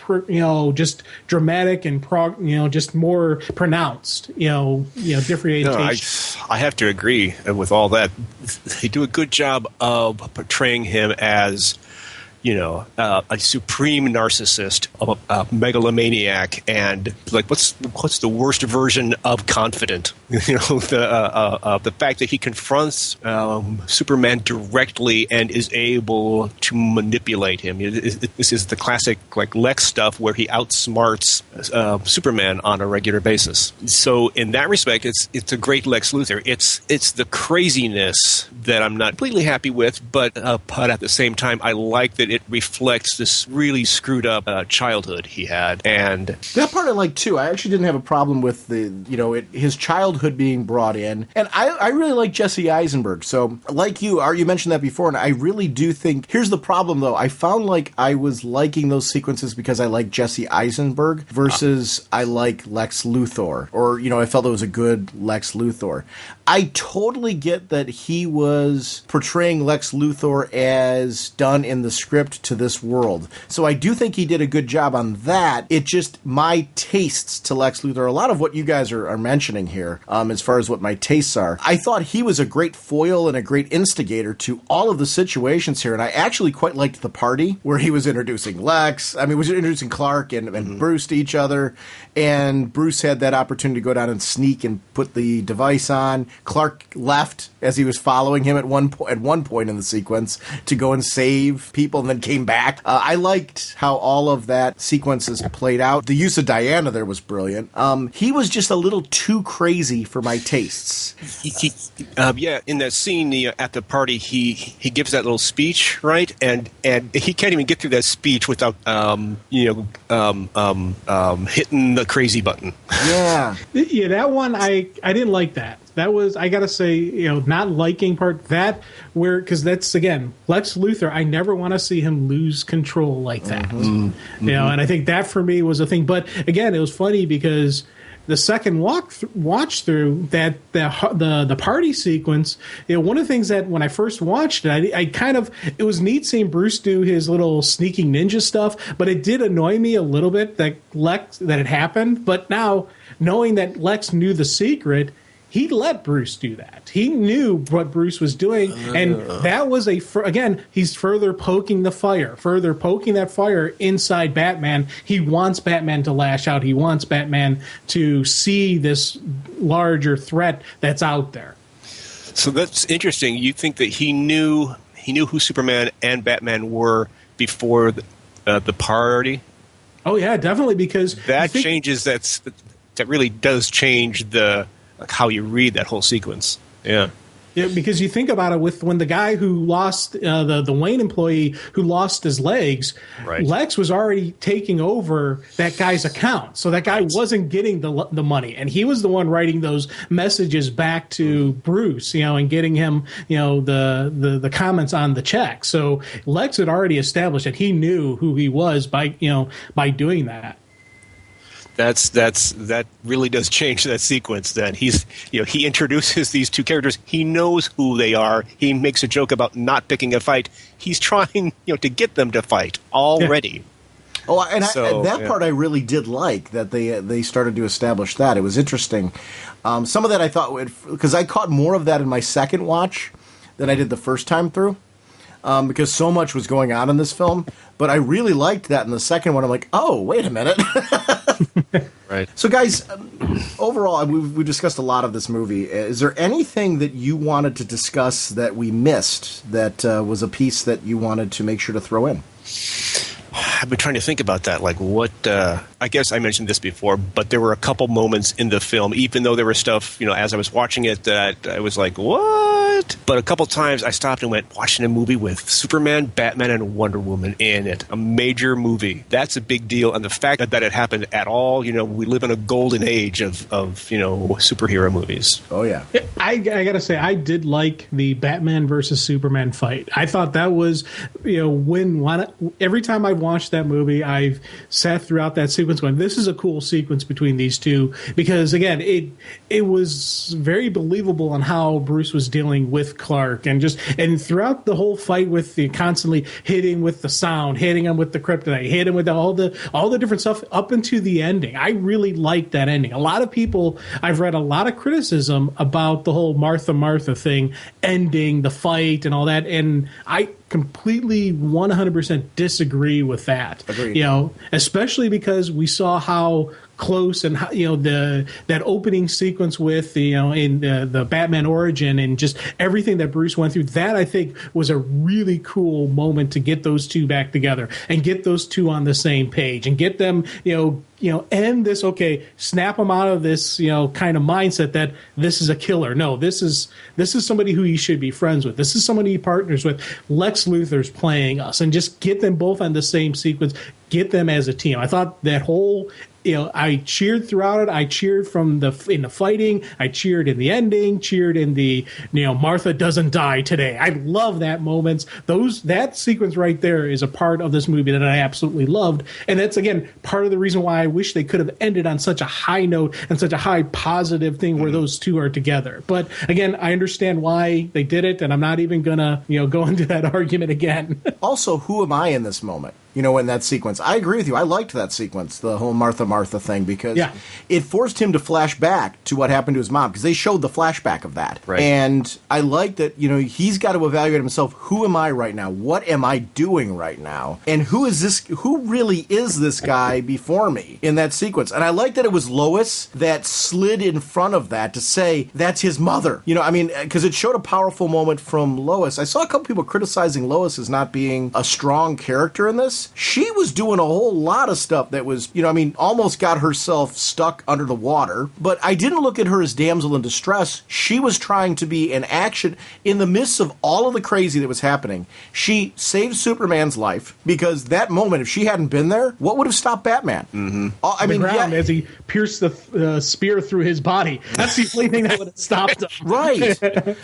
just dramatic and just more pronounced, differentiation. I have to agree with all that. They do a good job of portraying him as, a supreme narcissist, a megalomaniac, and like what's the worst version of confident? The fact that he confronts Superman directly and is able to manipulate him. This is the classic like Lex stuff where he outsmarts Superman on a regular basis. So in that respect, it's a great Lex Luthor. It's the craziness that I'm not completely happy with, but at the same time, I like that it reflects this really screwed up childhood he had. And that part I like too. I actually didn't have a problem with his childhood being brought in. And I really like Jesse Eisenberg. So like you mentioned that before, and I really do think, here's the problem though. I found like I was liking those sequences because I like Jesse Eisenberg versus I like Lex Luthor. Or, I felt it was a good Lex Luthor. I totally get that he was portraying Lex Luthor as done in the script to this world. So I do think he did a good job on that. It just, my tastes to Lex Luthor, a lot of what you guys are mentioning here, as far as what my tastes are, I thought he was a great foil and a great instigator to all of the situations here. And I actually quite liked the party where he was introducing was introducing Clark and Bruce to each other. And Bruce had that opportunity to go down and sneak and put the device on. Clark left as he was following him at one point in the sequence to go and save people, and then came back. I liked how all of that sequences played out. The use of Diana there was brilliant. He was just a little too crazy for my tastes. In that scene at the party, he gives that little speech, right? And he can't even get through that speech without hitting the crazy button. Yeah. Yeah, that one I didn't like that. That was, I gotta say, not liking part that where, because that's again Lex Luthor. I never want to see him lose control like that. And I think that for me was a thing. But again, it was funny because the second watch through, that the party sequence, one of the things that when I first watched it, I kind of, it was neat seeing Bruce do his little sneaking ninja stuff, but it did annoy me a little bit that it happened. But now, knowing that Lex knew the secret, he let Bruce do that. He knew what Bruce was doing, and that was again, he's further poking that fire inside Batman. He wants Batman to lash out. He wants Batman to see this larger threat that's out there. So that's interesting. You think that he knew who Superman and Batman were before the party? Oh yeah, definitely, because that changes. That really does change how you read that whole sequence. Yeah. Yeah, because you think about it, when the guy who lost the Wayne employee who lost his legs, right. Lex was already taking over that guy's account, so that guy wasn't getting the money, and he was the one writing those messages back to Bruce, and getting him, the comments on the check. So Lex had already established that he knew who he was by doing that. That really does change that sequence. Then he introduces these two characters. He knows who they are. He makes a joke about not picking a fight. He's trying to get them to fight already. Yeah. Oh, and that part I really did like, that they started to establish that. It was interesting. Some of that I thought because I caught more of that in my second watch than I did the first time through. Because so much was going on in this film, but I really liked that in the second one. I'm like, oh, wait a minute. Right. So, guys, overall, we've discussed a lot of this movie. Is there anything that you wanted to discuss that we missed that was a piece that you wanted to make sure to throw in? I've been trying to think about that. Like what? I guess I mentioned this before, but there were a couple moments in the film, even though there was stuff, as I was watching it, that I was like, what? But a couple times I stopped and went, watching a movie with Superman, Batman, and Wonder Woman in it. A major movie. That's a big deal. And the fact that it happened at all, we live in a golden age of superhero movies. Oh, yeah. I got to say, I did like the Batman versus Superman fight. I thought that was, every time I've watched that movie, I've sat throughout that sequence going, this is a cool sequence between these two, because again, it was very believable on how Bruce was dealing with Clark, and throughout the whole fight with the constantly hitting with the sound, hitting him with the kryptonite, hitting with all the different stuff up into the ending. I really liked that ending. A lot of people, I've read a lot of criticism about the whole Martha thing ending the fight and all that, and I completely 100% disagree with that. Agreed. Especially because we saw how close and how, that opening sequence with in the Batman origin and just everything that Bruce went through. That I think was a really cool moment to get those two back together and get those two on the same page and get them end this, snap them out of this, kind of mindset that this is a killer. No, this is somebody who you should be friends with. This is somebody he partners with. Lex Luthor's playing us, and just get them both on the same sequence, get them as a team. I thought that whole, I cheered throughout it. I cheered in the fighting. I cheered in the ending, cheered in the, Martha doesn't die today. I love that moments. That sequence right there is a part of this movie that I absolutely loved. And that's, again, part of the reason why I wish they could have ended on such a high note and such a high positive thing where those two are together. But again, I understand why they did it, and I'm not even going to, go into that argument again. Also, who am I in this moment? In that sequence. I agree with you. I liked that sequence, the whole Martha thing, because it forced him to flash back to what happened to his mom, because they showed the flashback of that. Right. And I like that, he's got to evaluate himself. Who am I right now? What am I doing right now? And who really is this guy before me in that sequence? And I like that it was Lois that slid in front of that to say, that's his mother. Because it showed a powerful moment from Lois. I saw a couple people criticizing Lois as not being a strong character in this. She was doing a whole lot of stuff that was, almost got herself stuck under the water. But I didn't look at her as damsel in distress. She was trying to be an action in the midst of all of the crazy that was happening. She saved Superman's life, because that moment, if she hadn't been there, what would have stopped Batman? Mm-hmm. As he pierced the spear through his body. That's the only thing that would have stopped him. Right. The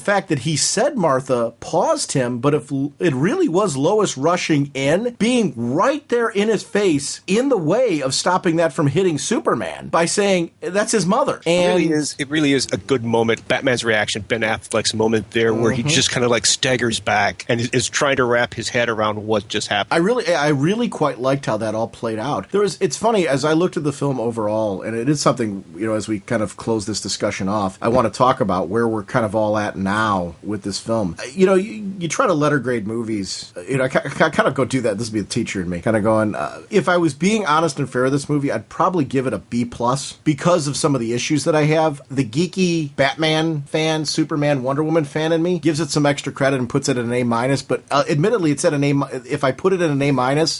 fact that he said Martha paused him, but if it really really was Lois rushing in, being right there in his face, in the way of stopping that from hitting Superman by saying that's his mother. And It really is a good moment. Batman's reaction, Ben Affleck's moment there, where he just kind of like staggers back and is trying to wrap his head around what just happened. I really quite liked how that all played out. It's funny, as I looked at the film overall, and it is something, as we kind of close this discussion off, I want to talk about where we're kind of all at now with this film. You try to letter grade movies. I kind of go do that. This would be the teacher in me, kind of going, if I was being honest and fair with this movie, I'd probably give it a B+ because of some of the issues that I have. The geeky Batman fan, Superman, Wonder Woman fan in me gives it some extra credit and puts it at an A-, but admittedly, it's at an A. If I put it at an A-,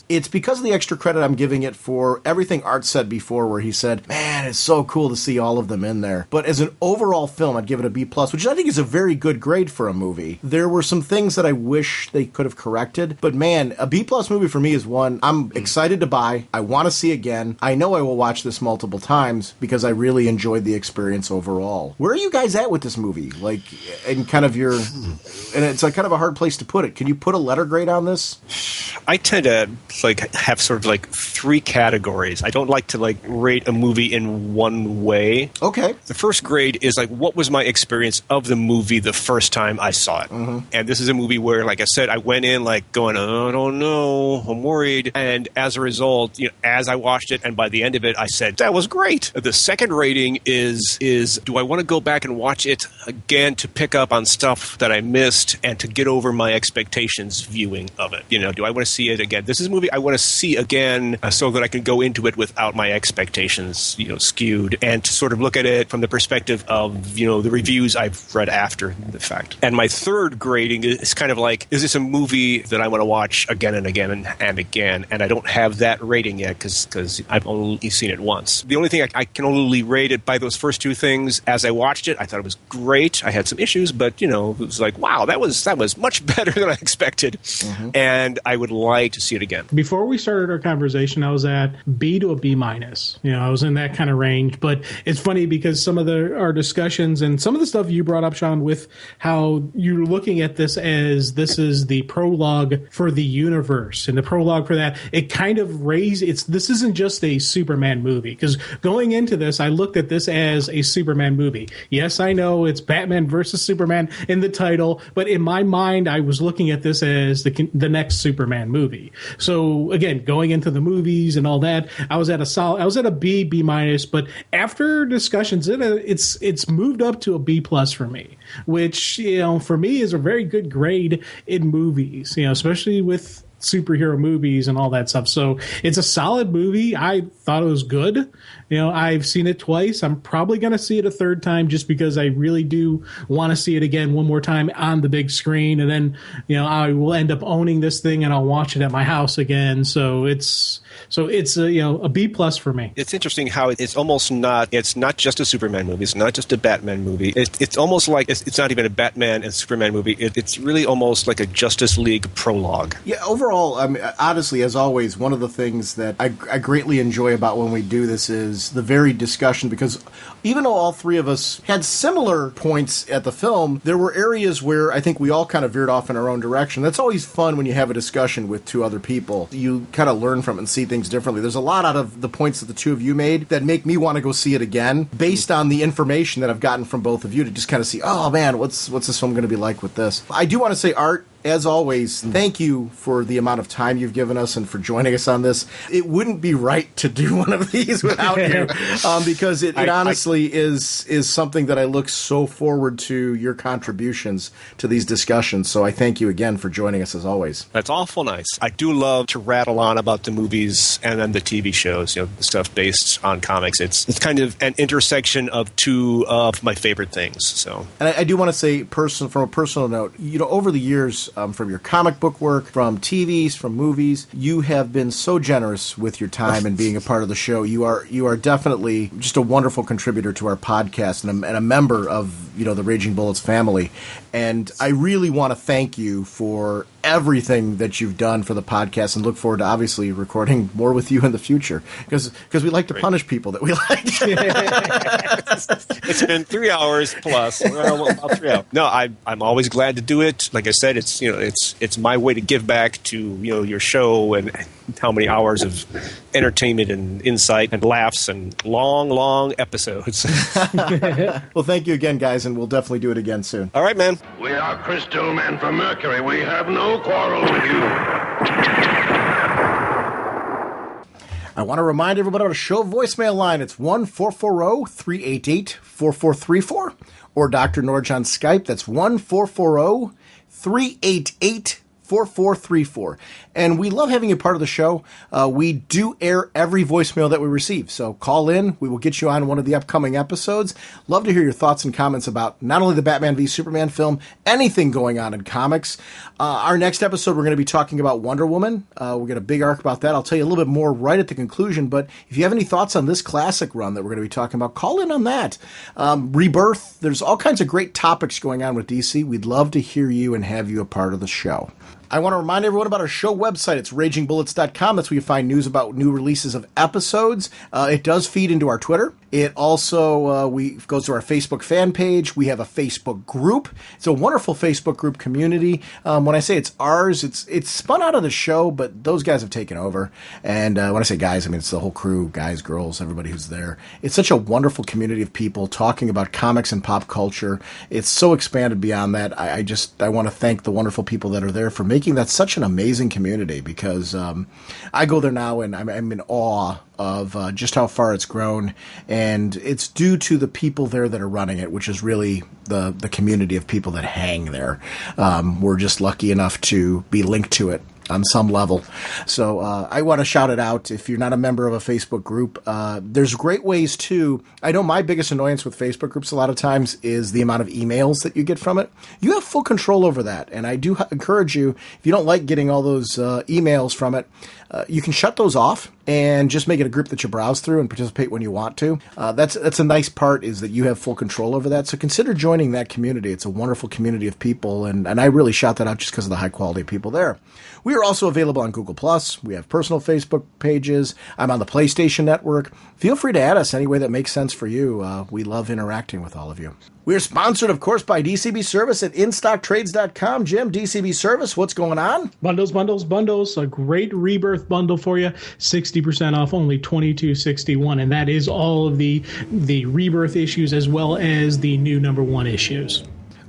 it's because of the extra credit I'm giving it for everything Art said before, where he said, man, it's so cool to see all of them in there. But as an overall film, I'd give it a B+, which I think is a very good grade for a movie. There were some things that I wish they could have corrected, but man, a B+ movie for me is one I'm excited to buy. I want to see again. I know I will watch this multiple times because I really enjoyed the experience overall. Where are you guys at with this movie? Like, and kind of and it's like kind of a hard place to put it. Can you put a letter grade on this? I tend to have sort of like 3 categories. I don't like to rate a movie in one way. Okay. The first grade is what was my experience of the movie the first time I saw it. Mm-hmm. And this is a movie where, like I said, I went in going, oh, I don't know, I'm worried. And as a result, as I watched it and by the end of it, I said, that was great. The second rating is do I want to go back and watch it again to pick up on stuff that I missed and to get over my expectations viewing of it? Do I want to see it again? This is a movie I want to see again so that I can go into it without my expectations, skewed, and to sort of look at it from the perspective of, the reviews I've read after the fact. And my third grading is kind of is this a movie that I want to watch again and again and again? And I don't have that rating yet because I've only seen it once. The only thing I can only rate it by those first 2 things. As I watched it, I thought it was great. I had some issues, but, it was wow, that was much better than I expected. Mm-hmm. And I would like to see it again. Before we started our conversation, I was at B to a B-. I was in that kind of range. But it's funny because some of our discussions and some of the stuff you brought up, Sean, with how you're looking at this as this is the prologue for the universe. And the prologue for that, it kind of this isn't just a Superman movie. Because going into this, I looked at this as a Superman movie. Yes, I know it's Batman versus Superman in the title, but in my mind, I was looking at this as the next Superman movie. So again, going into the movies and all that, I was at a B, B-, but after discussions, it's moved up to a B+ for me, which, for me is a very good grade in movies, especially with superhero movies and all that stuff. So it's a solid movie. I thought it was good. I've seen it twice. I'm probably going to see it a third time just because I really do want to see it again one more time on the big screen. And then, I will end up owning this thing and I'll watch it at my house again. So it's a B+ for me. It's interesting how it's not just a Superman movie. It's not just a Batman movie. It's almost like it's not even a Batman and Superman movie. It's really almost like a Justice League prologue. Yeah, overall, I mean, honestly, as always, one of the things that I greatly enjoy about when we do this is the varied discussion, because even though all 3 of us had similar points at the film, there were areas where I think we all kind of veered off in our own direction. That's always fun when you have a discussion with 2 other people. You kind of learn from it and see things differently. There's a lot out of the points that the 2 of you made that make me want to go see it again based on the information that I've gotten from both of you to just kind of see, oh man, what's this film going to be like with this? I do want to say, Art, as always, thank you for the amount of time you've given us and for joining us on this. It wouldn't be right to do one of these without you, because it honestly is something that I look so forward to your contributions to these discussions. So I thank you again for joining us as always. That's awful nice. I do love to rattle on about the movies and then the TV shows, the stuff based on comics. It's kind of an intersection of 2 of my favorite things. So, and I do want to say, from a personal note, over the years, from your comic book work, from TVs, from movies, you have been so generous with your time and being a part of the show. You are definitely just a wonderful contributor to our podcast and a member of the Raging Bullets family. And I really want to thank you for everything that you've done for the podcast, and look forward to obviously recording more with you in the future, because we like to punish people that we like. It's been 3 hours plus. Well, about 3 hours. No, I'm always glad to do it. Like I said, it's my way to give back to your show and how many hours of entertainment and insight and laughs and long episodes. Well, thank you again, guys, and we'll definitely do it again soon. All right, man. We are Crystal Men from Mercury. We have no quarrel with you. I want to remind everybody about a show voicemail line. It's 1-440-388-4434, or Dr. Norge on Skype. That's 1-440-388-4434. And we love having you part of the show. We do air every voicemail that we receive. So call in. We will get you on one of the upcoming episodes. Love to hear your thoughts and comments about not only the Batman v Superman film, anything going on in comics. Our next episode, we're going to be talking about Wonder Woman. We've got a big arc about that. I'll tell you a little bit more right at the conclusion. But if you have any thoughts on this classic run that we're going to be talking about, call in on that. Rebirth. There's all kinds of great topics going on with DC. We'd love to hear you and have you a part of the show. I want to remind everyone about our show website. It's ragingbullets.com. That's where you find news about new releases of episodes. It does feed into our Twitter. It also goes to our Facebook fan page. We have a Facebook group. It's a wonderful Facebook group community. When I say it's ours, it's spun out of the show, but those guys have taken over. And when I say guys, I mean it's the whole crew, guys, girls, everybody who's there. It's such a wonderful community of people talking about comics and pop culture. It's so expanded beyond that. I want to thank the wonderful people that are there for making that such an amazing community, because I go there now and I'm in awe of just how far it's grown, and it's due to the people there that are running it, which is really the community of people that hang there. We're just lucky enough to be linked to it on some level. So I want to shout it out. If you're not a member of a Facebook group, there's great ways to. I know my biggest annoyance with Facebook groups a lot of times is the amount of emails that you get from it. You have full control over that. And I do encourage you, if you don't like getting all those emails from it, you can shut those off and just make it a group that you browse through and participate when you want to. That's a nice part, is that you have full control over that. So consider joining that community. It's a wonderful community of people, and I really shout that out just because of the high quality of people there. We are also available on Google+. We have personal Facebook pages. I'm on the PlayStation Network. Feel free to add us any way that makes sense for you. We love interacting with all of you. We're sponsored, of course, by DCB Service at InStockTrades.com. Jim, DCB Service, what's going on? Bundles. A great Rebirth bundle for you. 60% off, only $22.61. And that is all of the Rebirth issues as well as the new #1 issues.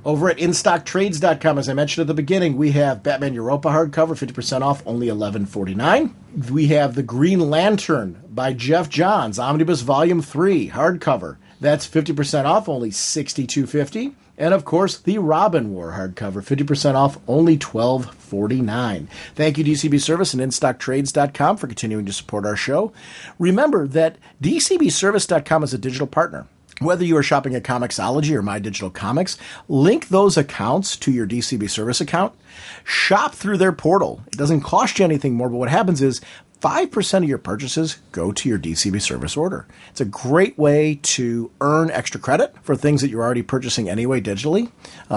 Over at InStockTrades.com, as I mentioned at the beginning, we have Batman Europa hardcover, 50% off, only $11.49. We have The Green Lantern by Jeff Johns, Omnibus Volume 3, hardcover. That's 50% off, only $62.50. And, of course, The Robin War hardcover, 50% off, only $12.49. Thank you, DCB Service and InStockTrades.com, for continuing to support our show. Remember that DCBService.com is a digital partner. Whether you are shopping at Comixology or My Digital Comics, link those accounts to your DCB Service account. Shop through their portal. It doesn't cost you anything more, but what happens is 5% of your purchases go to your DCB Service order. It's a great way to earn extra credit for things that you're already purchasing anyway digitally.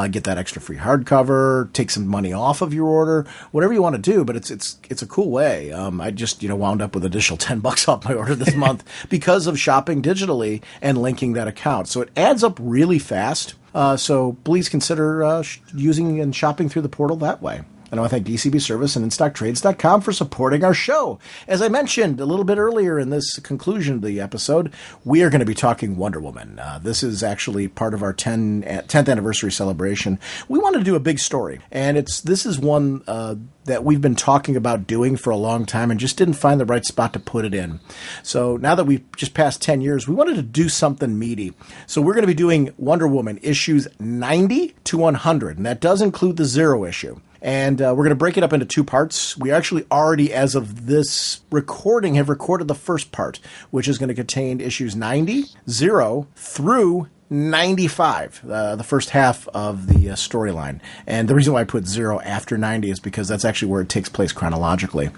Get that extra free hardcover, take some money off of your order, whatever you want to do, but it's a cool way. I just wound up with an additional $10 off my order this month because of shopping digitally and linking that account. So it adds up really fast. So please consider using and shopping through the portal that way. And I want to thank DCB Service and InStockTrades.com for supporting our show. As I mentioned a little bit earlier in this conclusion of the episode, we are going to be talking Wonder Woman. This is actually part of our 10th anniversary celebration. We wanted to do a big story, and this is one that we've been talking about doing for a long time and just didn't find the right spot to put it in. So now that we've just passed 10 years, we wanted to do something meaty. So we're going to be doing Wonder Woman issues 90 to 100, and that does include the 0 issue. And we're going to break it up into 2 parts. We actually already, as of this recording, have recorded the first part, which is going to contain issues 90, 0, through 95, the first half of the storyline. And the reason why I put 0 after 90 is because that's actually where it takes place chronologically.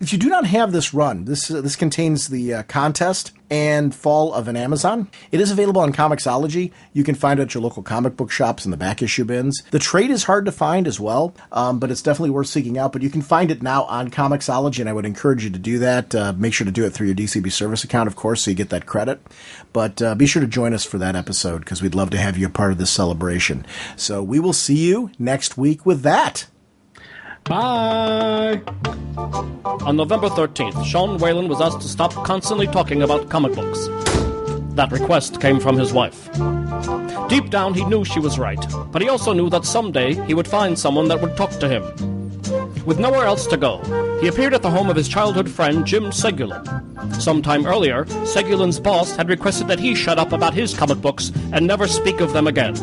If you do not have this run, this contains the contest and fall of an Amazon. It is available on Comixology. You can find it at your local comic book shops in the back issue bins. The trade is hard to find as well, but it's definitely worth seeking out. But you can find it now on Comixology, and I would encourage you to do that. Make sure to do it through your DCB service account, of course, so you get that credit. But be sure to join us for that episode, because we'd love to have you a part of this celebration. So we will see you next week with that. Bye! On November 13th, Sean Whalen was asked to stop constantly talking about comic books. That request came from his wife. Deep down, he knew she was right, but he also knew that someday he would find someone that would talk to him. With nowhere else to go, he appeared at the home of his childhood friend Jim Segulin. Sometime earlier, Segulin's boss had requested that he shut up about his comic books and never speak of them again.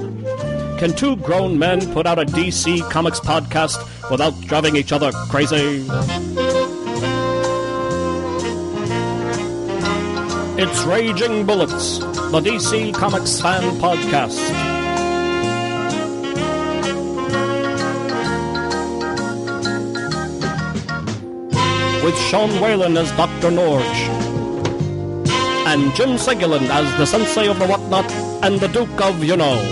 Can two grown men put out a DC Comics podcast without driving each other crazy? It's Raging Bullets, the DC Comics fan podcast. With Sean Whalen as Dr. Norge, and Jim Segulin as the Sensei of the Whatnot and the Duke of You Know.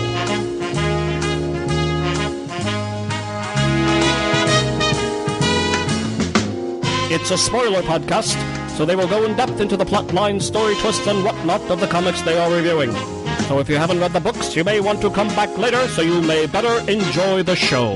It's a spoiler podcast, so they will go in depth into the plotline, story twists, and whatnot of the comics they are reviewing. So if you haven't read the books, you may want to come back later so you may better enjoy the show.